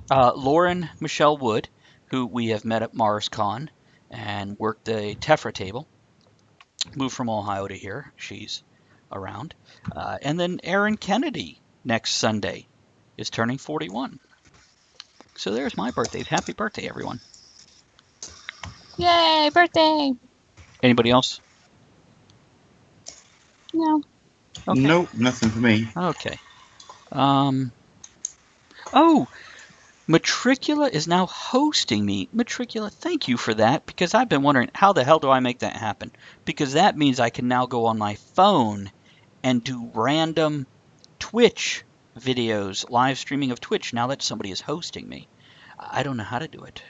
Lauren Michelle Wood, who we have met at MarsCon and worked the Tephra table. Moved from Ohio to here. She's around. And then Erin Kennedy next Sunday is turning 41. So there's my birthdays. Happy birthday, everyone.
Yay, birthday!
Anybody else?
No.
Okay.
Nope, nothing for me.
Okay. Matricula is now hosting me. Matricula, thank you for that, because I've been wondering, how the hell do I make that happen? Because that means I can now go on my phone and do random Twitch videos, live streaming of Twitch, now that somebody is hosting me. I don't know how to do it.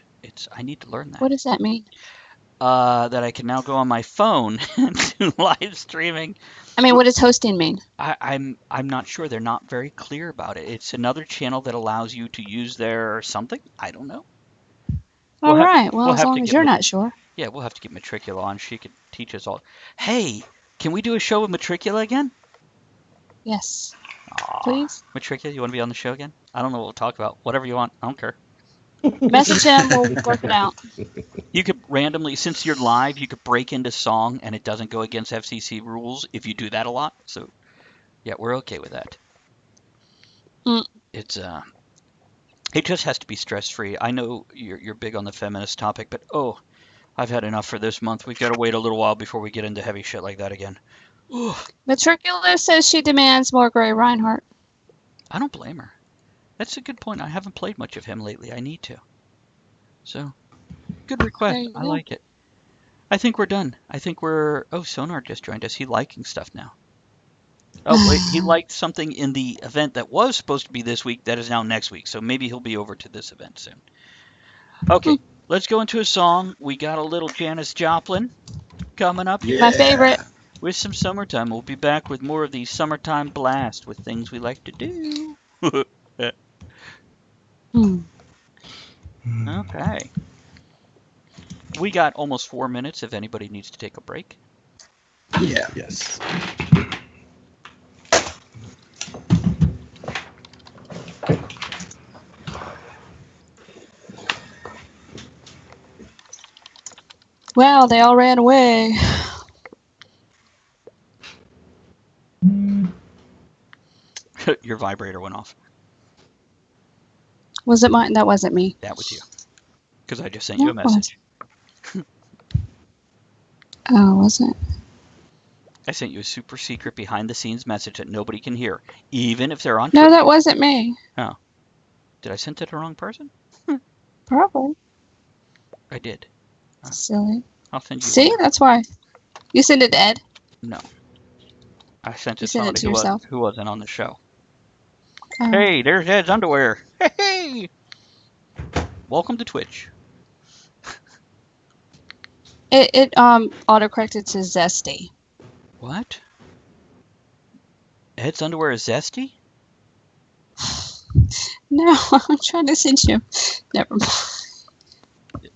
I need to learn that.
What does that mean?
That I can now go on my phone and do live streaming.
I mean, what does hosting mean?
I'm not sure. They're not very clear about it. It's another channel that allows you to use their something. I don't know.
All right. Well,
we'll
as
have
long
to
as
get
you're not sure.
Yeah, we'll have to get Matricula on. She could teach us all. Hey, can we do a show with Matricula again?
Yes.
Aw,
Please.
Matricula, you want to be on the show again? I don't know what we'll talk about. Whatever you want. I don't care.
Message him. We'll work it out.
You could randomly, since you're live, you could break into song and it doesn't go against FCC rules if you do that a lot. So, yeah, we're okay with that. It just has to be stress-free. I know you're big on the feminist topic, but I've had enough for this month. We've got to wait a little while before we get into heavy shit like that again. Ugh.
Matricula says she demands more Gray Reinhardt.
I don't blame her. That's a good point. I haven't played much of him lately. I need to. So, good request. I like it. I think we're done. I think we're... Oh, Sonar just joined us. He's liking stuff now. Oh, wait. He liked something in the event that was supposed to be this week that is now next week. So maybe he'll be over to this event soon. Okay, let's go into a song. We got a little Janis Joplin coming up.
Yeah.
My favorite.
With some summertime. We'll be back with more of the summertime blast with things we like to do. Okay. We got almost 4 minutes if anybody needs to take a break.
Yeah.
Yes.
Wow, they all ran away.
Your vibrator went off.
Was it mine? That wasn't me.
That was you. Because I just sent you a
That was.
message.
Oh, was it?
I sent you a super secret behind the scenes message that nobody can hear, even if they're on
No,
Twitch.
that wasn't me.
Did I send it to the wrong person?
Probably.
I did.
Silly.
I'll send you.
See, that's why. You send it to Ed?
No. I sent it
You
to
sent it
somebody
to yourself?
who wasn't on the show.
Oh.
Hey, there's Ed's underwear. Hey! Welcome to Twitch.
It autocorrected to Zesty.
What? Ed's underwear is zesty?
No, I'm trying to send you. Never mind.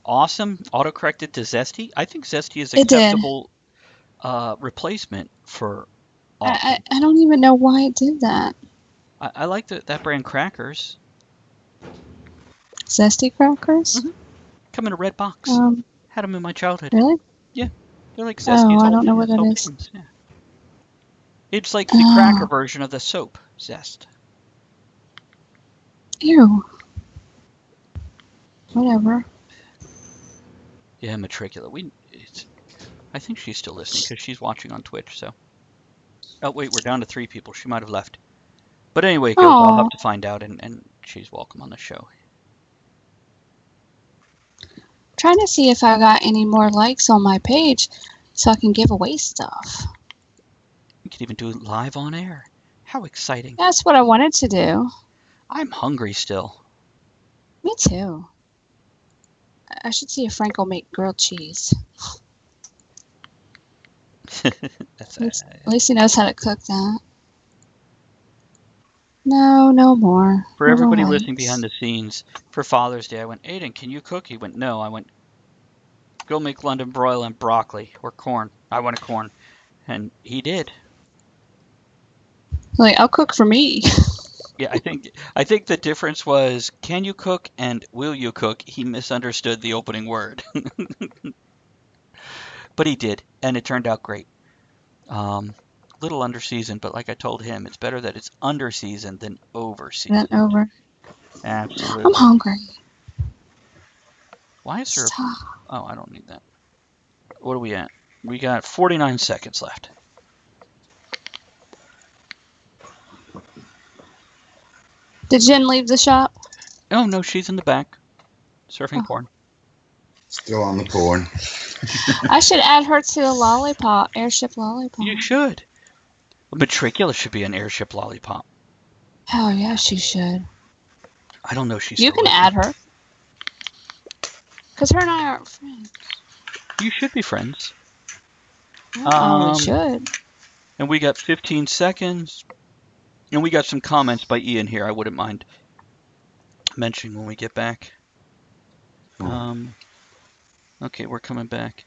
Awesome. Autocorrected to zesty? I think zesty is
It did.
acceptable replacement for awesome.
I don't even know why it did that.
I like that brand crackers.
Zesty crackers?
Mhm. Come in a red box. Had them in my childhood.
Really?
They're like Zesties.
I don't know what that is.
Yeah. It's like the cracker version of the soap, Zest.
Ew. Whatever.
Yeah, Matricula. I think she's still listening because she's watching on Twitch. So. Oh wait, we're down to 3 people. She might have left. But anyway, it goes. I'll have to find out, and she's welcome on the show.
Trying to see if I got any more likes on my page so I can give away stuff.
We could even do it live on air. How exciting.
That's what I wanted to do.
I'm hungry still.
Me too. I should see if Frank will make grilled cheese.
That's
At least he knows how to cook that. No more.
For
Never
everybody
likes.
listening behind the scenes, for Father's Day, I went, Aiden, can you cook? He went, no. I went, go make London broil and broccoli or corn. I wanted corn. And he did.
Like, I'll cook for me.
Yeah, I think the difference was, can you cook and will you cook? He misunderstood the opening word. But he did, and it turned out great. Little under seasoned, but like I told him, it's better that it's under seasoned than over seasoned.
Then over.
Absolutely.
I'm hungry.
Why is there?
Stop.
Oh, I don't need that. What are we at? We got 49 seconds left.
Did Jen leave the shop?
Oh no, she's in the back, surfing
Oh.
porn.
Still on the porn.
I should add her to the lollipop, airship lollipop.
You should. Matricula should be an airship lollipop.
Hell yeah, she should.
I don't know if she's.
You
still
can
listening.
add her. Because her and I aren't friends.
You should be friends.
We should.
And we got 15 seconds. And we got some comments by Ian here. I wouldn't mind mentioning when we get back. Okay, we're coming back.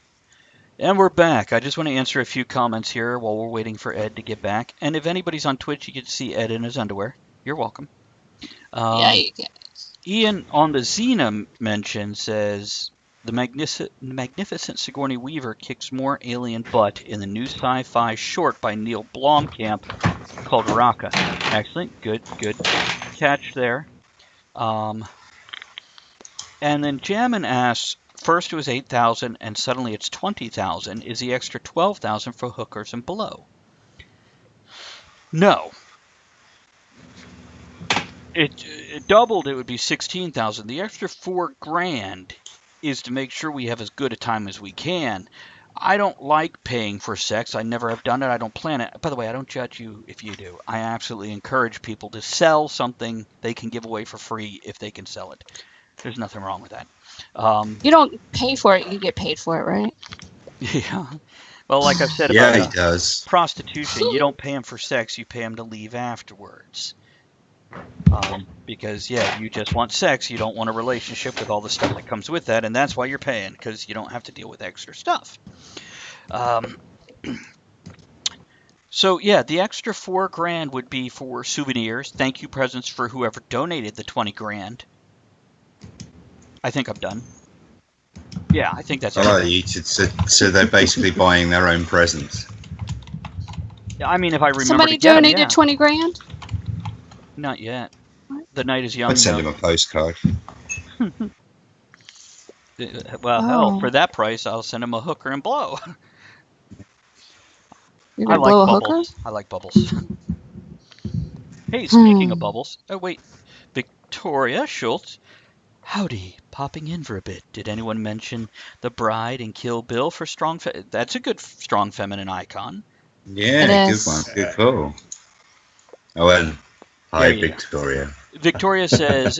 And we're back. I just want to answer a few comments here while we're waiting for Ed to get back. And if anybody's on Twitch, you can see Ed in his underwear. You're welcome.
Yeah, you can.
Ian on the Xena mention says, the magnificent Sigourney Weaver kicks more alien butt in the new sci-fi short by Neil Blomkamp called Raka. Excellent. Good catch there. And then Jammin asks, first it was 8,000 and suddenly it's 20,000. Is the extra 12,000 for hookers and below? No. It doubled, it would be 16,000. The extra $4,000 is to make sure we have as good a time as we can. I don't like paying for sex. I never have done it. I don't plan it. By the way, I don't judge you if you do. I absolutely encourage people to sell something they can give away for free if they can sell it. There's nothing wrong with that.
You don't pay for it, you get paid for it, right?
Yeah. Well, like I've said
Yeah,
about
he does.
prostitution, you don't pay them for sex, you pay them to leave afterwards. Because, yeah, you just want sex, you don't want a relationship with all the stuff that comes with that, and that's why you're paying, because you don't have to deal with extra stuff. So, yeah, the extra $4,000 would be for souvenirs, thank you presents for whoever donated the $20,000. I think I'm done. Yeah, I think that's it.
So they're basically buying their own presents.
I mean, if I remember
Somebody
to get 'em,
donated
yeah.
$20,000?
Not yet.
What?
The night is young.
I'd send
though.
him a postcard.
Well, hell, for that price, I'll send him a hooker and blow.
You're
I
gonna
like
blow a
bubbles.
hooker?
I like bubbles. Hey, speaking of bubbles. Oh, wait. Victoria Schultz. Howdy. Popping in for a bit. Did anyone mention the bride in Kill Bill for strong... That's a good strong feminine icon.
Yeah,
It
good
is.
one. Good call. Oh, and hi,
Yeah.
Victoria.
Victoria says,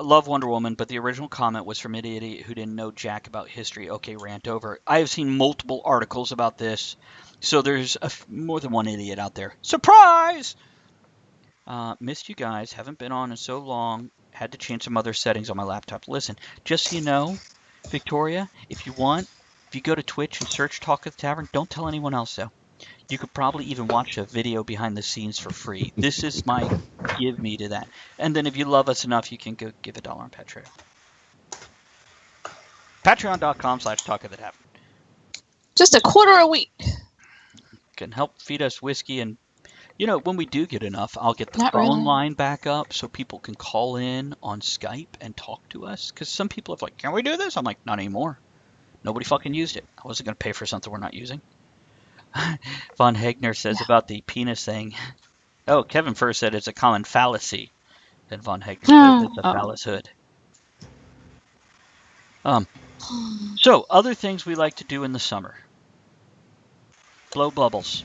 love Wonder Woman, but the original comment was from an idiot who didn't know jack about history. Okay, rant over. I have seen multiple articles about this, so there's more than one idiot out there. Surprise! Missed you guys. Haven't been on in so long. Had to change some other settings on my laptop. Listen, just so you know, Victoria, if you go to Twitch and search Talk at the Tavern, don't tell anyone else, though. You could probably even watch a video behind the scenes for free. This is my give me to that. And then if you love us enough, you can go give $1 on Patreon. Patreon.com/Talk at the Tavern.
Just $0.25 a week.
Can help feed us whiskey and, when we do get enough, I'll get the
Not
phone
really.
line back up so people can call in on Skype and talk to us. Because some people have can we do this? I'm like, not anymore. Nobody fucking used it. I wasn't going to pay for something we're not using. Von Hegner says about the penis thing. Oh, Kevin first said it's a common fallacy. Then Von Hegner says it's a phallushood. So, other things we like to do in the summer. Blow bubbles.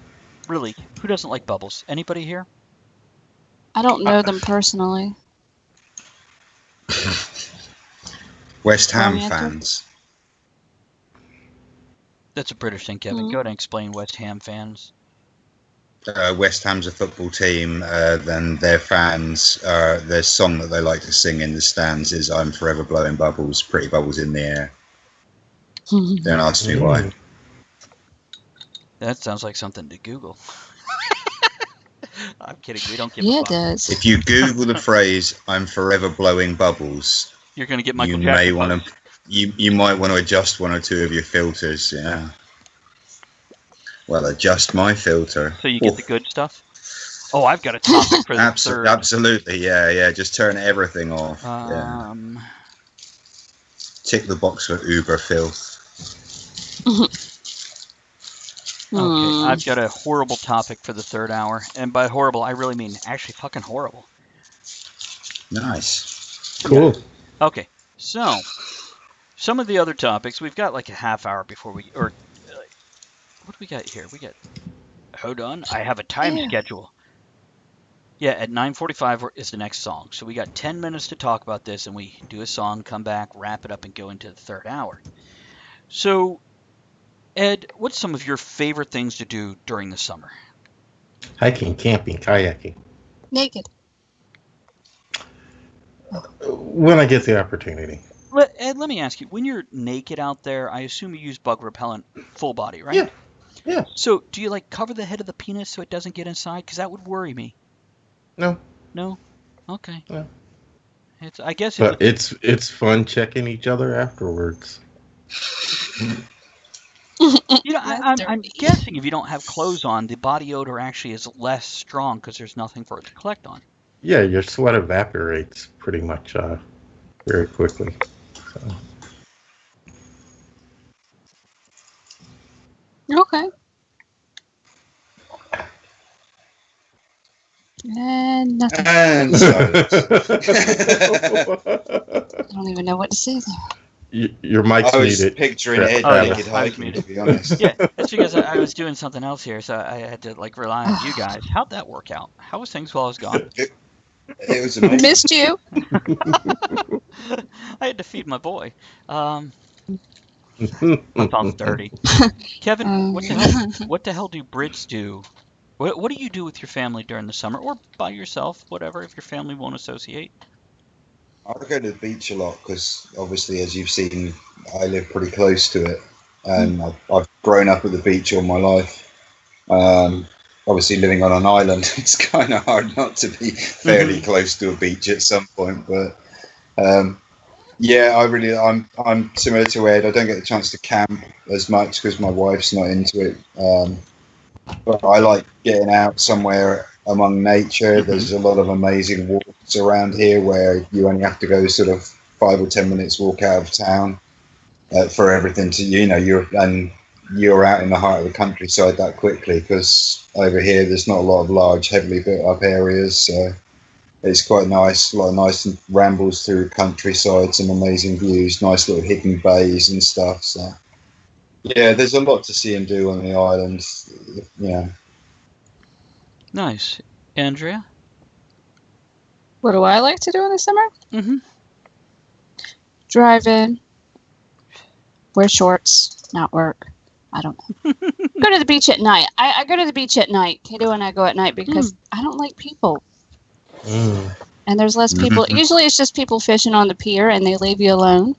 Really, who doesn't like bubbles? Anybody here?
I don't know them personally.
West Ham
Oriental?
fans.
That's a British thing, Kevin. Go ahead and explain West Ham fans.
West Ham's a football team. Then their fans, their song that they like to sing in the stands is "I'm Forever Blowing Bubbles, Pretty Bubbles in the Air." Don't ask me why.
That sounds like something to Google. I'm kidding. We don't give
Yeah,
a
it
fuck.
does.
If you Google the phrase "I'm forever blowing bubbles,"
You're going to get
you
Michael
may
Jackson.
want to you might want to adjust one or two of your filters. Yeah. Well, adjust my filter.
So you get the good stuff? Oh, I've got a topic for the third.
Absolutely, yeah. Just turn everything off. Yeah. Tick the box for Uber filth.
Okay, I've got a horrible topic for the third hour. And by horrible, I really mean actually fucking horrible.
Nice.
Cool.
Okay, so some of the other topics, we've got like a half hour before we, or what do we got here? We got, hold on, I have a time schedule. Yeah, at 9:45 is the next song. So we got 10 minutes to talk about this, and we do a song, come back, wrap it up, and go into the third hour. So, Ed, what's some of your favorite things to do during the summer?
Hiking, camping, kayaking.
Naked.
When I get the opportunity.
Ed, let me ask you, when you're naked out there, I assume you use bug repellent full body, right?
Yeah.
So do you like cover the head of the penis so it doesn't get inside? Because that would worry me.
No.
No? Okay.
No.
I guess
But it's fun checking each other afterwards.
I'm guessing if you don't have clothes on, the body odor actually is less strong because there's nothing for it to collect on.
Yeah, your sweat evaporates pretty much very quickly. So.
Okay. And nothing.
And silence.
I don't even know what to say there.
Your mic's
I was
muted.
picturing Ed
Travis.
naked hiking, to be honest.
Yeah, that's because I was doing something else here, so I had to like rely on you guys. How'd that work out? How was things while I was gone?
It was amazing.
Missed you.
I had to feed my boy. My phone's dirty. Kevin, what the hell do Brits do? What do you do with your family during the summer, or by yourself, whatever, if your family won't associate?
I go to the beach a lot because, obviously, as you've seen, I live pretty close to it, and I've grown up at the beach all my life. Obviously, living on an island, it's kind of hard not to be fairly close to a beach at some point. But yeah, I'm similar to Ed. I don't get the chance to camp as much because my wife's not into it. But I like getting out somewhere among nature. There's a lot of amazing walks around here where you only have to go sort of 5 or 10 minutes walk out of town for everything to, you're out in the heart of the countryside that quickly, because over here there's not a lot of large, heavily built up areas. So it's quite nice. A lot of nice rambles through countryside, some amazing views, nice little hidden bays and stuff. So yeah, there's a lot to see and do on the island. Yeah.
Nice. Andrea?
What do I like to do in the summer?
Mm-hmm.
Drive in. Wear shorts. Not work. I don't know. Go to the beach at night. I go to the beach at night. Kato and I go at night because I don't like people. And there's less people. Usually it's just people fishing on the pier and they leave you alone.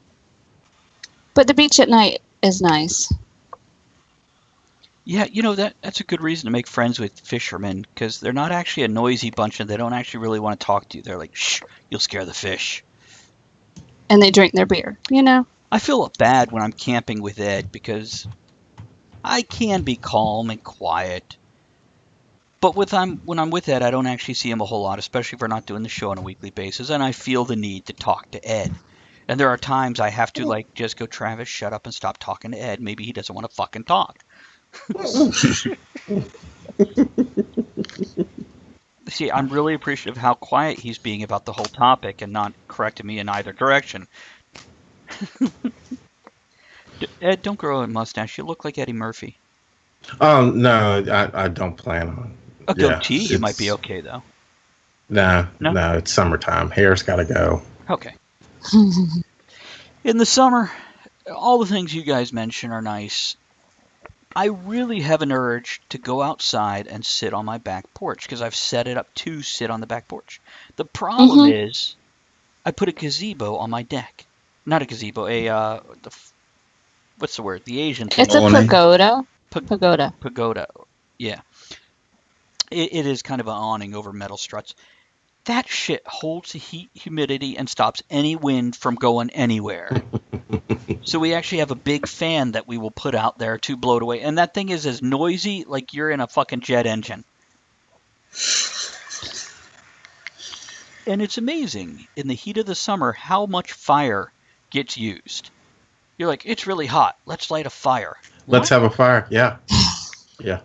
But the beach at night is nice.
Yeah, that's a good reason to make friends with fishermen, because they're not actually a noisy bunch and they don't actually really want to talk to you. They're like, shh, you'll scare the fish.
And they drink their beer,
I feel bad when I'm camping with Ed because I can be calm and quiet. But when I'm with Ed, I don't actually see him a whole lot, especially if we're not doing the show on a weekly basis, and I feel the need to talk to Ed. And there are times I have to just go, Travis, shut up and stop talking to Ed. Maybe he doesn't want to fucking talk. See, I'm really appreciative of how quiet he's being about the whole topic and not correcting me in either direction. Ed, don't grow a mustache. You look like Eddie Murphy.
No, I don't plan on.
A goatee, you might be okay, though.
No, it's summertime. Hair's got to go.
Okay. In the summer, all the things you guys mention are nice. I really have an urge to go outside and sit on my back porch because I've set it up to sit on the back porch. The problem
Mhm.
is I put a gazebo on my deck. Not a gazebo, what's the word? The Asian thing.
It's a
Awning.
pagoda.
Pa-
Pagoda.
Pagoda. Yeah. It is kind of an awning over metal struts. That shit holds the heat, humidity, and stops any wind from going anywhere. So we actually have a big fan that we will put out there to blow it away. And that thing is as noisy like you're in a fucking jet engine. And it's amazing in the heat of the summer how much fire gets used. You're like, it's really hot. Let's light a fire.
Let's
What?
have a fire. Yeah. Yeah.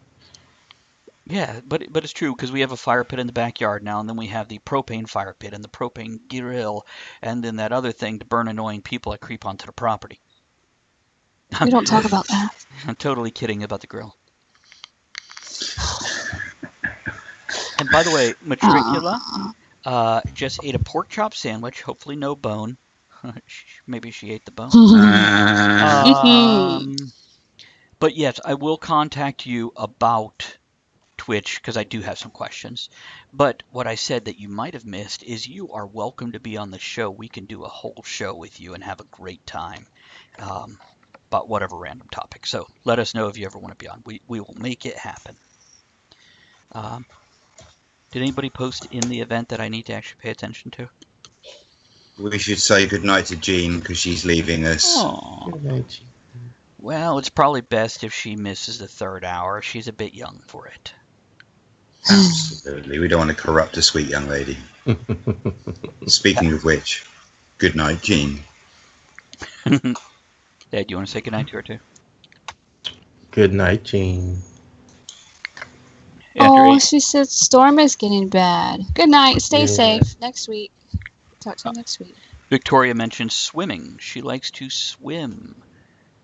Yeah, but it's true because we have a fire pit in the backyard now, and then we have the propane fire pit and the propane grill, and then that other thing to burn annoying people that creep onto the property.
We don't talk about that.
I'm totally kidding about the grill. And by the way, Matricula just ate a pork chop sandwich, hopefully no bone. Maybe she ate the bone. But yes, I will contact you about Twitch because I do have some questions. But what I said that you might have missed is you are welcome to be on the show. We can do a whole show with you and have a great time about whatever random topic. So let us know if you ever want to be on. We will make it happen. Did anybody post in the event that I need to actually pay attention to?
We should say goodnight to Jean because she's leaving us.
Oh. Well, it's probably best if she misses the third hour. She's a bit young for it.
Absolutely. We don't want to corrupt a sweet young lady. Speaking of which, good night, Jean.
Dad, do you want to say goodnight to her too?
Good night, Jean.
Oh, she said storm is getting bad. Good night. Stay
Yeah.
safe. Next week. Talk to you next week.
Victoria mentioned swimming. She likes to swim.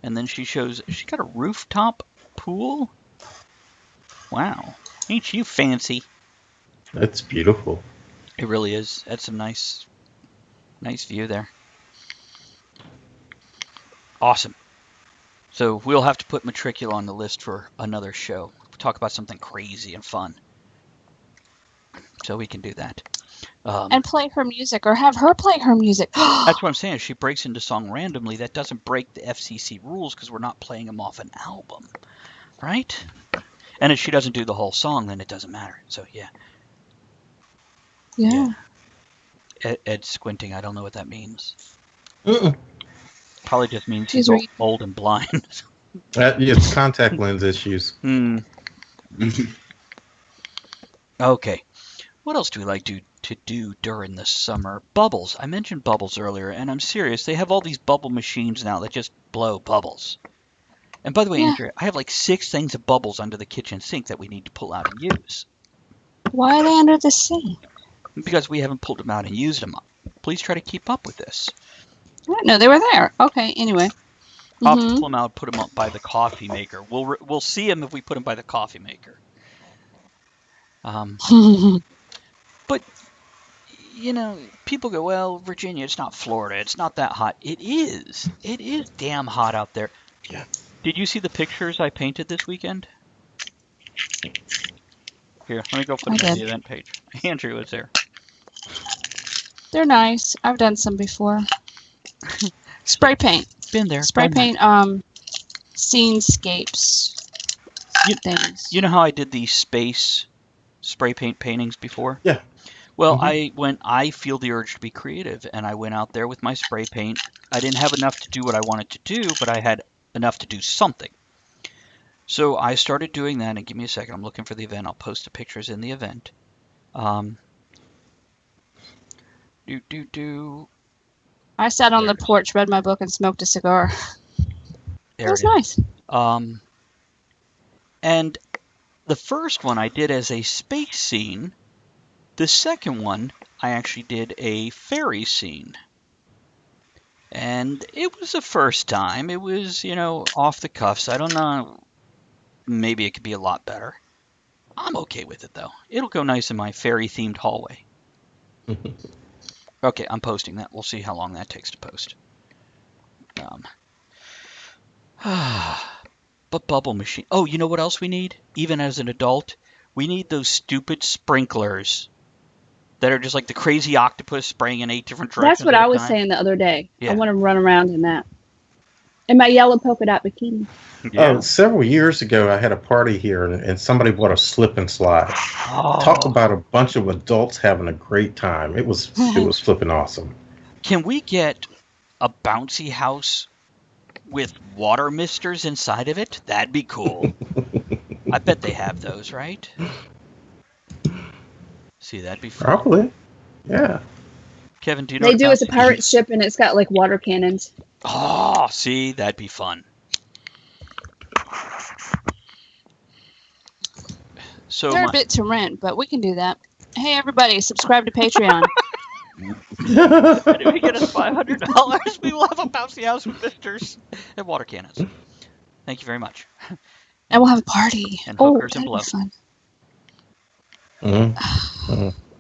And then she shows she got a rooftop pool. Wow. Ain't you fancy?
That's beautiful.
It really is. That's some nice view there. Awesome. So we'll have to put Matricula on the list for another show. Talk about something crazy and fun. So we can do that.
And play her music, or have her play her music.
That's what I'm saying. If she breaks into song randomly, that doesn't break the FCC rules because we're not playing them off an album, right? And if she doesn't do the whole song, then it doesn't matter. So yeah.
Yeah.
Ed's squinting. I don't know what that means.
Mm-mm.
Probably just means
She's
he's old and blind.
It's contact lens issues.
Okay. What else do we like to do during the summer? Bubbles. I mentioned bubbles earlier, and I'm serious. They have all these bubble machines now that just blow bubbles. And by the way,
Yeah.
Andrea, I have like 6 things of bubbles under the kitchen sink that we need to pull out and use.
Why are they under the sink?
Because we haven't pulled them out and used them. Please try to keep up with this.
I didn't know they were there. Okay, anyway.
I'll have to pull them out and put them up by the coffee maker. We'll see them if we put them by the coffee maker. But, you know, people go, well, Virginia, it's not Florida. It's not that hot. It is. It is damn hot out there.
Yeah.
Did you see the pictures I painted this weekend? Here, let me go put them on the event page. Andrew was there.
They're nice. I've done some before. Spray paint.
Been there.
Spray
done that.
paint scenescapes things.
You know how I did the space spray paint paintings before?
Yeah.
Well, I feel the urge to be creative, and I went out there with my spray paint. I didn't have enough to do what I wanted to do, but I had enough to do something. So I started doing that, and give me a second. I'm looking for the event. I'll post the pictures in the event.
I sat on the porch, read my book, and smoked a cigar. It was nice.
And the first one I did as a space scene. The second one, I actually did a fairy scene. And it was the first time. It was, off the cuffs. I don't know. Maybe it could be a lot better. I'm okay with it, though. It'll go nice in my fairy-themed hallway. Okay, I'm posting that. We'll see how long that takes to post. Um, but bubble machine. Oh, you know what else we need? Even as an adult, we need those stupid sprinklers that are just like the crazy octopus spraying in 8 different
That's
directions
what
at
I
a
was
time.
saying the other day. I
Yeah.
want to run around in that. In my yellow polka dot bikini.
Yeah.
Several years ago, I had a party here, and somebody bought a slip and slide. Talk
Oh.
about a bunch of adults having a great time. It was flipping awesome.
Can we get a bouncy house with water misters inside of it? That'd be cool. I bet they have those, right? See, that'd be fun.
Probably. Yeah.
Kevin, do you know
They
what
do. It's a
bouncy-
pirate ship, and it's got like water cannons.
Oh, see, that'd be fun. So
They're
my,
a bit to rent, but we can do that. Hey, everybody, subscribe to Patreon.
and if we get us $500, we will have a bouncy house with misters and water cannons. Thank you very much.
And we'll have a party.
And
Oh,
hookers and
that'd
blow.
be fun.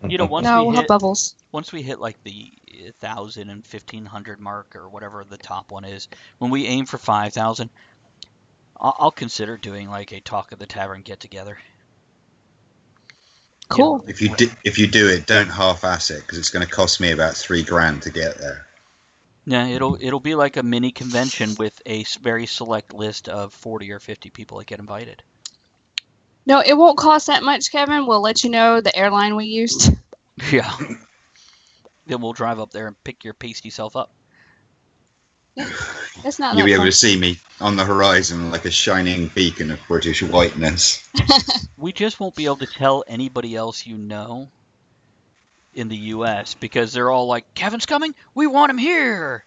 You know, once
No,
we
we'll
hit
have bubbles.
once we hit like the 1,000 and 1,500 mark or whatever the top one is, when we aim for 5,000, I'll consider doing like a Talk of the Tavern get together.
Cool.
If you do it, don't half-ass it because it's going to cost me about $3,000 to get there.
Yeah, it'll be like a mini convention with a very select list of 40 or 50 people that get invited.
No, it won't cost that much, Kevin. We'll let you know the airline we used.
Yeah. Then we'll drive up there and pick your pasty self up.
It's not
You'll be
that
able
fun.
to see me on the horizon like a shining beacon of British whiteness.
We just won't be able to tell anybody else you know in the U.S. because they're all like, Kevin's coming? We want him here.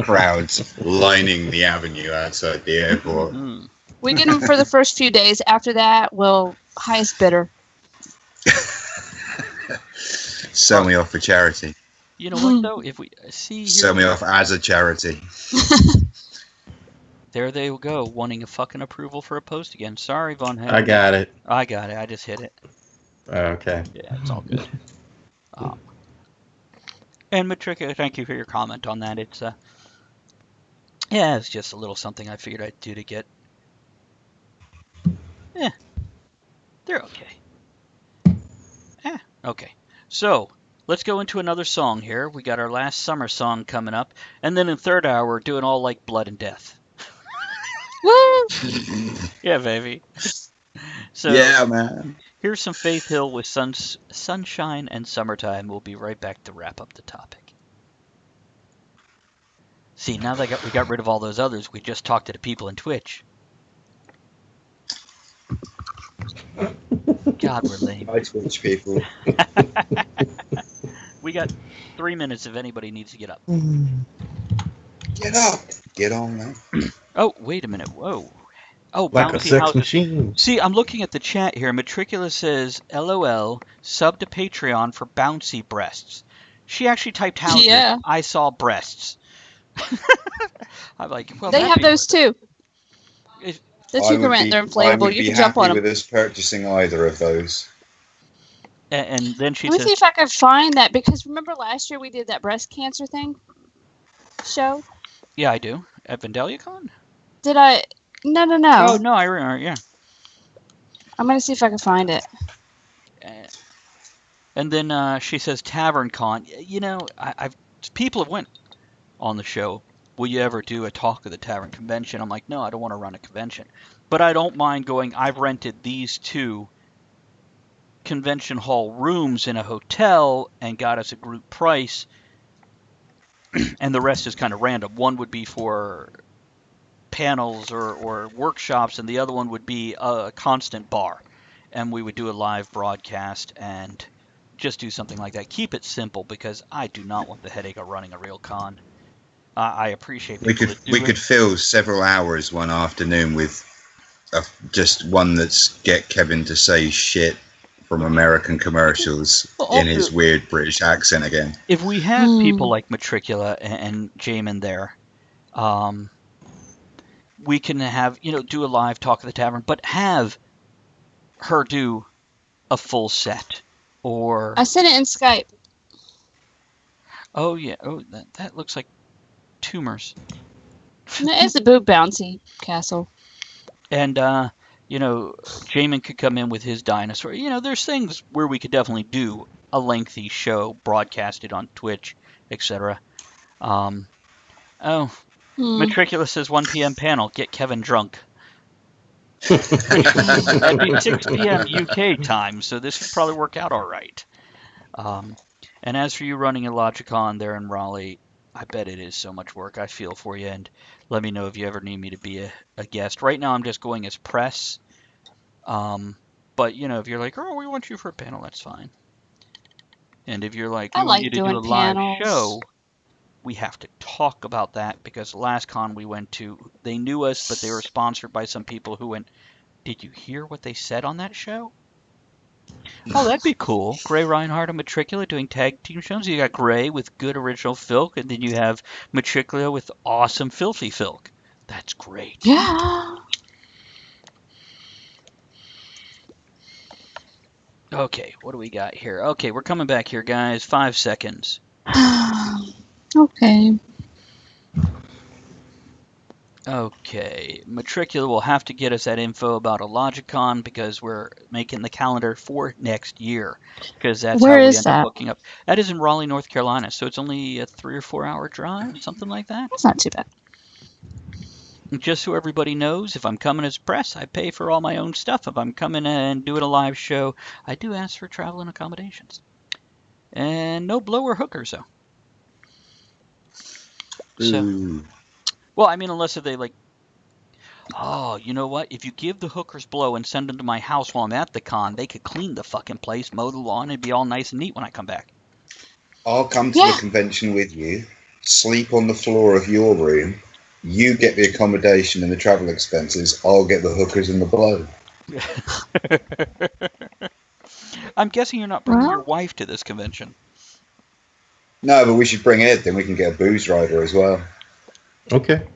Crowds lining the avenue outside the airport.
Mm.
We get them for the first few days. After that, we'll highest bidder.
Sell me off for charity.
You know what, though? If we see
Sell me
here,
off as a charity.
there they go, wanting a fucking approval for a post again. Sorry, Von Head.
I got it.
I got it. I just hit it.
Okay.
Yeah, it's all good. And Matrika, thank you for your comment on that. It's yeah, it's just a little something I figured I'd do to get. Yeah, they're okay. Okay. So let's go into another song here. We got our last summer song coming up, and then in third hour, we're doing all like blood and death.
Woo!
Yeah, baby. So
Yeah, man.
here's some Faith Hill with Sunshine and Summertime. We'll be right back to wrap up the topic. See, now that we got rid of all those others, we just talked to the people in Twitch. God, we're lame.
Hi, Twitch people.
We got 3 minutes if anybody needs to get up.
Get up. Get on, man.
Oh, wait a minute. Whoa. Oh,
Like a
bouncy
sex
houses.
machine.
See, I'm looking at the chat here. Matricula says, LOL, sub to Patreon for bouncy breasts. She actually typed houses.
Yeah.
I saw breasts. I'm like, well,
They
that'd
have
be-
those too.
If-
That
I
you can
would
rent.
be-
They're
I
inflatable.
would
You
be
can jump on
happy
them.
with us purchasing either of those.
And then she
Let me see
says,
if I can find that, because remember last year we did that breast cancer thing show?
yeah, I do. At VandaliaCon?
Did I? No.
Oh, no, I remember, yeah.
I'm going to see if I can find it.
And then she says Tavern Con. You know, I've people have went on the show. Will you ever do a Talk of the Tavern convention? I'm like, no, I don't want to run a convention, but I don't mind going. I've rented these 2 convention hall rooms in a hotel and got us a group price, and the rest is kind of random. One would be for panels or workshops, and the other one would be a constant bar, and we would do a live broadcast and just do something like that. Keep it simple because I do not want the headache of running a real con. I appreciate people that do
We
it.
could fill several hours one afternoon with just one that's get Kevin to say shit from American commercials
Well,
in his
also-
weird British accent again.
If we have people like Matricula and Jamin there, we can have, do a live Talk of the Tavern, but have her do a full set. Or
I sent it in Skype.
oh yeah, that looks like tumors.
It's a boob bouncy castle.
And, Jamin could come in with his dinosaur. There's things where we could definitely do a lengthy show, broadcasted on Twitch, etc. Matricula says 1 p.m. panel, get Kevin drunk. That'd be 6 p.m. UK time, so this would probably work out all right. And as for you running a Logicon there in Raleigh, I bet it is so much work. I feel for you, and let me know if you ever need me to be a guest. Right now, I'm just going as press. But, if you're like, oh, we want you for a panel, that's fine. And if you're like, we want you to do a live show, we have to talk about that, because last con we went to, they knew us, but they were sponsored by some people who went, did you hear what they said on that show? Oh, that'd be cool. Gray Reinhardt and Matricula doing tag team shows. You got Gray with good original filk, and then you have Matricula with awesome filthy filk. That's great.
Yeah.
Okay, what do we got here? Okay, we're coming back here, guys. 5 seconds.
Okay.
Okay, Matricula will have to get us that info about a Logicon, because we're making the calendar for next year, because that's
Where
how we
is
end up
that?
booking up. That is in Raleigh, North Carolina, so it's only a 3 or 4 hour drive, something like that.
That's not too bad.
Just so everybody knows, if I'm coming as press, I pay for all my own stuff. If I'm coming and doing a live show, I do ask for travel and accommodations. And no blower hookers, though. So, well, I mean, unless if they like, oh, you know what? If you give the hookers blow and send them to my house while I'm at the con, they could clean the fucking place, mow the lawn, and it'd be all nice and neat when I come back.
I'll come to the convention with you, sleep on the floor of your room. You get the accommodation and the travel expenses. I'll get the hookers and the blow.
I'm guessing you're not bringing your wife to this convention.
No, but we should bring Ed. Then we can get a booze rider as well.
Okay.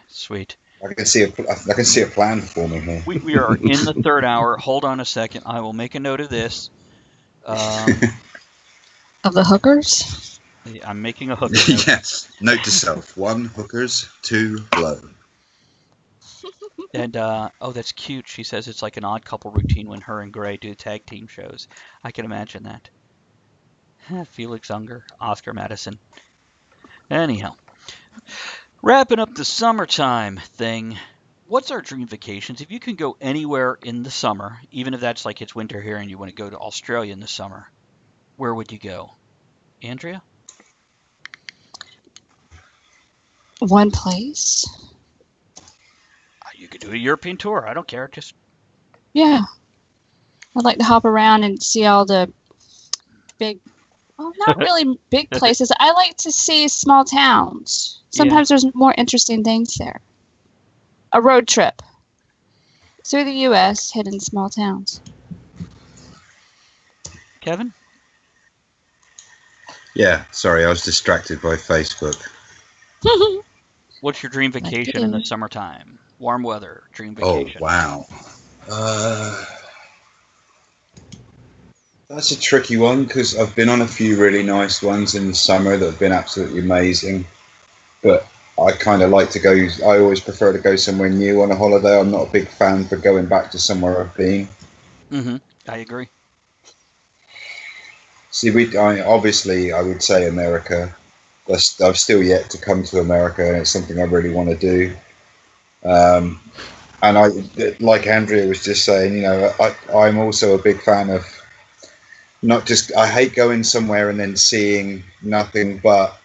Sweet.
I can see a plan forming here.
We are in the 3rd hour. Hold on a second. I will make a note of this.
Of the hookers?
I'm making a hooker note.
Yes. Note to self: 1 hookers, 2 blow.
And that's cute. She says it's like an odd couple routine when her and Gray do tag team shows. I can imagine that. Felix Unger, Oscar Madison. Anyhow, wrapping up the summertime thing. What's our dream vacations? If you can go anywhere in the summer, even if that's like it's winter here and you want to go to Australia in the summer, where would you go? Andrea?
One place?
You could do a European tour. I don't care. Just
Yeah. I'd like to hop around and see all the big, well, not really big places. I like to see small towns. Sometimes there's more interesting things there. A road trip through the U.S., hitting small towns.
Kevin?
Yeah, sorry, I was distracted by Facebook.
What's your dream vacation in the summertime? Warm weather, dream vacation.
Oh, wow. That's a tricky one, because I've been on a few really nice ones in the summer that have been absolutely amazing. But I kind of like to go, I always prefer to go somewhere new on a holiday. I'm not a big fan for going back to somewhere I've been.
Mm-hmm. I agree.
See, obviously, I would say America. I've still yet to come to America, and it's something I really want to do. And I, like Andrea was just saying, I'm also a big fan of not just, I hate going somewhere and then seeing nothing but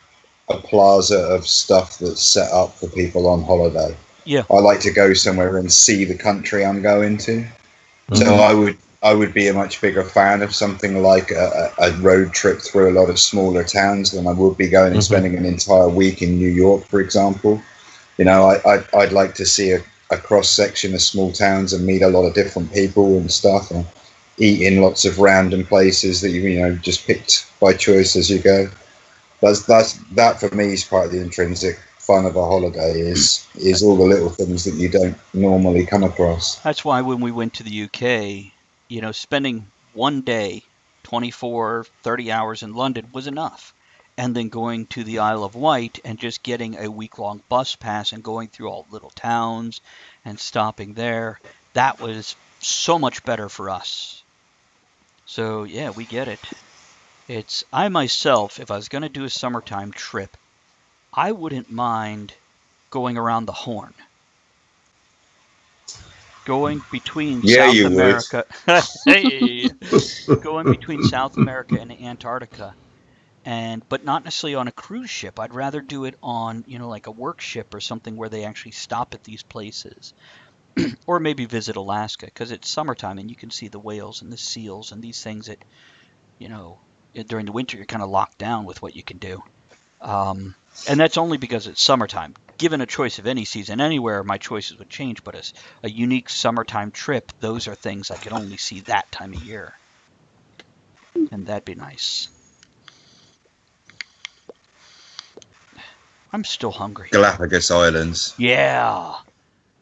a plaza of stuff that's set up for people on holiday.
Yeah.
I like to go somewhere and see the country I'm going to. Mm-hmm. So I would be a much bigger fan of something like a road trip through a lot of smaller towns than I would be going and spending an entire week in New York, for example. I'd like to see a cross section of small towns and meet a lot of different people and stuff, and eat in lots of random places that you just picked by choice as you go. That for me is part of the intrinsic fun of a holiday is all the little things that you don't normally come across.
That's why when we went to the UK, spending one day, 24, 30 hours in London was enough. and then going to the Isle of Wight and just getting a week-long bus pass and going through all little towns and stopping there. That was so much better for us. So yeah, we get it. I myself, if I was going to do a summertime trip, I wouldn't mind going around the Horn. Going between
Yeah,
South
you
America. Hey! Going between South America and Antarctica. But not necessarily on a cruise ship. I'd rather do it on, like a work ship or something where they actually stop at these places. Or maybe visit Alaska, because it's summertime and you can see the whales and the seals and these things that, during the winter you're kind of locked down with what you can do. And that's only because it's summertime. Given a choice of any season anywhere, my choices would change, but as a unique summertime trip, those are things I can only see that time of year. And that'd be nice. I'm still hungry.
Galapagos Islands.
Yeah,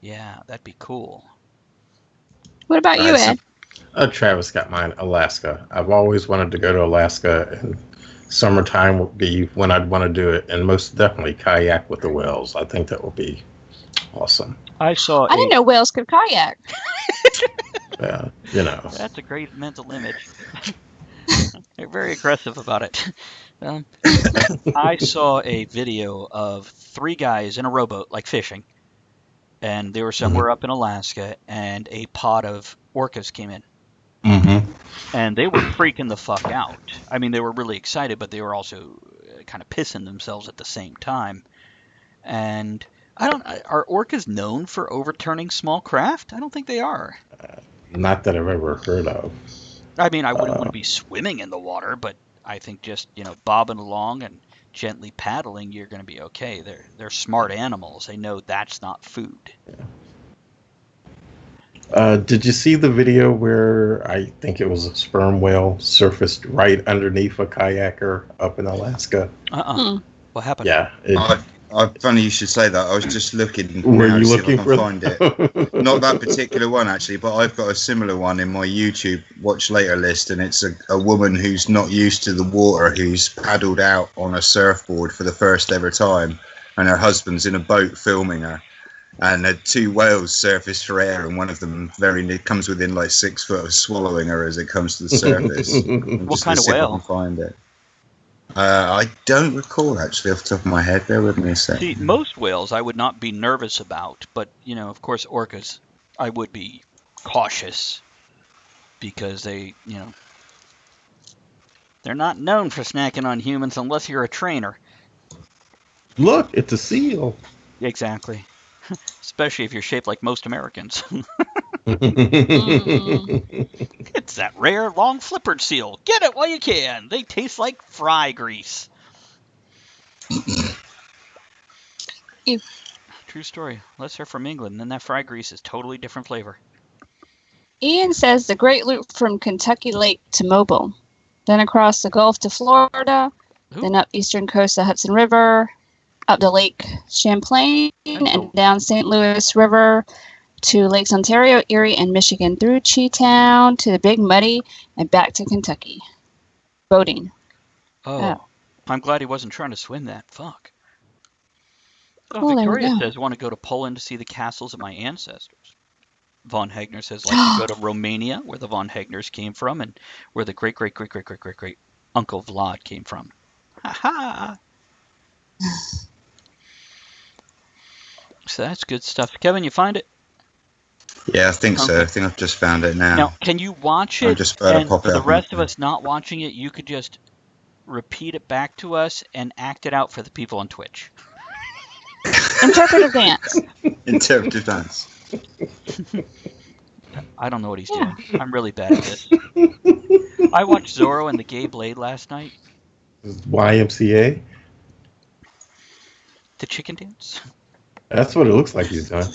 that'd be cool.
What about you, Ed?
Travis got mine, Alaska. I've always wanted to go to Alaska, and summertime would be when I'd want to do it, and most definitely kayak with the whales. I think that would be awesome.
I didn't know whales could kayak.
Yeah,
That's a great mental image. They're very aggressive about it. I saw a video of 3 guys in a rowboat, like fishing, and they were somewhere up in Alaska, and a pod of orcas came in.
Mm-hmm.
And they were freaking the fuck out. I mean, they were really excited, but they were also kind of pissing themselves at the same time. And are orcas known for overturning small craft? I don't think they are.
Not that I've ever heard of.
I mean, I wouldn't want to be swimming in the water, but I think just, bobbing along and gently paddling, you're going to be okay. They're smart animals. They know that's not food.
Did you see the video where I think it was a sperm whale surfaced right underneath a kayaker up in Alaska?
What happened?
Yeah.
Funny you should say that. I was just looking.
Were you
to see
looking
if I
for
can find it? Not that particular one actually, but I've got a similar one in my YouTube watch later list, and it's a woman who's not used to the water, who's paddled out on a surfboard for the first ever time, and her husband's in a boat filming her, and 2 whales surface for air, and one of them comes within like 6 foot of swallowing her as it comes to the surface.
What kind of whale?
I can find it. I don't recall actually off the top of my head. Bear with me a second.
See, most whales I would not be nervous about, but of course, orcas, I would be cautious because they're not known for snacking on humans unless you're a trainer.
Look, it's a seal.
Exactly. Especially if you're shaped like most Americans. It's that rare, long flippered seal. Get it while you can. They taste like fry grease.
Ew.
True story. Unless they're from England, then that fry grease is totally different flavor.
Ian says the Great Loop from Kentucky Lake to Mobile, then across the Gulf to Florida, then up eastern coast of Hudson River, up to Lake Champlain, and down St. Louis River to Lakes Ontario, Erie, and Michigan, through Cheetown to the Big Muddy, and back to Kentucky. Boating.
Oh. I'm glad he wasn't trying to swim that. Fuck. Oh,
Well,
Victoria says, want to go to Poland to see the castles of my ancestors. Von Hegner says, like to go to Romania, where the Von Hegners came from, and where the great Uncle Vlad came from. Ha-ha! So that's good stuff. Kevin, you find it?
Yeah, I think so. I think I've just found it now.
Now, can you watch it?
Just about to
And
pop
for
it
the
up.
rest of us not watching it, you could just repeat it back to us and act it out for the people on Twitch.
Interpretive dance.
Interpretive dance.
I don't know what he's doing. I'm really bad at this. I watched Zorro and the Gay Blade last night.
YMCA?
The chicken dance?
That's what it looks like he's doing.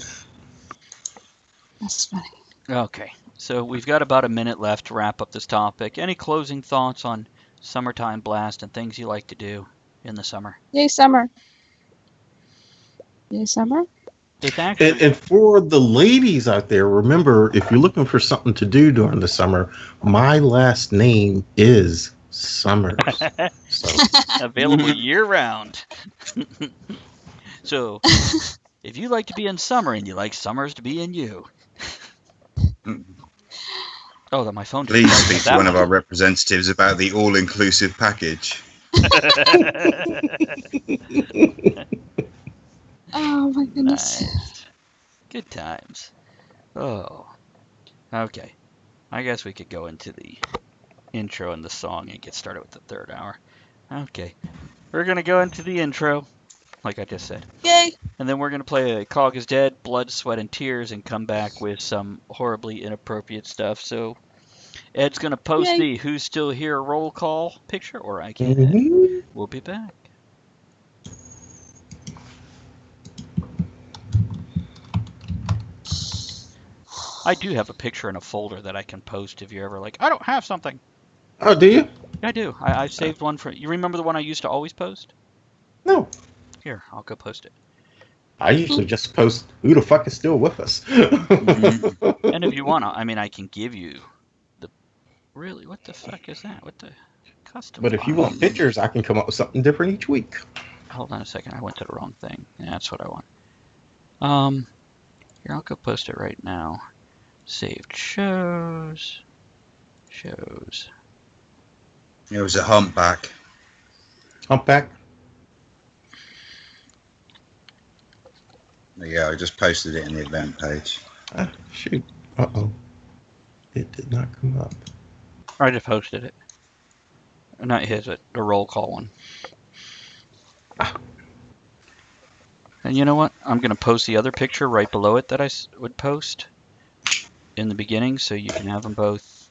That's funny.
Okay, so we've got about a minute left to wrap up this topic. Any closing thoughts on summertime blast and things you like to do in the summer?
Yay, summer. Yay, summer.
It's actually...
And for the ladies out there, remember, if you're looking for something to do during the summer, my last name is Summers. So
Available year-round. So, if you like to be in summer and you like summers to be in you. Oh, that my phone just
Please
buzzed
speak
at
to
that
one of our representatives about the all-inclusive package.
Oh my goodness.
Nice. Good times. Oh. Okay. I guess we could go into the intro and the song and get started with the third hour. Okay. We're going to go into the intro, like I just said.
Yay.
And then we're going to play a Cog is Dead, Blood, Sweat, and Tears and come back with some horribly inappropriate stuff. So Ed's going to post
Yay.
the Who's Still Here roll call picture, or I can.
Mhm.
We'll be back. I do have a picture in a folder that I can post if you're ever like, I don't have something.
Oh, do you?
I do. I saved one for you. Remember the one I used to always post?
No.
Here, I'll go post it.
I usually just post who the fuck is still with us.
And if you want to, I mean, I can give you the. Really? What the fuck is that? What the custom?
But if you
file?
want pictures, I can come up with something different each week.
Hold on a second. I went to the wrong thing. Yeah, that's what I want. Here, I'll go post it right now. Saved shows. Shows.
It was a humpback.
Humpback.
Yeah, I just posted it in the event page.
Ah, shoot. Uh-oh. It did not come up.
I just posted it. Not his, but the roll call one.
Ah.
And you know what? I'm going to post the other picture right below it that I would post in the beginning so you can have them both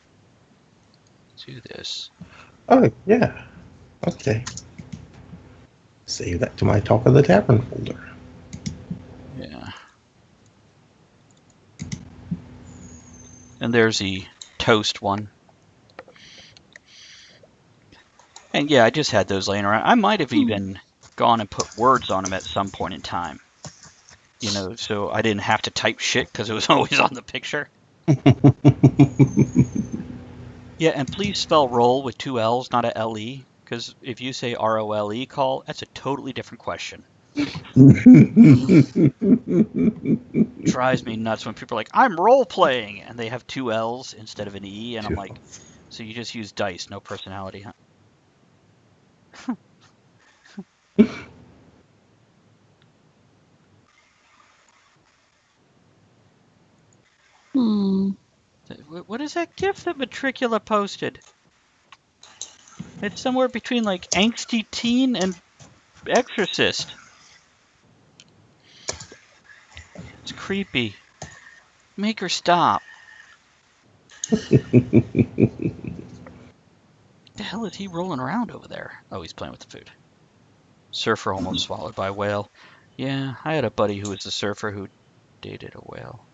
do this.
Oh, yeah. Okay. Save that to my Talk of the Tavern folder.
Yeah. And there's the toast one. And yeah, I just had those laying around. I might have even gone and put words on them at some point in time. You know, so I didn't have to type shit because it was always on the picture. Yeah, and please spell roll with two L's, not a L-E. Because if you say R-O-L-E call, that's a totally different question. Drives me nuts when people are like, I'm role-playing, and they have two L's instead of an E, and I'm like, so you just use dice, no personality, huh? What is that GIF that Matricula posted? It's somewhere between like angsty teen and exorcist. It's creepy. Make her stop. The hell is he rolling around over there? Oh, he's playing with the food. Surfer almost swallowed by a whale. Yeah, I had a buddy who was a surfer who dated a whale.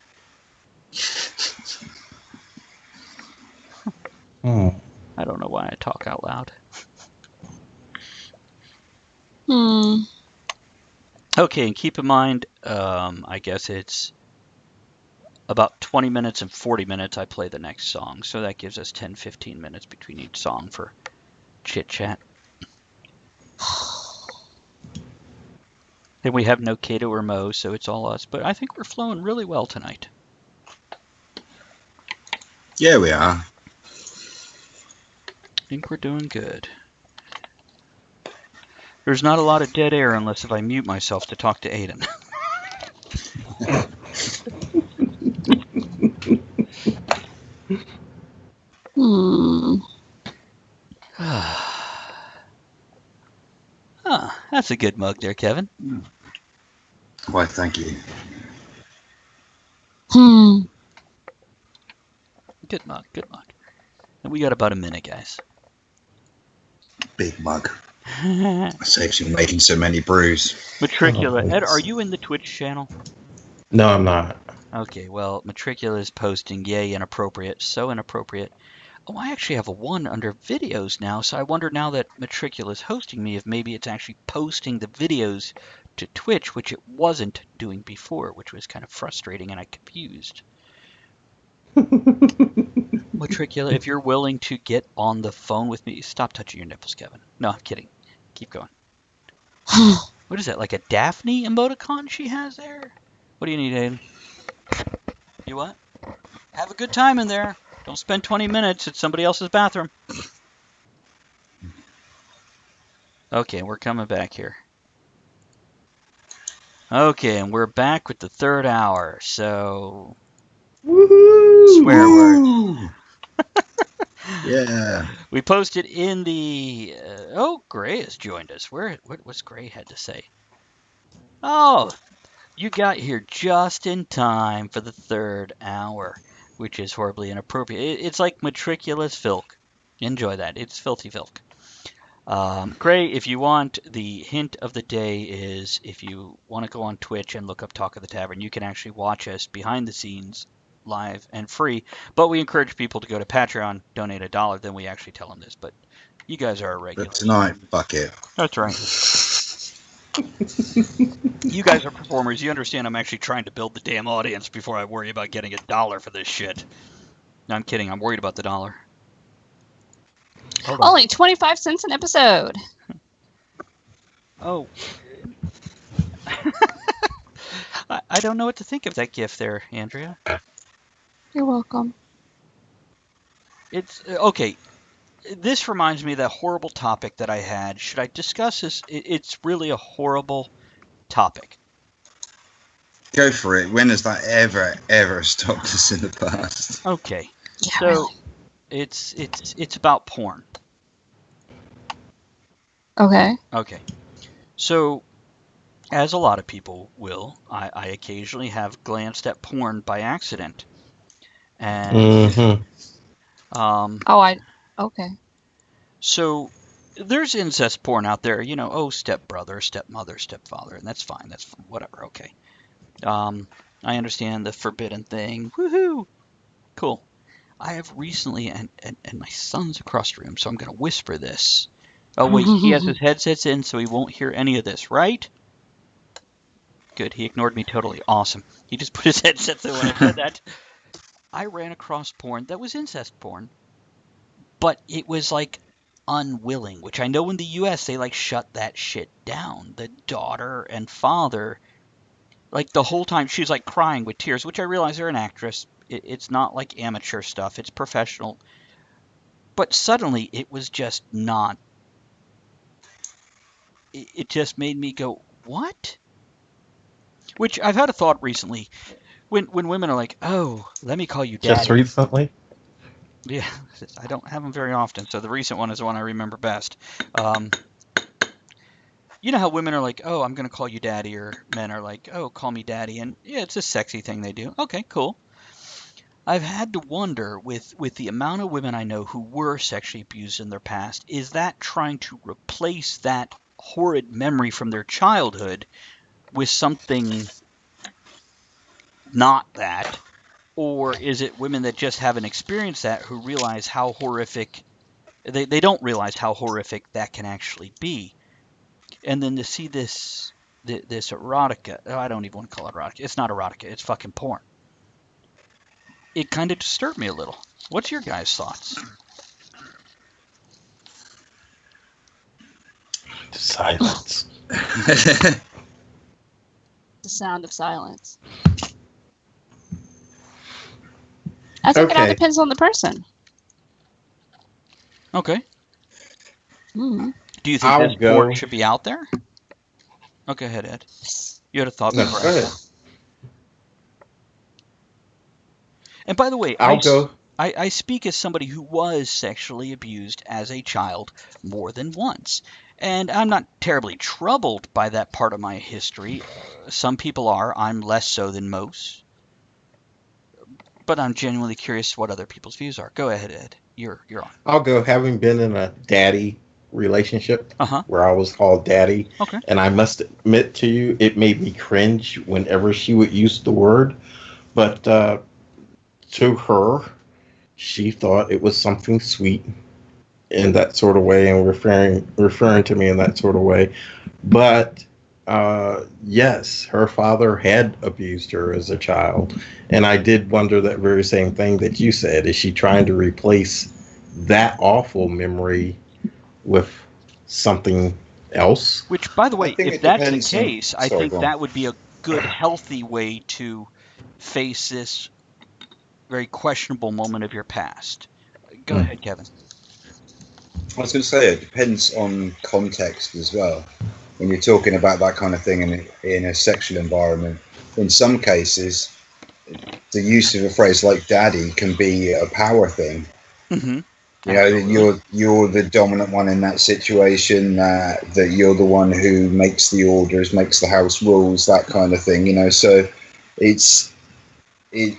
I don't know why I talk out loud. Okay, and keep in mind, I guess it's about 20 minutes and 40 minutes I play the next song. So that gives us 10-15 minutes between each song for chit-chat. And we have no Kato or Mo, so it's all us. But I think we're flowing really well tonight.
Yeah, we are.
I think we're doing good. There's not a lot of dead air unless if I mute myself to talk to Aiden. That's a good mug there, Kevin.
Why, thank you.
Good mug, good mug. And we got about a minute, guys.
Big mug. Saves you making so many brews.
Matricula. Ed, are you in the Twitch channel?
No, I'm not.
Okay, well, Matricula is posting yay inappropriate, so inappropriate. Oh, I actually have a one under videos now, so I wonder now that Matricula is hosting me if maybe it's actually posting the videos to Twitch, which it wasn't doing before, which was kind of frustrating and I confused. Matricula, if you're willing to get on the phone with me, stop touching your nipples, Kevin. No, I'm kidding. Keep going. What is that, like a Daphne emoticon she has there? What do you need, Aiden? You what? Have a good time in there. Don't spend 20 minutes at somebody else's bathroom. Okay, we're coming back here. Okay, and we're back with the third hour, so...
Woohoo!
Swear word.
Woo! Yeah.
We posted in the... oh, Gray has joined us. What's Gray had to say? Oh, you got here just in time for the third hour, which is horribly inappropriate. It's like Matricula's Filk. Enjoy that. It's filthy Filk. Gray, if you want, the hint of the day is if you want to go on Twitch and look up Talk of the Tavern, you can actually watch us behind the scenes, live and free. But we encourage people to go to Patreon, donate $1, then we actually tell them this. But you guys are our regulars.
But tonight, fuck it.
That's right. You guys are performers. You understand I'm actually trying to build the damn audience before I worry about getting $1 for this shit. No, I'm kidding. I'm worried about the $1. Hold on.
Only 25 cents an episode.
Oh. I don't know what to think of that gift there, Andrea.
You're welcome.
It's okay. This reminds me of that horrible topic that I had. Should I discuss this? It's really a horrible topic.
Go for it. When has that ever stopped us in the past?
Okay.
Yeah,
So
really.
it's about porn.
Okay.
Okay. So, as a lot of people will, I occasionally have glanced at porn by accident. And
Okay.
so there's incest porn out there, stepbrother, stepmother, stepfather, and that's fine. That's whatever, okay. I understand the forbidden thing. Woohoo! Cool. I have recently, and my son's across the room, so I'm going to whisper this. Oh, wait, he has his headsets in, so he won't hear any of this, right? Good, he ignored me totally. Awesome. He just put his headsets in when I said that. I ran across porn that was incest porn, but it was, like, unwilling, which I know in the U.S. they, like, shut that shit down. The daughter and father, like, the whole time she's, like, crying with tears, which I realize they're an actress. It's not, like, amateur stuff. It's professional. But suddenly it was just not. It just made me go, what? Which I've had a thought recently. When women are like, oh, let me call you daddy.
Just recently?
Yeah, I don't have them very often, so the recent one is the one I remember best. You know how women are like, oh, I'm going to call you daddy, or men are like, oh, call me daddy, and yeah, it's a sexy thing they do. Okay, cool. I've had to wonder, with the amount of women I know who were sexually abused in their past, is that trying to replace that horrid memory from their childhood with something not that? Or is it women that just haven't experienced that who realize how horrific, they don't realize how horrific that can actually be? And then to see this erotica, I don't even want to call it erotica. It's not erotica, it's fucking porn. It kind of disturbed me a little. What's your guys' thoughts?
Silence.
The sound of silence. I think it all
Okay.
depends on the person.
Okay.
Mm.
Do you think
I'll
this
go.
porn should be out there? Oh, go ahead, Ed. You had a thought
No,
before.
go ahead.
And by the way,
I'll go.
I speak as somebody who was sexually abused as a child more than once. And I'm not terribly troubled by that part of my history. Some people are. I'm less so than most. But I'm genuinely curious what other people's views are. Go ahead, Ed. You're on.
I'll go. Having been in a daddy relationship
Uh-huh.
where I was called daddy,
Okay.
and I must admit to you, it made me cringe whenever she would use the word. But to her, she thought it was something sweet in that sort of way, and referring to me in that sort of way. But Yes, her father had abused her as a child. And I did wonder that very same thing that you said. Is she trying to replace that awful memory with something else?
Which, by the
I
way,
think
if
it
that's the
depends on.
case, I
Sorry,
think
go on.
that would be a good, healthy way to face this very questionable moment of your past. Go ahead, Kevin.
I was going to say it depends on context as well. When you're talking about that kind of thing in a sexual environment, in some cases, the use of a phrase like "daddy" can be a power thing.
Mm-hmm.
You know,
Absolutely.
you're the dominant one in that situation. That you're the one who makes the orders, makes the house rules, that kind of thing. You know, so it's it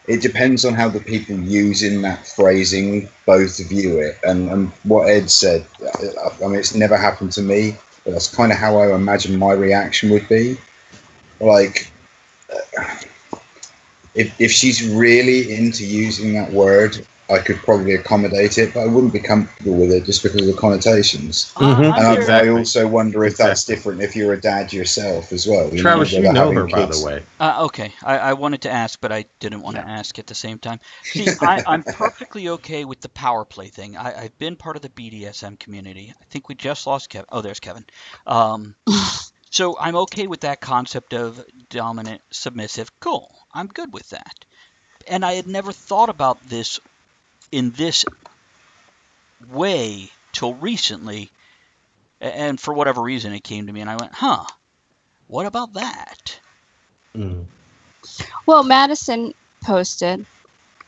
it depends on how the people using that phrasing both view it. And what Ed said, I mean, it's never happened to me, but that's kind of how I imagine my reaction would be. Like, if she's really into using that word, I could probably accommodate it, but I wouldn't be comfortable with it just because of the connotations.
Mhm,
I'm
And
very.
I
exactly.
also wonder if that's
Exactly.
different if you're a dad yourself as well. You know,
Travis, you
whether
know
having
her, by the
kids.
way.
Okay, I wanted to ask, but I didn't want to ask at the same time. See, I'm perfectly okay with the power play thing. I've been part of the BDSM community. I think we just lost Kevin. Oh, there's Kevin. Um, so I'm okay with that concept of dominant, submissive. Cool. I'm good with that. And I had never thought about this in this way till recently. And for whatever reason, it came to me, and I went, huh, what about that?
Mm.
Well, Madison posted.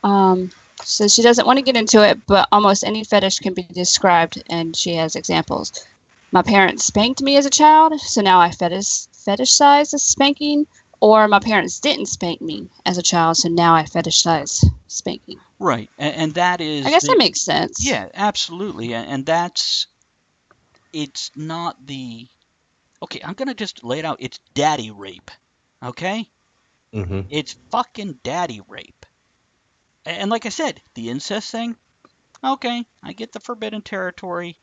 So she doesn't want to get into it, but almost any fetish can be described, and she has examples. My parents spanked me as a child, so now I fetishize the spanking. Or my parents didn't spank me as a child, so now I fetishize spanking.
Right. And that
I
is
guess that
the.
makes sense.
Yeah, absolutely. And that's. It's not the. Okay, I'm going to just lay it out. It's daddy rape. Okay?
Hmm.
It's fucking daddy rape. And like I said, the incest thing, okay, I get the forbidden territory.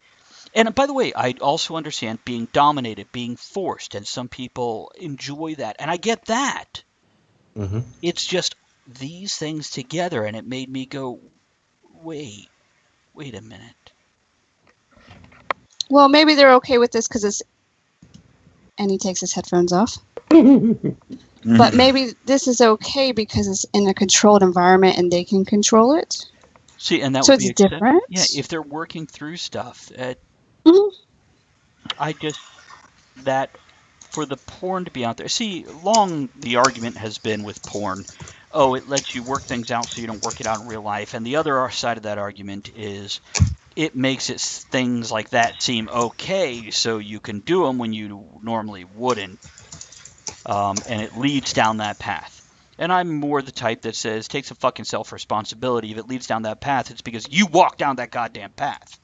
And by the way, I also understand being dominated, being forced, and some people enjoy that. And I get that.
Hmm.
It's just these things together, and it made me go, wait a minute.
Well, maybe they're okay with this because it's. And he takes his headphones off. But maybe this is okay because it's in a controlled environment and they can control it.
See, and that
So
would be
it's
accepted.
different.
Yeah, if they're working through stuff,
Mhm.
I just that for the porn to be out there. See, long the argument has been with porn, oh, it lets you work things out so you don't work it out in real life. And the other side of that argument is it makes it things like that seem okay, so you can do them when you normally wouldn't, and it leads down that path. And I'm more the type that says take some fucking self responsibility. If it leads down that path, it's because you walk down that goddamn path,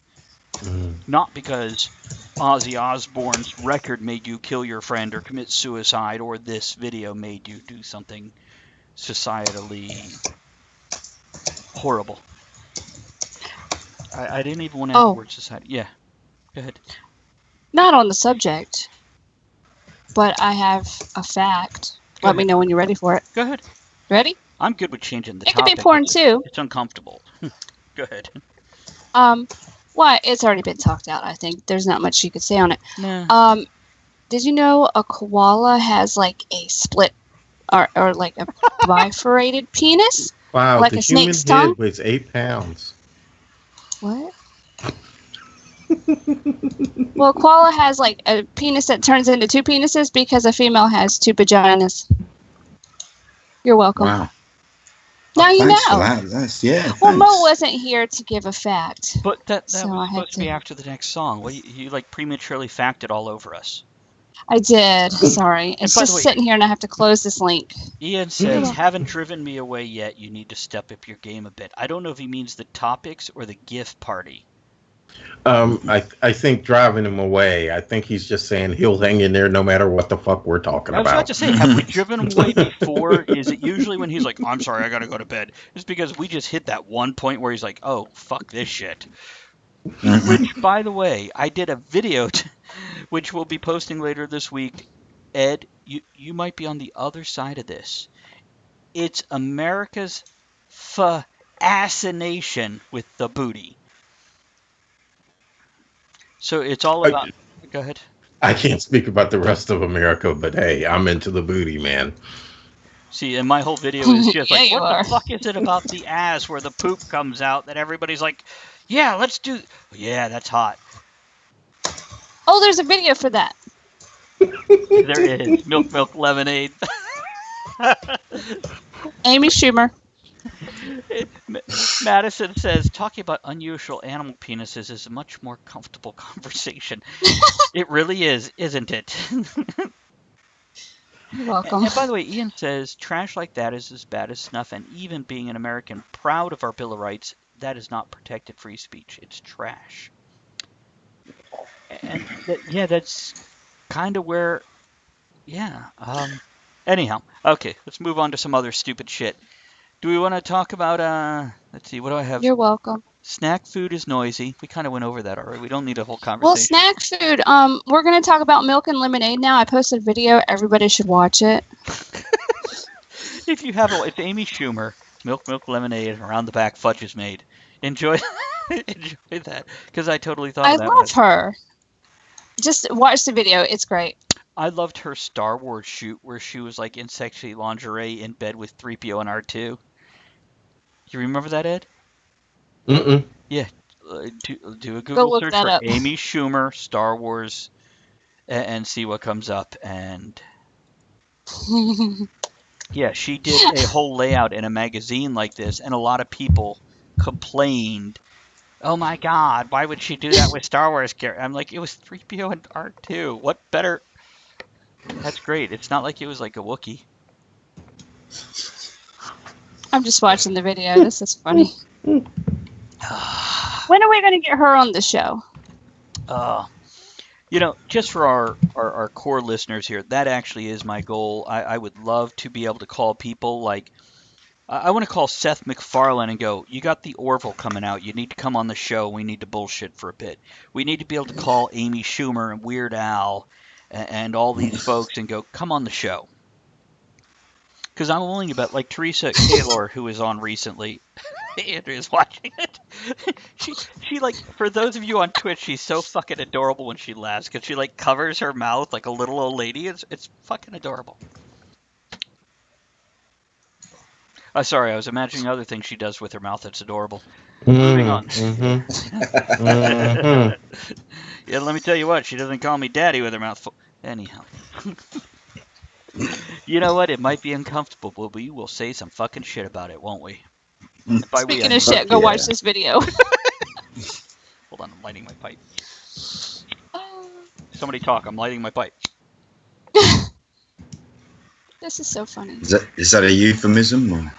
not because Ozzy Osbourne's record made you kill your friend or commit suicide, or this video made you do something societally horrible. I didn't even want to add the
Oh,
word society. Yeah, go ahead.
not on the subject, but I have a fact.
Go
Let me
ahead.
know when you're ready for it.
Go ahead.
Ready?
I'm good with changing the
It could be
topic.
porn too.
It's uncomfortable. Go ahead.
Well, it's already been talked out. I think there's not much you could say on it.
Nah.
Did you know a koala has like a split or like a bifurcated penis,
Wow,
like
the
a
human
snake's tongue?
head weighs 8 pounds.
What? Well, a koala has like a penis that turns into two penises because a female has two vaginas. You're welcome.
Wow.
Now you
Thanks for
know.
that.
Well, Mo
Thanks.
wasn't here to give a fact.
But that
So
was
I had
supposed to be
to.
after the next song. Well, you like prematurely facted all over us.
I did. Sorry.
And
It's
by the
just
way,
sitting here and I have to close this link.
Ian says, haven't driven me away yet. You need to step up your game a bit. I don't know if he means the topics or the gift party.
I think driving him away. I think he's just saying he'll hang in there no matter what the fuck we're talking
I was about
about.
to say, have we driven him away before? Is it usually when he's like, I'm sorry, I gotta go to bed? It's because we just hit that one point where he's like, oh, fuck this shit. Which, by the way, I did a video which we'll be posting later this week. Ed, you might be on the other side of this. It's America's fascination with the booty. So it's all about. Go ahead.
I can't speak about the rest of America, but hey, I'm into the booty, man.
See, and my whole video is just
Yeah,
like,
you
what
are.
the fuck is it about the ass where the poop comes out that everybody's like, yeah, let's do. Yeah, that's hot.
Oh, there's a video for that.
There is milk lemonade.
Amy Schumer.
Madison says, talking about unusual animal penises is a much more comfortable conversation. It really is, isn't it?
You're welcome.
And by the way, Ian says, trash like that is as bad as snuff, and even being an American proud of our Bill of Rights, that is not protected free speech. It's trash. And yeah, that's kind of where, yeah. Anyhow, okay, let's move on to some other stupid shit. Do we want to talk about, let's see, what do I have?
You're welcome.
Snack food is noisy. We kind of went over that already. We don't need a whole conversation.
Well, snack food. We're gonna talk about milk and lemonade now. I posted a video. Everybody should watch it.
If you have, it's Amy Schumer, milk lemonade, and around the back fudge is made. Enjoy, enjoy that, because I totally thought
I
of that.
love her. Just watch the video. It's great.
I loved her Star Wars shoot where she was like in sexy lingerie in bed with 3PO and R2. You remember that, Ed?
Mm-mm.
Yeah. Do a Google
look
search
that
for
up.
Amy Schumer Star Wars and see what comes up. And yeah, she did a whole layout in a magazine like this, and a lot of people complained, oh my God, why would she do that with Star Wars characters? I'm like, it was 3PO and R2. What better? That's great. It's not like it was like a Wookiee.
I'm just watching the video. This is funny. When are we gonna get her on the show?
Just for our core listeners here, that actually is my goal. I would love to be able to call people like, I want to call Seth MacFarlane and go, you got the Orville coming out. You need to come on the show. We need to bullshit for a bit. We need to be able to call Amy Schumer and Weird Al and all these folks and go, come on the show. Because I'm willing to bet, like Teresa Kaylor, who was on recently, Andrea's watching it. she like, for those of you on Twitch, she's so fucking adorable when she laughs because she like covers her mouth like a little old lady. It's fucking adorable. Sorry, I was imagining other things she does with her mouth that's adorable. Moving on. Yeah, let me tell you what, she doesn't call me daddy with her mouth full. Anyhow. You know what? It might be uncomfortable, but we will say some fucking shit about it, won't we?
Speaking of shit, go watch this video.
Hold on, I'm lighting my pipe. Somebody talk, I'm lighting my pipe.
This is so funny.
Is that a euphemism? Or?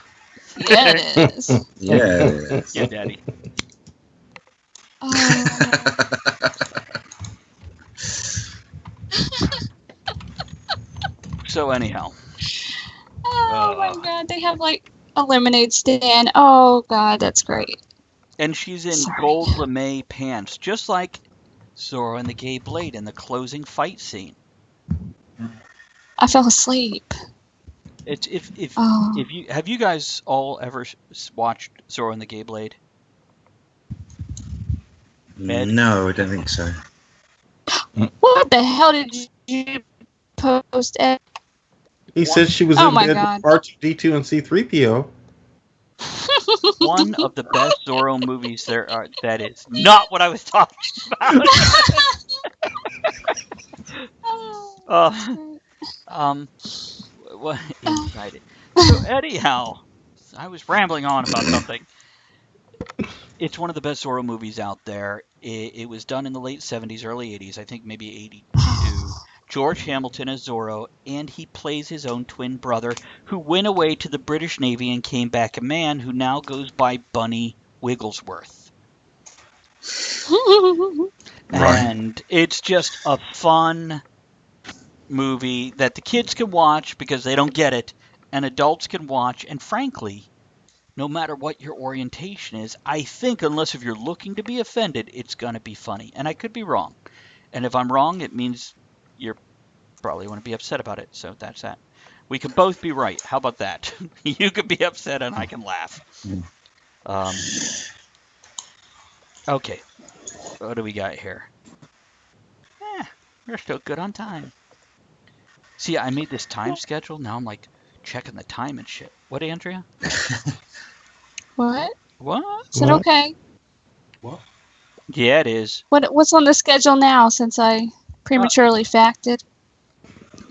Yeah, it is.
Yeah, it is.
Yeah, daddy. So anyhow.
Oh my God, they have like a lemonade stand. Oh God, that's great.
And she's in gold lame pants, just like Zorro and the Gay Blade in the closing fight scene.
I fell asleep.
It's if you have you guys all ever watched Zorro and the Gay Blade? Ed?
No, I don't think so.
What the hell did you post? Ed?
He said she was
Oh
in
my
bed
God.
with R2-D2 and C-3PO.
One of the best Zorro movies there are. That is not what I was talking about. What inside it? So anyhow, I was rambling on about something. It's one of the best Zorro movies out there. It was done in the late 70s, early 80s, I think maybe 82. George Hamilton as Zorro, and he plays his own twin brother who went away to the British Navy and came back a man who now goes by Bunny Wigglesworth. And it's just a fun movie that the kids can watch because they don't get it, and adults can watch, and frankly, no matter what your orientation is, I think unless if you're looking to be offended, it's going to be funny. And I could be wrong. And if I'm wrong, it means you're probably want to be upset about it. So that's that. We can both be right. How about that? You can be upset and I can laugh. Okay. What do we got here? We're still good on time. See, I made this time schedule. Now I'm like checking the time and shit. What, Andrea?
What?
What?
Is it okay?
What?
Yeah, it is.
What's on the schedule now since I prematurely facted?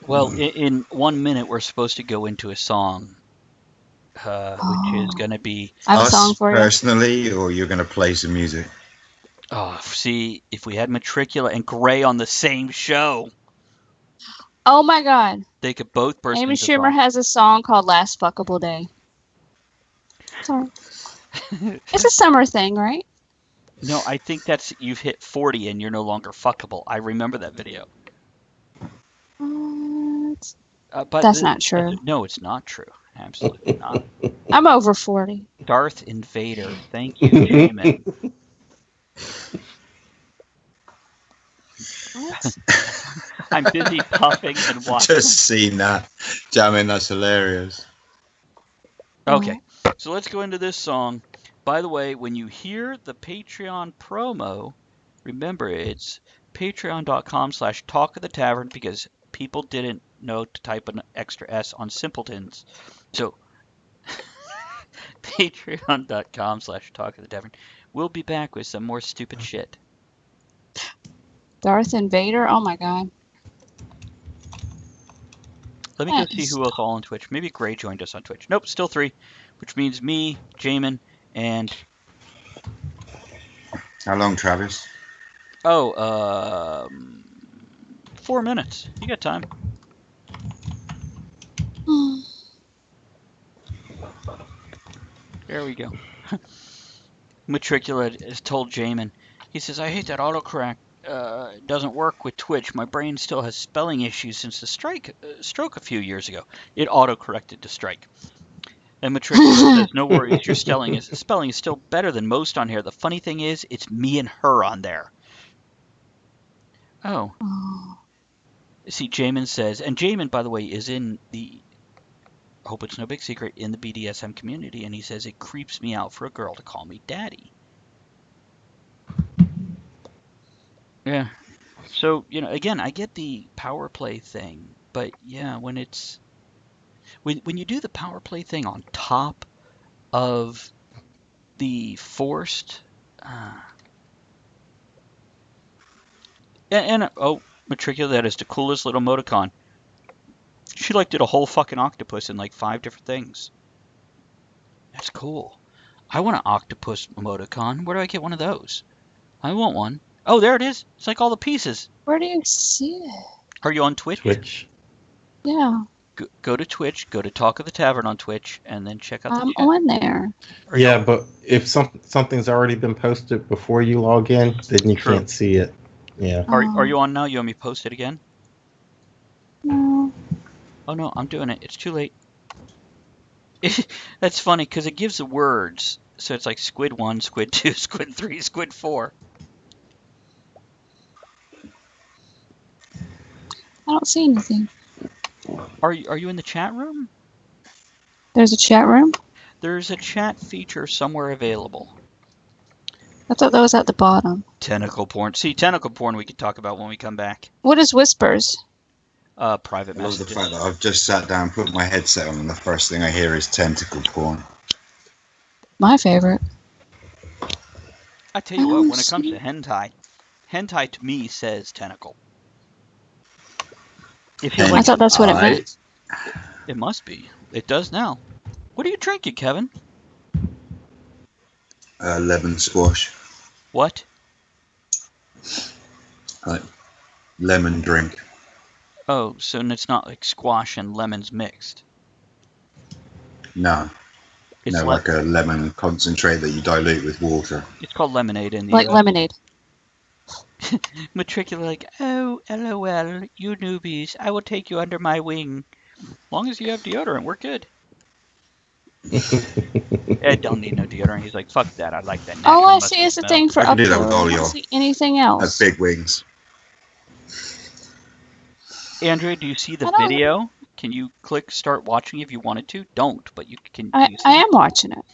Well, in 1 minute, we're supposed to go into a song, which is going to be...
I have a
Us
song for you.
personally, or you're going to play some music?
Oh, see, if we had Matricula and Gray on the same show,
Oh my God.
they could both burst
Amy
into
Schumer
song.
has a song called Last Fuckable Day. Sorry. It's a summer thing, right?
No, I think that's you've hit 40 and you're no longer fuckable. I remember that video. But
That's not true.
No, it's not true. Absolutely not.
I'm over 40.
Darth Invader. Thank you, Jamin.
What?
I'm busy puffing and watching.
Just seen that. Jamming, that's hilarious.
Okay, so let's go into this song. By the way, when you hear the Patreon promo, remember it's patreon.com/talk of the tavern because people didn't know to type an extra S on simpletons. So patreon.com/talk of the tavern. We'll be back with some more stupid shit.
Darth Invader? Oh my God.
Let me go see who else all on Twitch. Maybe Gray joined us on Twitch. Nope, still 3, which means me, Jamin, and...
How long, Travis?
4 minutes. You got time. There we go. Matricula has told Jamin. He says, I hate that autocorrect. It doesn't work with Twitch. My brain still has spelling issues since the stroke a few years ago. It auto-corrected to strike. And Matricula says, no worries, your spelling is still better than most on here. The funny thing is, it's me and her on there. Oh. See, Jamin says, and Jamin, by the way, is in the, hope it's no big secret, in the BDSM community, and he says, it creeps me out for a girl to call me daddy. Yeah. So, again, I get the power play thing, but yeah, when it's... When you do the power play thing on top of the forced... Matricula, that is the coolest little emoticon. She, did a whole fucking octopus in, 5 different things. That's cool. I want an octopus emoticon. Where do I get one of those? I want one. Oh, there it is. It's like all the pieces.
Where do you see it?
Are you on Twitch?
Twitch.
Yeah.
Go to Twitch. Go to Talk of the Tavern on Twitch, and then check out the
I'm
chat.
on there.
Yeah, but if something's already been posted before you log in, then you can't see it. Yeah.
Are you on now? You want me to post it again?
No.
Oh, no, I'm doing it. It's too late. That's funny, because it gives the words. So it's like Squid 1, Squid 2, Squid 3, Squid 4.
I don't see anything.
Are you in the chat room?
There's a chat room?
There's a chat feature somewhere available.
I thought that was at the bottom.
Tentacle porn. See, tentacle porn we could talk about when we come back.
What is Whispers?
Private
I love the
messages.
fact that I've just sat down, put my headset on, and the first thing I hear is tentacle porn.
My favorite.
I tell you what, when it comes to hentai to me says tentacle. If you
I thought that's what it meant.
It must be. It does now. What are you drinking, Kevin?
Lemon squash.
What?
Lemon drink.
Oh, so it's not like squash and lemons mixed.
No.
It's
like a lemon concentrate that you dilute with water.
It's called lemonade in the
Like
US.
lemonade.
Matricula oh, LOL, you newbies. I will take you under my wing. As long as you have deodorant, we're good. Ed don't need no deodorant. He's like, fuck that. I like that.
All I see is a thing for
I can do
upload.
that with all
I don't
your
see anything else.
big wings.
Andrea, do you see the
I don't.
video? Can you click start watching if you wanted to? Don't, but you can.
I
Do you
I
see?
am watching it.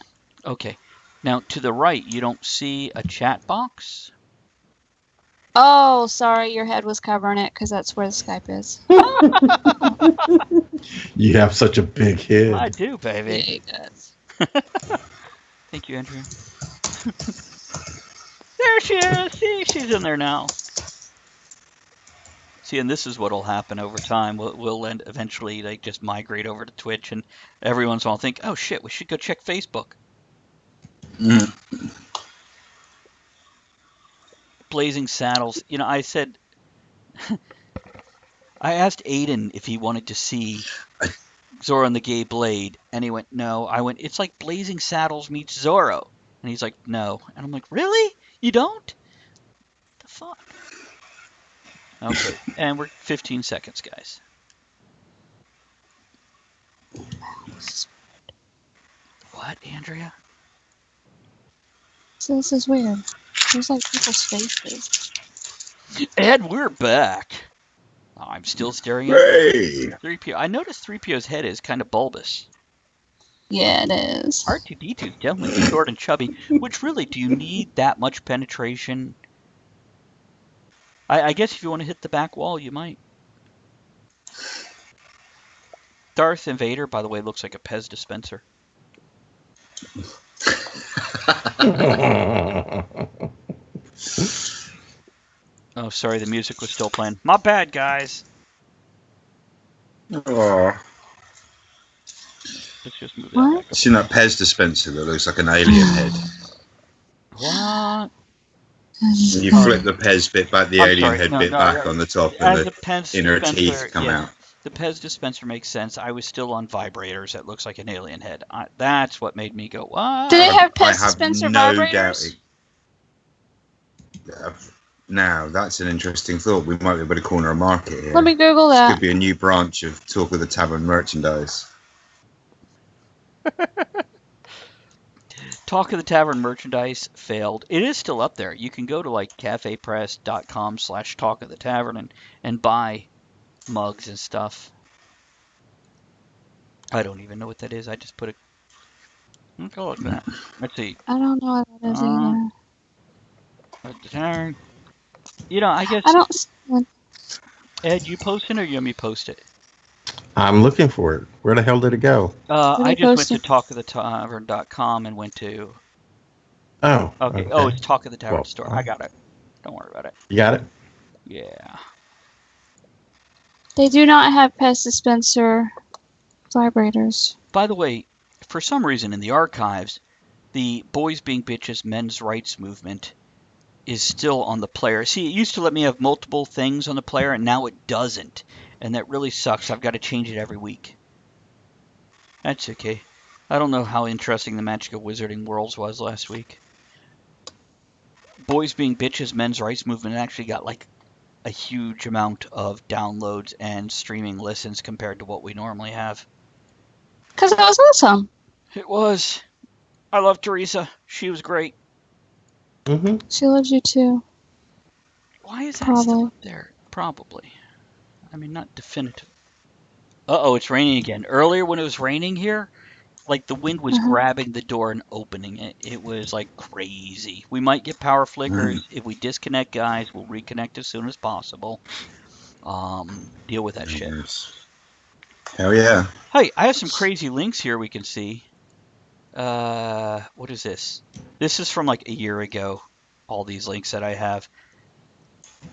Okay. Now to the right, you don't see a chat box.
Oh, sorry, your head was covering it because that's where the Skype is.
You have such a big
I
head.
do, baby.
Yeah, it does.
Thank you, Andrea. There she is. See, she's in there now. See, and this is what'll happen over time. We'll end eventually like just migrate over to Twitch, and everyone's all think, "Oh shit, we should go check Facebook."
Mm.
Blazing Saddles. You know, I said, I asked Aiden if he wanted to see Zorro and the Gay Blade, and he went, "No." I went, "It's like Blazing Saddles meets Zorro," and he's like, "No," and I'm like, "Really? You don't? The fuck?" Okay, and we're 15 seconds, guys. What, Andrea?
So this is weird. There's like people's faces.
And we're back. I'm still staring at
Hey!
3PO. I noticed 3PO's head is kind of bulbous.
Yeah, it is.
R2D2 is definitely short and chubby, which really, do you need that much penetration? I guess if you want to hit the back wall, you might. Darth Invader, by the way, looks like a Pez dispenser. Oh, sorry, the music was still playing. My bad, guys.
Oh,
Let's just move that
What?
back up.
seen that Pez dispenser that looks like an alien head?
What?
You flip the Pez bit back, the
I'm
alien
sorry,
head
no,
bit
no,
back
no.
on the top,
As
and
the Pez
the inner
dispenser,
teeth come
yeah,
out.
the Pez dispenser makes sense. I was still on vibrators. It looks like an alien head. That's what made me go, what?
Do they have
I
Pez
have
dispenser
no
vibrators?
doubt. Now, that's an interesting thought. We might be able to corner a market here.
Let me Google
This
that.
could be a new branch of Talk of the Tavern merchandise.
Talk of the Tavern merchandise failed. It is still up there. You can go to like cafepress.com/talk of the tavern and buy mugs and stuff. I don't even know what that is. I just put it. Let's look at that. Let's see.
I don't know what that is either.
At the tavern. You know, I guess,
I don't see one.
Ed, you post it or you want me to post it?
I'm looking for it. Where the hell did it go?
I
you
just went
post
to talkofthetavern.com and went to.
Oh,
Okay. Oh, it's Talk of the Tavern
Well,
store. I got it. Don't worry about it.
You got it?
Yeah.
They do not have Pez dispenser vibrators.
By the way, for some reason in the archives, the boys being bitches men's rights movement is still on the player. See, it used to let me have multiple things on the player, and now it doesn't. And that really sucks. I've got to change it every week. That's okay. I don't know how interesting the Magic of Wizarding Worlds was last week. Boys being bitches men's rights movement actually got like a huge amount of downloads and streaming listens compared to what we normally have.
Because it was awesome.
It was. I love Teresa. She was great.
Mm-hmm.
She loves you too.
Why is that
Probably.
still up there? Probably. I mean, not definitive. Uh-oh, it's raining again. Earlier when it was raining here, like the wind was grabbing the door and opening it. It was like crazy. We might get power flickers. If we disconnect, guys, we'll reconnect as soon as possible. Deal with that shit.
Hell yeah.
Hey, I have some crazy links here we can see. What is this? This is from like a year ago. All these links that I have.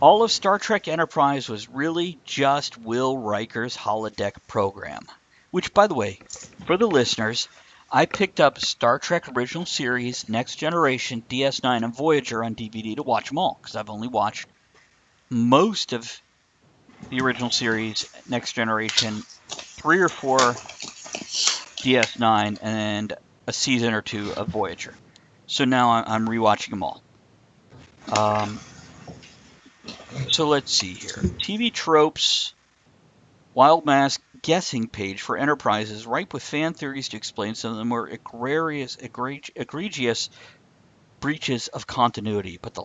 All of Star Trek Enterprise was really just Will Riker's holodeck program. Which, by the way, for the listeners, I picked up Star Trek Original Series, Next Generation, DS9, and Voyager on DVD to watch them all, because I've only watched most of the original series, Next Generation, 3 or 4 DS9, and a season or 2 of Voyager. So now I'm rewatching them all. So let's see here. TV tropes, Wild Mask guessing page for Enterprise is ripe with fan theories to explain some of the more egregious breaches of continuity. But the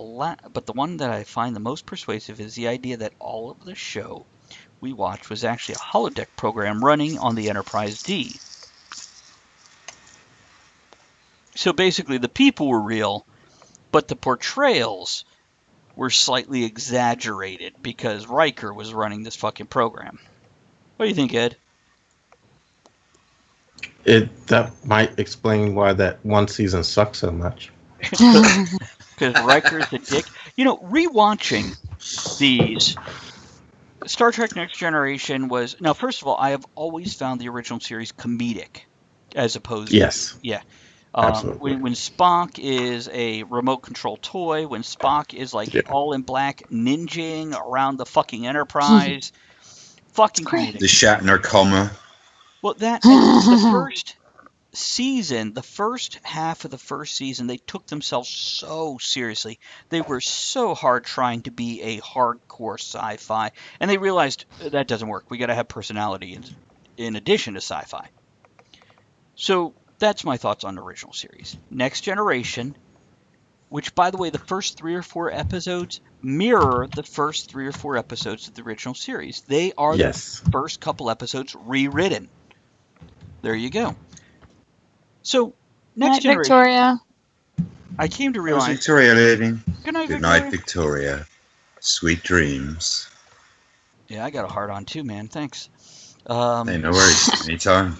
one that I find the most persuasive is the idea that all of the show we watched was actually a holodeck program running on the Enterprise D. So basically, the people were real, but the portrayals were slightly exaggerated because Riker was running this fucking program. What do you think, Ed?
That might explain why that one season sucks so much.
Because Riker's a dick. You know, rewatching these, Star Trek Next Generation was... Now, first of all, I have always found the original series comedic, as opposed
Yes.
to... Yeah.
Absolutely.
When Spock is a remote control toy, when Spock is like
Yeah.
all in black ninjing around the fucking Enterprise, fucking
Great.
comedic.
The Shatner comma.
Well, that the first season, the first half of the first season, they took themselves so seriously. They were so hard trying to be a hardcore sci-fi, and they realized that doesn't work. We got to have personality in addition to sci-fi. So that's my thoughts on the original series. Next Generation, which, by the way, the first 3 or 4 episodes mirror the first 3 or 4 episodes of the original series. They are
Yes.
the first couple episodes rewritten. There you go. So, Next
Night,
Generation,
Victoria.
I came to
How's
realize...
Victoria living?
Good night,
Good
Victoria.
night, Victoria. Sweet dreams.
Yeah, I got a heart on too, man. Thanks.
Hey, no worries. Anytime.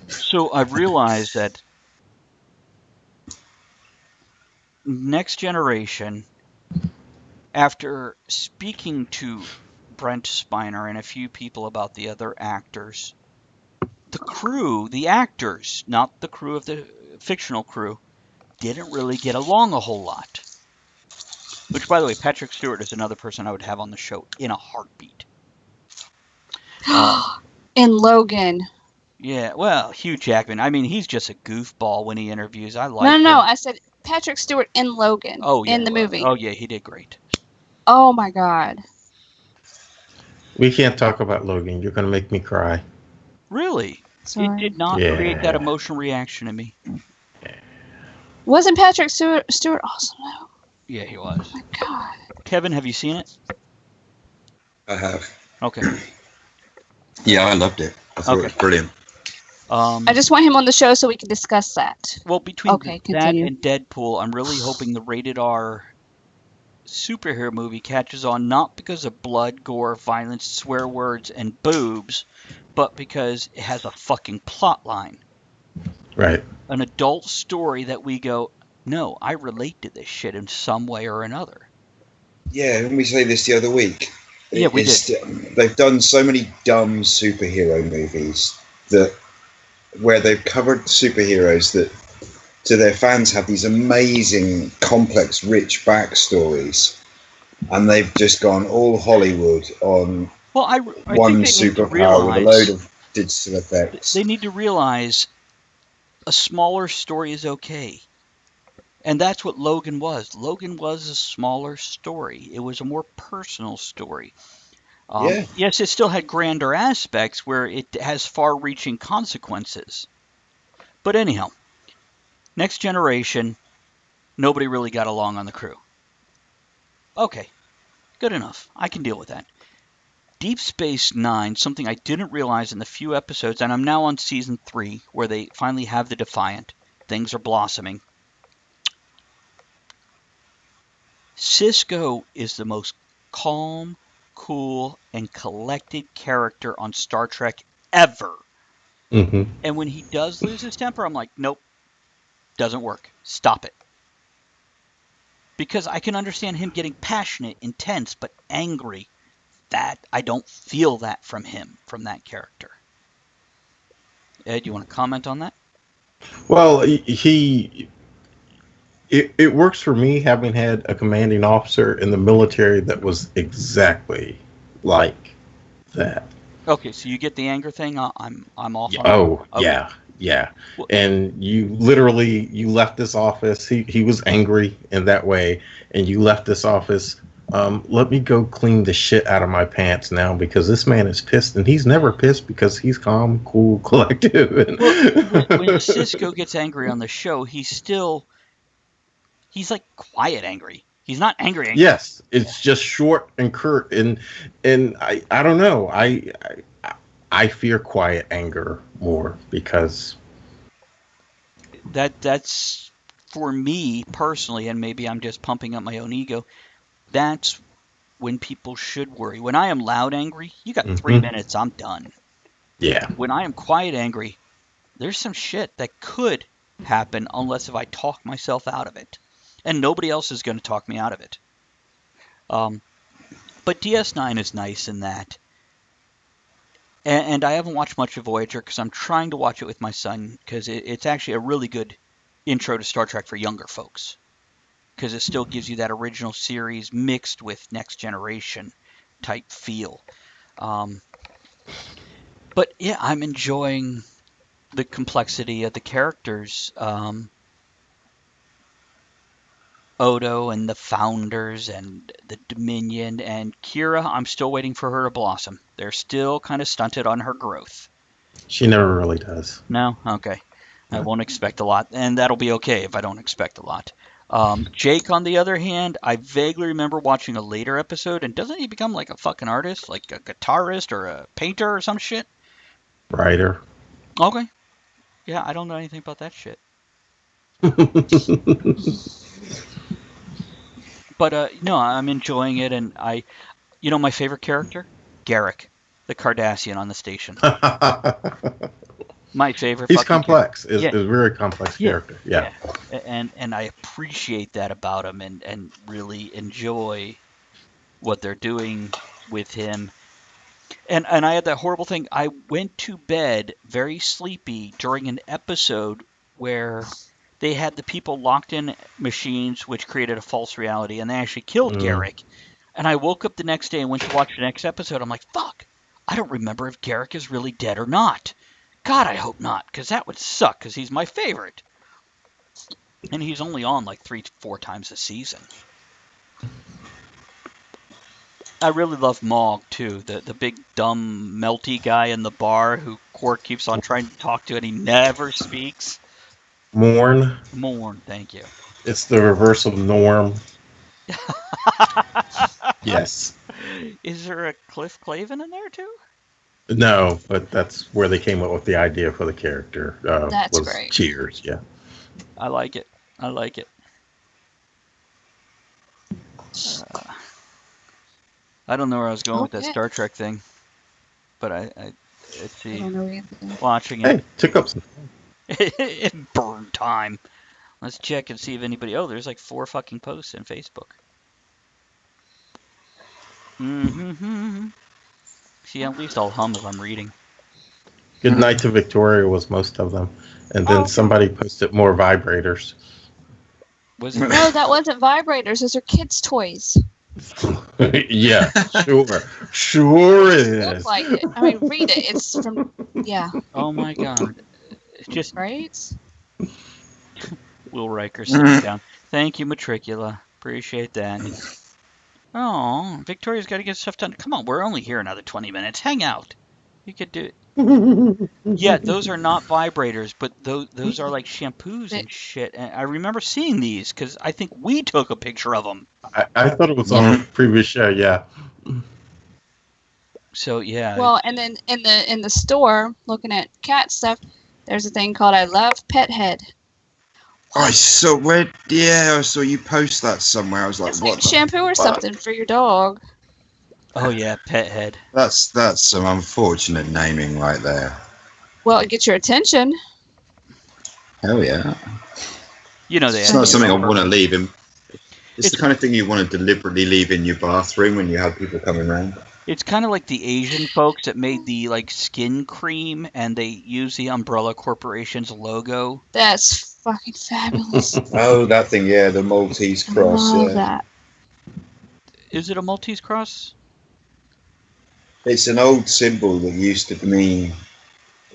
So I've realized that Next Generation, after speaking to Brent Spiner and a few people about the other actors, the crew, the actors, not the crew of the fictional crew, didn't really get along a whole lot. Which, by the way, Patrick Stewart is another person I would have on the show in a heartbeat.
In Logan.
Yeah, well, Hugh Jackman. I mean, he's just a goofball when he interviews. I like
No.
him.
I said Patrick Stewart in Logan.
Oh, yeah.
In the movie.
Oh, yeah, he did great.
Oh my God.
We can't talk about Logan. You're going to make me cry.
Really?
Sorry.
It did not
Yeah.
create that emotional reaction in me.
Wasn't Patrick Stewart awesome though?
Yeah, he was.
Oh my God.
Kevin, have you seen it?
I have.
Okay.
Yeah, I loved it. I thought it was brilliant.
I just want him on the show so we can discuss that.
Well, between
Okay,
that
continue.
and Deadpool, I'm really hoping the rated R superhero movie catches on, not because of blood, gore, violence, swear words, and boobs, but because it has a fucking plot line.
Right.
An adult story that we go, no, I relate to this shit in some way or another.
Yeah, didn't we say this the other week?
Yeah, we
did. They've done so many dumb superhero movies where they've covered superheroes that to their fans have these amazing, complex, rich backstories, and they've just gone all Hollywood on
I
one
think they need to
superpower with a
realize,
load of digital effects.
they need to realize a smaller story is okay. And that's what Logan was. Logan was a smaller story. It was a more personal story.
Yeah.
Yes, it still had grander aspects where it has far-reaching consequences. But anyhow, Next Generation, nobody really got along on the crew. Okay, good enough. I can deal with that. Deep Space Nine, something I didn't realize in the few episodes, and I'm now on season 3, where they finally have the Defiant. Things are blossoming. Sisko is the most calm, cool, and collected character on Star Trek ever.
Mm-hmm.
And when he does lose his temper, I'm like, nope, doesn't work. Stop it. Because I can understand him getting passionate, intense, but angry. That I don't feel that from him, from that character. Ed, you want to comment on that?
Well, it works for me having had a commanding officer in the military that was exactly like that.
Okay, so you get the anger thing. I'm off
Yeah.
on that.
Oh,
Okay.
yeah.
Well,
And you left this office. He was angry in that way, and you left this office. Let me go clean the shit out of my pants now because this man is pissed, and he's never pissed because he's calm, cool, collective.
when Sisko gets angry on the show, he's like quiet angry. He's not angry.
Yes, it's just short and curt, and I don't know. I fear quiet anger more because
That's for me personally, and maybe I'm just pumping up my own ego. That's when people should worry. When I am loud angry, you got 3 minutes, I'm done.
yeah.
When I am quiet angry, there's some shit that could happen unless if I talk myself out of it. And nobody else is going to talk me out of it. But DS9 is nice in that. And I haven't watched much of Voyager because I'm trying to watch it with my son because it's actually a really good intro to Star Trek for younger folks. Because it still gives you that original series mixed with Next Generation type feel. But yeah, I'm enjoying the complexity of the characters. Odo and the Founders and the Dominion and Kira, I'm still waiting for her to blossom. They're still kind of stunted on her growth.
She never really does.
No? Okay. I won't expect a lot, and that'll be okay if I don't expect a lot. Jake, on the other hand, I vaguely remember watching a later episode, and doesn't he become like a fucking artist? Like a guitarist or a painter or some shit?
Writer.
Okay. Yeah, I don't know anything about that shit. But no, I'm enjoying it, and my favorite character? Garrick, the Cardassian on the station. My favorite.
He's complex. Is
Yeah.
a very complex character. Yeah.
And I appreciate that about him, and really enjoy what they're doing with him. And I had that horrible thing. I went to bed very sleepy during an episode where they had the people locked in machines, which created a false reality, and they actually killed Garrick. And I woke up the next day and went to watch the next episode. I'm like, fuck, I don't remember if Garrick is really dead or not. God, I hope not, because that would suck, because he's my favorite. And he's only on like 3-4 times a season. I really love Mog, too, the big, dumb, melty guy in the bar who Quark keeps on trying to talk to, and he never speaks.
Morn.
Thank you.
It's the reverse of Norm. Yes.
Is there a Cliff Clavin in there, too?
No, but that's where they came up with the idea for the character.
That's
was
great.
Cheers, yeah.
I like it. I don't know where I was going with that Star Trek thing, but let's see.
I don't know either.
Watching
Hey,
it.
took up some.
It burned time. Let's check and see if anybody. Oh, there's like 4 fucking posts in Facebook. See, at least I'll hum if I'm reading.
Good Night to Victoria was most of them. And then somebody posted more vibrators.
Was it?
No, that wasn't vibrators. Those are kids' toys.
Yeah, sure it
Look
is.
like it. I mean, read it. It's from, yeah.
Oh my god. It's just
Right?
Will Riker sitting down. Thank you, Matricula. Appreciate that. Oh, Victoria's got to get stuff done. Come on, we're only here another 20 minutes. Hang out. You could do it. Yeah, those are not vibrators, but those are like shampoos and shit. And I remember seeing these because I think we took a picture of them.
I thought it was on the previous show, yeah.
So yeah.
Well, and then in the store, looking at cat stuff, there's a thing called I Love Pet Head.
I saw you post that somewhere. I was like,
It's
what?
like shampoo or something for your dog.
Oh yeah, Pet Head.
That's some unfortunate naming right there.
Well, it gets your attention.
Hell yeah.
You know they.
It's not something I want to leave in. It's the kind of thing you want to deliberately leave in your bathroom when you have people coming around.
It's kind of like the Asian folks that made the like skin cream, and they use the Umbrella Corporation's logo.
That's fucking fabulous.
Oh, that thing, yeah, the Maltese
I
cross.
love
Yeah.
that.
Is it a Maltese cross?
It's an old symbol that used to mean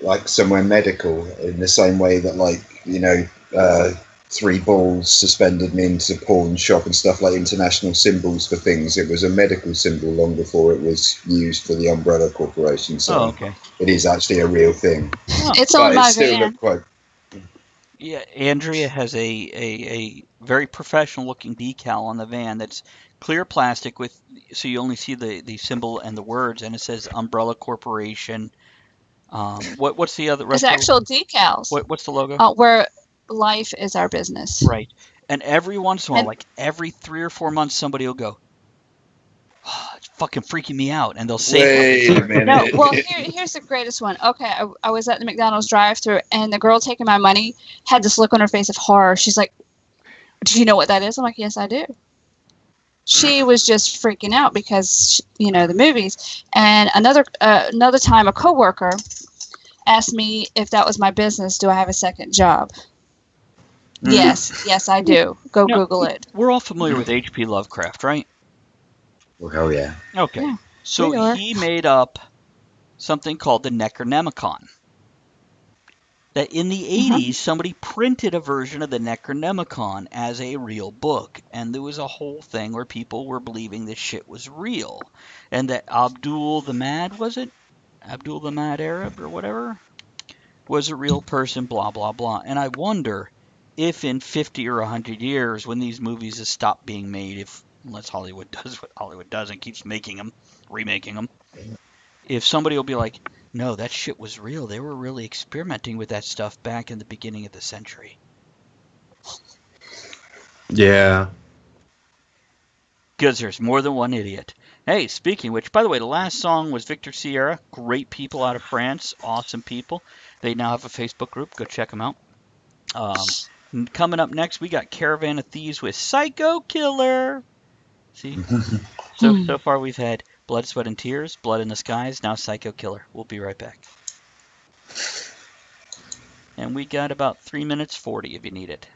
like somewhere medical, in the same way that, like, 3 balls suspended means a pawn shop and stuff, like international symbols for things. It was a medical symbol long before it was used for the Umbrella Corporation. So
Oh, okay.
it is actually a real thing.
It's
But
on
it
my
still
van.
looked quite.
Yeah, Andrea has a very professional looking decal on the van that's clear plastic with so you only see the symbol and the words, and it says Umbrella Corporation. What's the other
It's
rest of
actual decals.
what's the logo?
Where life is our business.
Right. And every once in a while,
And
like every 3 or 4 months, somebody will go, oh, it's fucking freaking me out, and they'll say
Wait
something.
a
no,
minute.
well, here's the greatest one. Okay, I was at the McDonald's drive-thru, and the girl taking my money had this look on her face of horror. She's like, "Do you know what that is?" I'm like, "Yes, I do." She was just freaking out because the movies. And another time, a coworker asked me if that was my business. Do I have a second job? Yes, I do. Go
No.
Google it.
We're all familiar with H.P. Lovecraft, right?
Well, hell yeah.
Okay.
Yeah,
So
we are.
he made up something called the Necronomicon. That in the 80s, somebody printed a version of the Necronomicon as a real book. And there was a whole thing where people were believing this shit was real. And that Abdul the Mad, was it? Abdul the Mad Arab or whatever? Was a real person, blah, blah, blah. And I wonder if in 50 or 100 years, when these movies have stopped being made, unless Hollywood does what Hollywood does and keeps making them, remaking them, if somebody will be like, no, that shit was real. They were really experimenting with that stuff back in the beginning of the century.
Yeah.
Because there's more than one idiot. Hey, speaking of which, by the way, the last song was Victor Sierra. Great people out of France. Awesome people. They now have a Facebook group. Go check them out. Coming up next, we got Caravan of Thieves with Psycho Killer. See? So far we've had Blood, Sweat, and Tears, Blood in the Skies, now Psycho Killer. We'll be right back. And we got about 3 minutes 40 if you need it.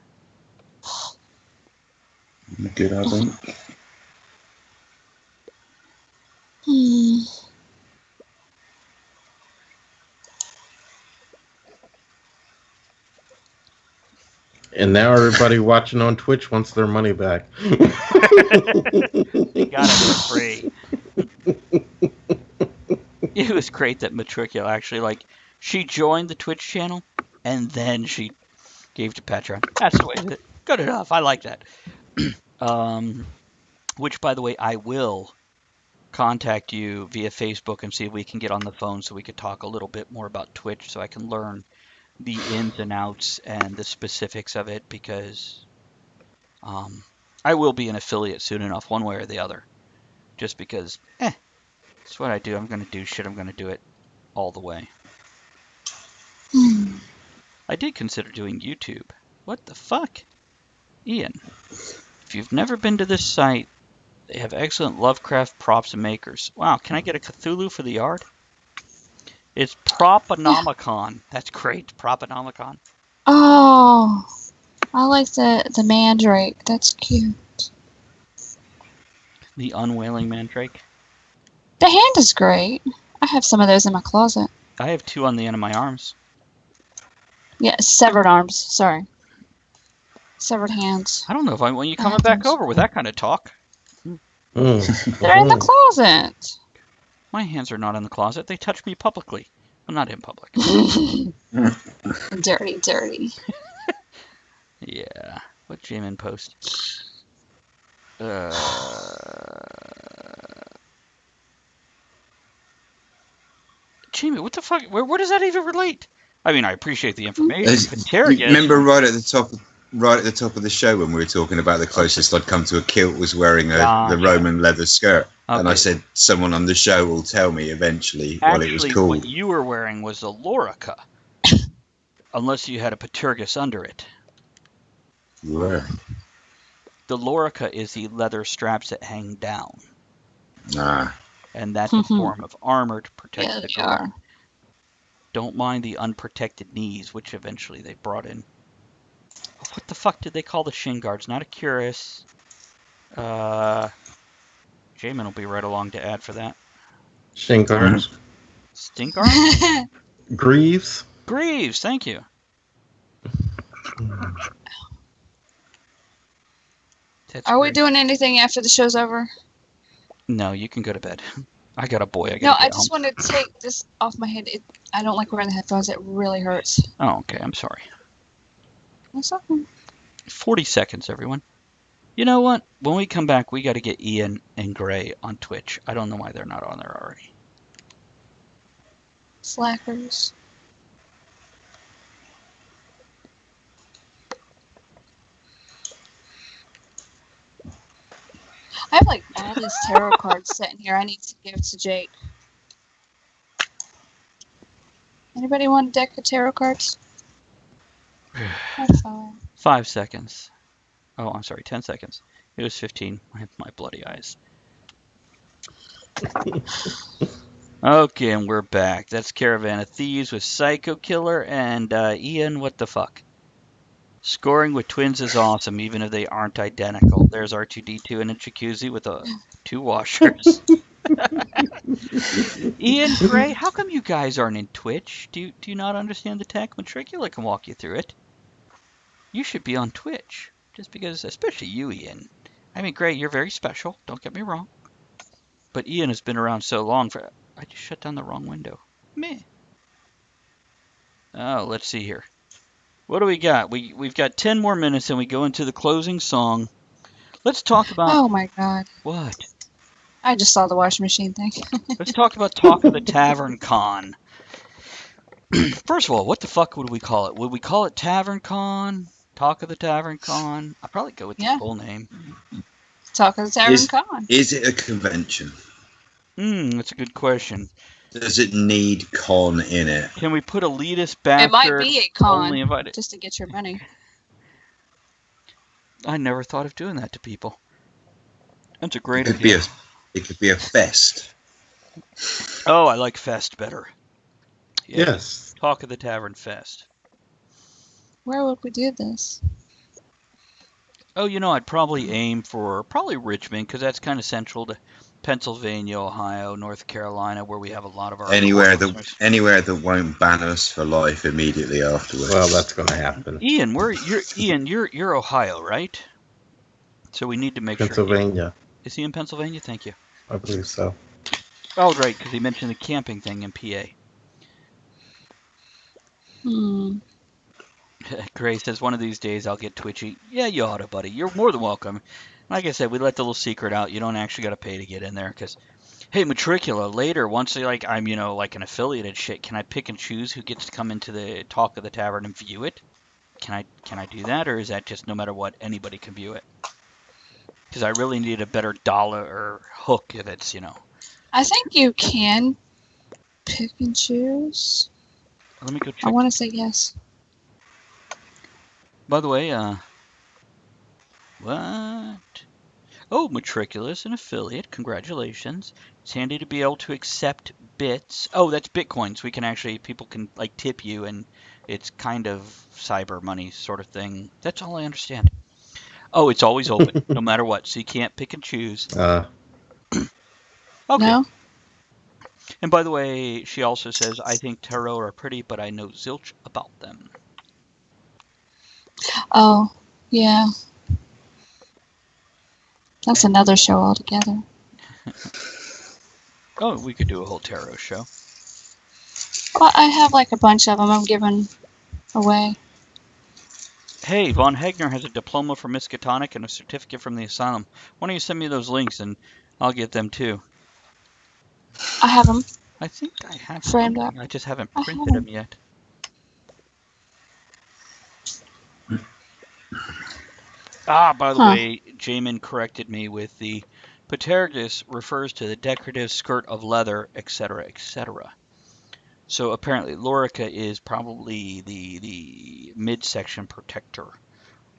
Good, I think.
And now everybody watching on Twitch wants their money back.
They got it for free. It was great that Matricula actually, she joined the Twitch channel, and then she gave to Patreon. That's the way of it. Good enough. I like that. Which, by the way, I will contact you via Facebook and see if we can get on the phone so we could talk a little bit more about Twitch so I can learn the ins and outs and the specifics of it, because I will be an affiliate soon enough, one way or the other. Just because, it's what I do. I'm going to do shit. I'm going to do it all the way. I did consider doing YouTube. What the fuck? Ian, if you've never been to this site, they have excellent Lovecraft props and makers. Wow, can I get a Cthulhu for the yard? It's Proponomicon. That's great. Proponomicon.
Oh, I like the mandrake. That's cute.
The Unwailing Mandrake.
The hand is great. I have some of those in my closet.
I have 2 on the end of my arms.
Yeah, severed arms. Sorry. Severed hands.
I don't know if I want you coming back over with that kind of talk.
They're in the closet.
My hands are not in the closet. They touch me publicly. Well, not in public.
Dirty.
Yeah. What J-Man post? Jamie, what the fuck? Where does that even relate? I mean, I appreciate the information.
Remember right at the top of the show when we were talking about the closest I'd come to a kilt was wearing the Roman leather skirt. Okay. And I said someone on the show will tell me eventually what it was called.
What you were wearing was a lorica. Unless you had a patergus under it.
Where?
The lorica is the leather straps that hang down. And that's a form of armor to protect the groin. Don't mind the unprotected knees, which eventually they brought in. What the fuck did they call the shin guards? Not a cuirass. J-Man will be right along to add for that.
Shin guards.
Stink guards?
Greaves.
Greaves, thank you.
Are we doing anything after the show's over?
No, you can go to bed. I got a boy.
I just want to take this off my head. I don't like wearing the headphones. It really hurts.
Oh, okay. I'm sorry.
That's okay.
40 seconds, everyone. You know what? When we come back, we got to get Ian and Gray on Twitch. I don't know why they're not on there already.
Slackers. I have like all these tarot cards sitting here. I need to give to Jake. Anybody want a deck of tarot cards? That's fine.
5 seconds. Oh, I'm sorry, 10 seconds. It was 15. My bloody eyes. Okay, and we're back. That's Caravan of Thieves with Psycho Killer and Ian. What the fuck? Scoring with twins is awesome, even if they aren't identical. There's R2D2 in a jacuzzi with 2 washers. Ian, Gray, how come you guys aren't in Twitch? Do you not understand the tech? Matricula can walk you through it. You should be on Twitch, just because, especially you, Ian. I mean, Gray, you're very special. Don't get me wrong. But Ian has been around so long. I just shut down the wrong window. Meh. Oh, let's see here. What do we got? We've got 10 more minutes and we go into the closing song. Let's talk about...
Oh my god.
What?
I just saw the washing machine thing.
Let's talk about Talk of the Tavern Con. First of all, what the fuck would we call it? Would we call it Tavern Con? Talk of the Tavern Con? I'd probably go with the full name.
Talk of the Tavern Con.
Is it a convention?
That's a good question.
Does it need con in it?
Can we put elitist bastard?
It might be a con,
only invited?
just to get your money.
I never thought of doing that to people. That's a great idea.
It could be a fest.
Oh, I like fest better. Yeah.
Yes.
Talk of the Tavern Fest.
Where would we do this?
Oh, I'd probably aim for Richmond, because that's kind of central to Pennsylvania, Ohio, North Carolina, where we have a lot of our
anywhere that won't ban us for life immediately afterwards.
Well, that's going to happen.
Ian, you're Ohio, right? So we need to make
Pennsylvania.
Is he in Pennsylvania? Thank you.
I believe so.
Oh, right, because he mentioned the camping thing in PA. Gray says, one of these days I'll get twitchy. Yeah, you ought to, buddy. You're more than welcome. Like I said, we let the little secret out. You don't actually got to pay to get in there. Because, hey, Matricula, later, once I'm, like an affiliate and shit, can I pick and choose who gets to come into the Talk of the Tavern and view it? Can I do that? Or is that just no matter what, anybody can view it? Because I really need a better dollar or hook if it's,
I think you can pick and choose.
Let me go check.
I want to say yes.
By the way, what? Oh, Matricula is an affiliate. Congratulations. It's handy to be able to accept bits. Oh, that's Bitcoins. People can, tip you, and it's kind of cyber money sort of thing. That's all I understand. Oh, it's always open, no matter what, so you can't pick and choose. Okay.
No?
And by the way, she also says, I think tarot are pretty, but I know zilch about them.
Oh, yeah. That's another show altogether.
Oh, we could do a whole tarot show.
Well, I have a bunch of them I'm giving away.
Hey, Von Hegner has a diploma from Miskatonic and a certificate from the Asylum. Why don't you send me those links and I'll get them too.
I have them.
I think I have
framed
them.
up.
I just haven't printed them yet. By the way, Jamin corrected me with the Patergus refers to the decorative skirt of leather, etc., etc. So apparently Lorica is probably the midsection protector,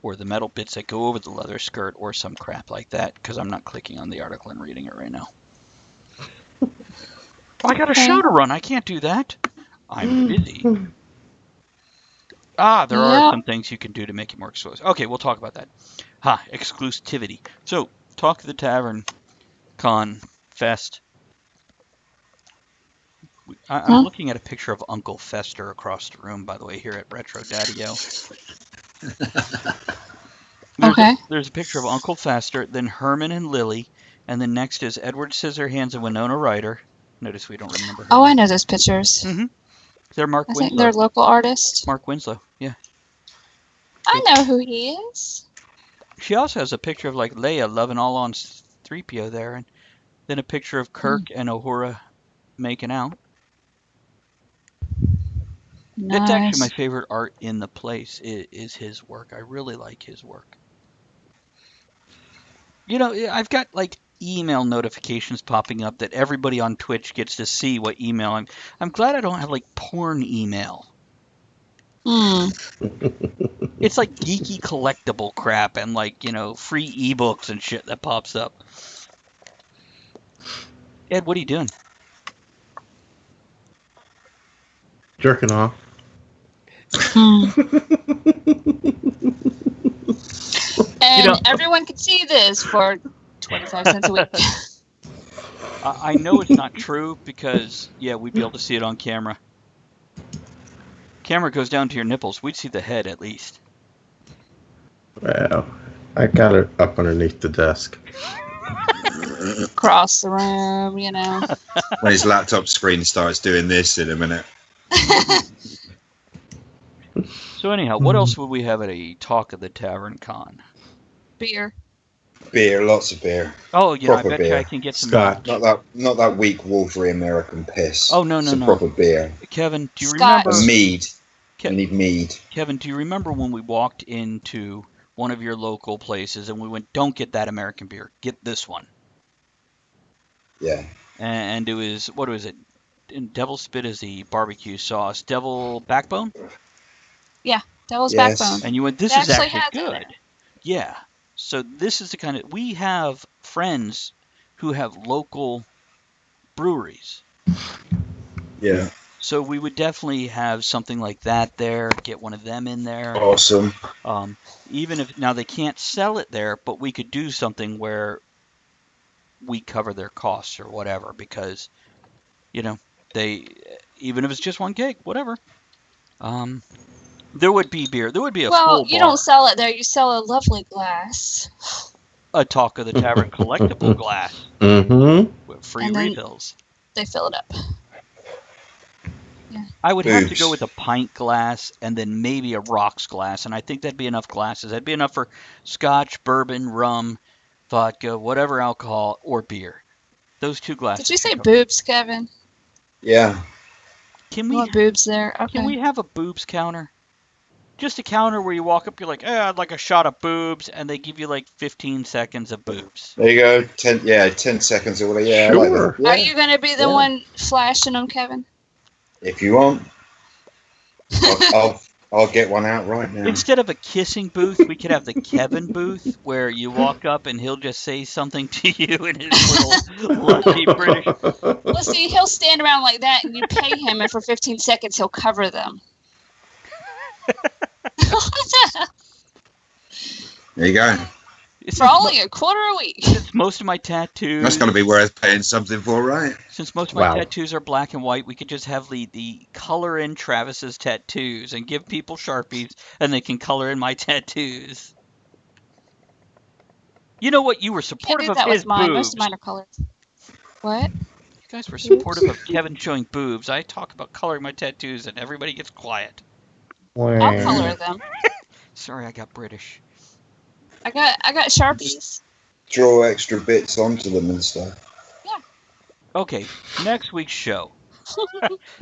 or the metal bits that go over the leather skirt, or some crap like that, because I'm not clicking on the article and reading it right now. I got a show to run. I can't do that. I'm busy. There are some things you can do to make it more exclusive. Okay, we'll talk about that. Exclusivity. So, Talk of the Tavern Con Fest. I'm looking at a picture of Uncle Fester across the room, by the way, here at Retro Daddy-O. There's a picture of Uncle Fester, then Herman and Lily, and then next is Edward Scissorhands and Winona Ryder. Notice we don't remember her.
Oh, I know those pictures.
Mm-hmm. They're Mark Winslow.
I think they're local artists.
Mark Winslow, yeah.
I know who he is.
She also has a picture of like Leia loving all on 3PO there, and then a picture of Kirk and Uhura making out. That's actually my
Nice.
favorite art in the place is his work. I really like his work. You know, I've got like email notifications popping up that everybody on Twitch gets to see what email I'm glad I don't have like porn email.
Hmm.
It's like geeky collectible crap and like, free ebooks and shit that pops up. Ed, what are you doing?
Jerking off.
And everyone can see this for 25 cents a week.
I know it's not true because, we'd be able to see it on camera. Camera goes down to your nipples. We'd see the head at least.
Well, I got it up underneath the desk.
Across the room, you know.
When his laptop screen starts doing this in a minute.
So anyhow, what else would we have at a Talk of the Tavern con?
Beer.
Beer, lots of beer.
Oh, I
Proper
bet
beer.
you I can get some.
Scotch.
Not that weak watery American piss.
Oh, no.
Some proper beer.
Kevin, do you
Scotch.
remember?
And mead. I need mead.
Kevin, do you remember when we walked into one of your local places and we went, "Don't get that American beer, get this one"?
Yeah.
And it was, what was it? Devil Spit is the barbecue sauce. Devil Backbone?
Yeah, Devil's
Yes.
Backbone.
And you went, this
They
is
actually
actually
had that
good.
there.
Yeah. So this is the kind of, we have friends who have local breweries.
Yeah.
So we would definitely have something like that there, get one of them in there.
Awesome.
Even if, now they can't sell it there, but we could do something where we cover their costs or whatever, because, they, even if it's just one keg, whatever. There would be beer. There would be a full
Well, you
bar.
don't sell it there. You sell a lovely glass.
A Talk of the Tavern collectible glass
Mm-hmm.
with free
And then-
refills.
They fill it up.
I would have to
Boobs.
go with a pint glass and then maybe a rocks glass, and I think that'd be enough glasses. That'd be enough for scotch, bourbon, rum, vodka, whatever alcohol, or beer. Those two glasses.
Did you say
should cover-
boobs, Kevin?
Yeah.
Can
You
we
want boobs there? Okay.
can we have a boobs counter? Just a counter where you walk up, you're like, I'd like a shot of boobs, and they give you like 15 seconds of boobs.
There you go. 10 seconds or whatever. Yeah, I like
Sure.
that. Yeah.
Are you going to be the
Yeah.
one flashing them, Kevin?
If you want. I'll get one out right now.
Instead of a kissing booth, we could have the Kevin booth, where you walk up and he'll just say something to you in his little lusty British.
Well, see, he'll stand around like that, and you pay him, and for 15 seconds, he'll cover them.
There you go.
Since
For only a quarter a week.
since most of my tattoos,
That's going to be worth paying something for, right?
since most of my
Wow.
tattoos are black and white, we could just have the color in Travis's tattoos and give people Sharpies, and they can color in my tattoos. You know what? You were
Can't
supportive
do
of
that
his
with mine.
boobs.
Most of mine are colored. What?
You guys were supportive of Kevin showing boobs. I talk about coloring my tattoos, and everybody gets quiet.
I'll color them.
Sorry, I got British.
I got Sharpies.
Draw extra bits onto them and stuff.
Okay, next week's show.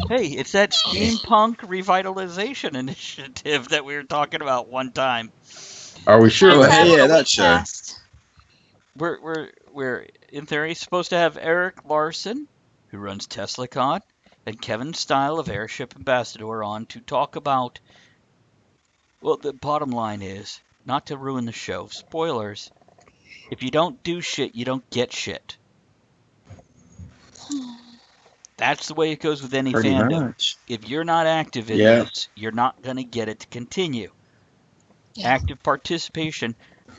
Hey, it's that steampunk revitalization initiative that we were talking about one time.
Are we sure?
Oh,
Time
hey,
travel
yeah,
a
that
week
show.
past.
We're in theory supposed to have Eric Larson, who runs TeslaCon, and Kevin Style of Airship Ambassador on to talk about. Well, the bottom line is, not to ruin the show, spoilers. If you don't do shit, you don't get shit. That's the way it goes with any
Pretty
fandom.
much.
If you're not active in
Yeah.
this, you're not going to get it to continue.
Yeah.
Active participation.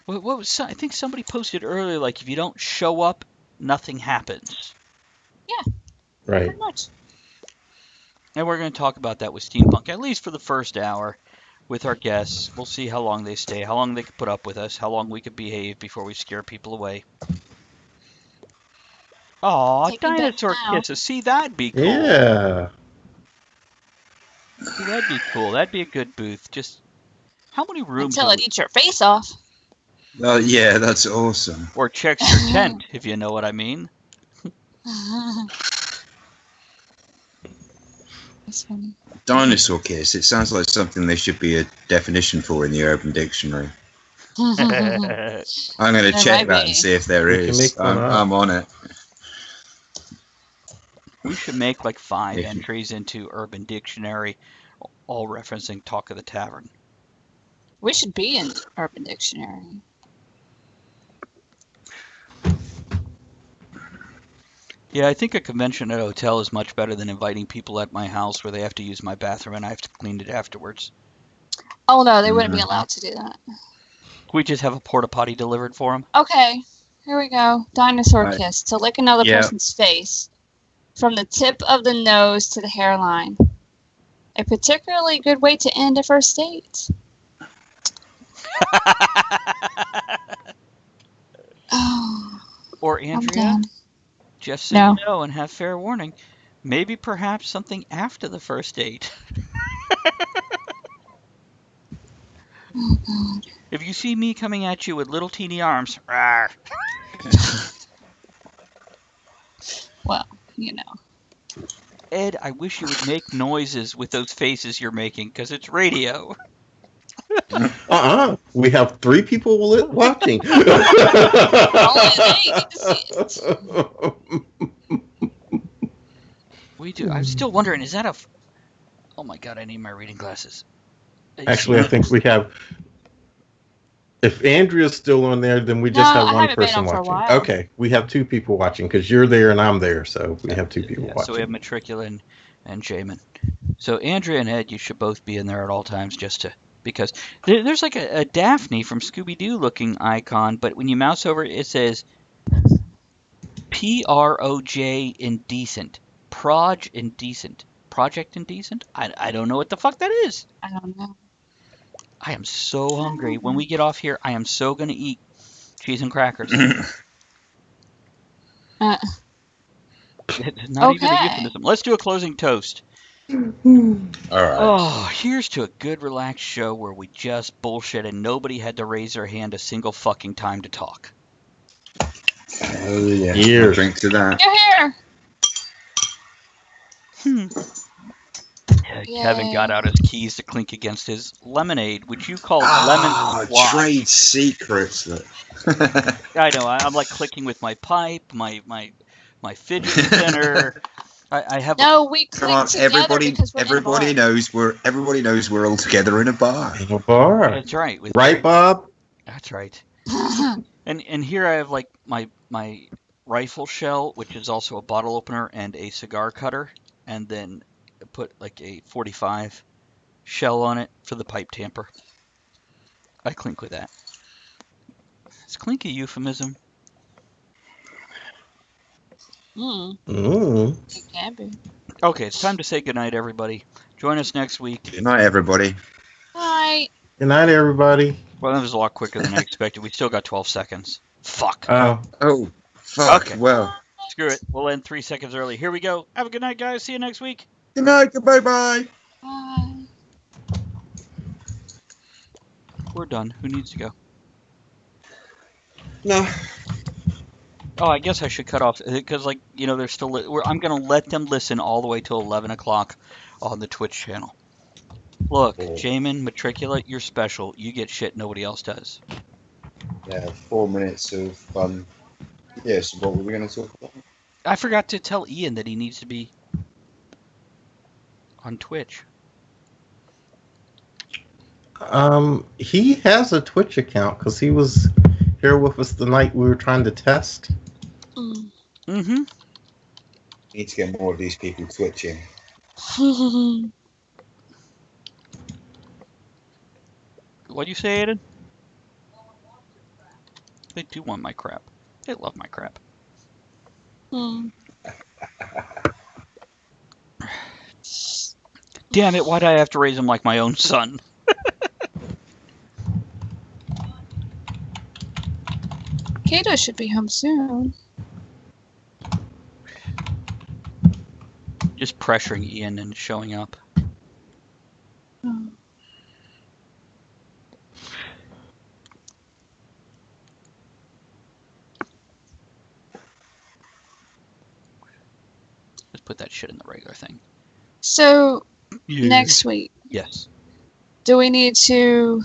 What was? I think somebody posted earlier, like, if you don't show up, nothing happens.
Right.
Pretty much.
And we're going to talk about that with Steampunk, at least for the first hour, with our guests. We'll see how long they stay, how long they can put up with us, how long we could behave before we scare people away. Aw,
Take me back
dinosaur
now.
kisses. See, that'd be cool.
Yeah.
See, that'd be cool. That'd be a good booth. Just How many rooms?
Until it eats your face off.
Oh, yeah, that's awesome.
Or checks your tent, if you know what I mean.
That's funny.
Dinosaur kiss. It sounds like something there should be a definition for in the Urban Dictionary. I'm going to
There
check
might
that
be.
and see if there
We can
is.
make one up.
I'm on it.
We should make like 5
If-
entries into Urban Dictionary, all referencing Talk of the Tavern.
We should be in Urban Dictionary.
Yeah, I think a convention at a hotel is much better than inviting people at my house where they have to use my bathroom and I have to clean it afterwards.
Oh no, they wouldn't be
Mhm.
allowed to do that.
We just have a porta potty delivered for them.
Okay, here we go. Dinosaur
Right.
kiss. To lick another
Yeah.
person's face from the tip of the nose to the hairline. A particularly good way to end a first date. Oh,
Or
I'm
Andrea,
done.
just so
No.
you know and have fair warning, maybe perhaps something after the first date.
Oh God.
If you see me coming at you with little teeny arms, rawr,
Well, you know.
Ed, I wish you would make noises with those faces you're making, because it's radio.
We have 3 people watching.
Only they get to see it.
We do. I'm still wondering, is that a... Oh my god, I need my reading glasses.
Actually, I think we have. If Andrea's still on there, then we just
No,
have
I
one
haven't been
person
on for a
watching.
while.
Okay, we have 2 people watching because you're there and I'm there, so we have 2 people
Yeah,
watching.
so we have Matricula and Jamin. So Andrea and Ed, you should both be in there at all times just to... Because there's like a Daphne from Scooby-Doo looking icon, but when you mouse over it, it says PROJ Indecent. Proj Indecent. Project Indecent? I don't know what the fuck that is.
I don't know.
I am so hungry. When we get off here, I am so going to eat cheese and crackers.
Uh,
It's not even a
Okay.
euphemism. Let's do a closing toast.
All right.
Oh, here's to a good, relaxed show where we just bullshit and nobody had to raise their hand a single fucking time to talk.
Oh, yeah.
Years.
I'll drink to that.
you're here.
Kevin got out his keys to clink against his lemonade, which you call lemon squash.
Trade secrets.
I know. I'm like clicking with my pipe, my fidget spinner. I have.
No, we
Come
click
on,
together
everybody!
because we're in a
Everybody
bar.
knows we're all together in a bar.
In a bar.
That's right. With
Right, Bob?
That's right. And here I have like my rifle shell, which is also a bottle opener and a cigar cutter, and then put like a 45 shell on it for the pipe tamper. I clink with that. Is clink a euphemism?
It can be.
Okay, it's time to say goodnight, everybody. Join us next week.
Good night, everybody.
Hi.
Good night, everybody.
Well, that was a lot quicker than I expected. We still got 12 seconds. Fuck.
Oh, fuck.
Okay.
Well,
Screw it. We'll end 3 seconds early. Here we go. Have a good night, guys. See you next week.
good night. Goodbye, bye.
Bye.
We're done. Who needs to go?
No.
Oh, I guess I should cut off because, like, you know, they're still. I'm gonna let them listen all the way till 11 o'clock on the Twitch channel. Look, Jamin, Matricula, you're special. You get shit nobody else does.
Yeah, 4 minutes of yes. What were we going to talk about?
I forgot to tell Ian that he needs to be on Twitch.
He has a Twitch account because he was here with us the night we were trying to test.
Mm-hmm.
Need to get more of these people twitching.
What'd you say, Aiden? They do want my crap. They love my crap. Damn it, why'd I have to raise him like my own son?
Kato should be home soon.
Just pressuring Ian and showing up.
Oh.
put that shit in the regular thing.
So
Yeah.
next week,
Yes.
do we need to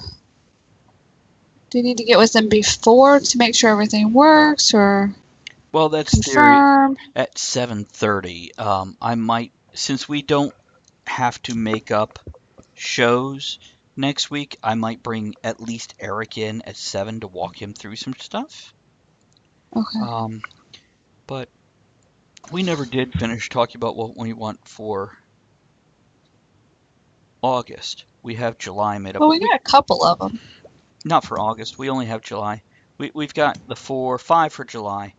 get with them before to make sure everything works, or
Well, that's theory.
confirm?
At 7:30, I might, since we don't have to make up shows next week, I might bring at least Eric in at 7 to walk him through some stuff.
Okay.
But we never did finish talking about what we want for August. We have July made up.
Well, we got a couple of them.
Not for August. We only have July. We've got the 5 for July,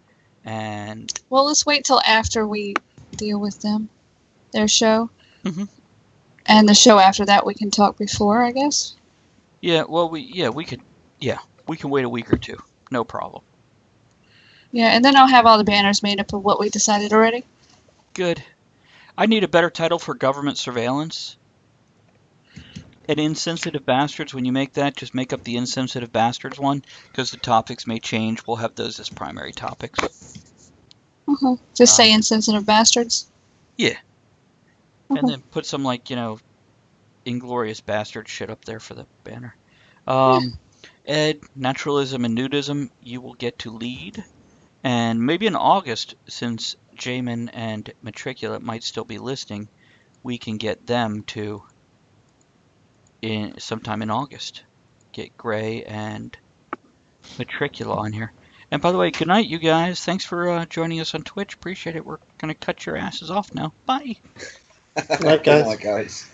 and
Well, let's wait till after we deal with them, their show,
Mhm.
and the show after that we can talk before, I guess.
yeah, well, we can wait a week or two. No problem.
Yeah, and then I'll have all the banners made up of what we decided already.
Good. I need a better title for government surveillance. And insensitive bastards, when you make that, just make up the insensitive bastards one, because the topics may change. We'll have those as primary topics.
Just say insensitive bastards.
Yeah.
Okay.
And then put some, like, inglorious bastard shit up there for the banner. Ed, naturalism and nudism, you will get to lead. And maybe in August, since Jamin and Matriculate might still be listening, we can get them to, sometime in August, get Gray and Matricula on here. And by the way, good night, you guys. Thanks for joining us on Twitch. Appreciate it. We're going to cut your asses off now. Bye.
Night, guys.
Good night, guys.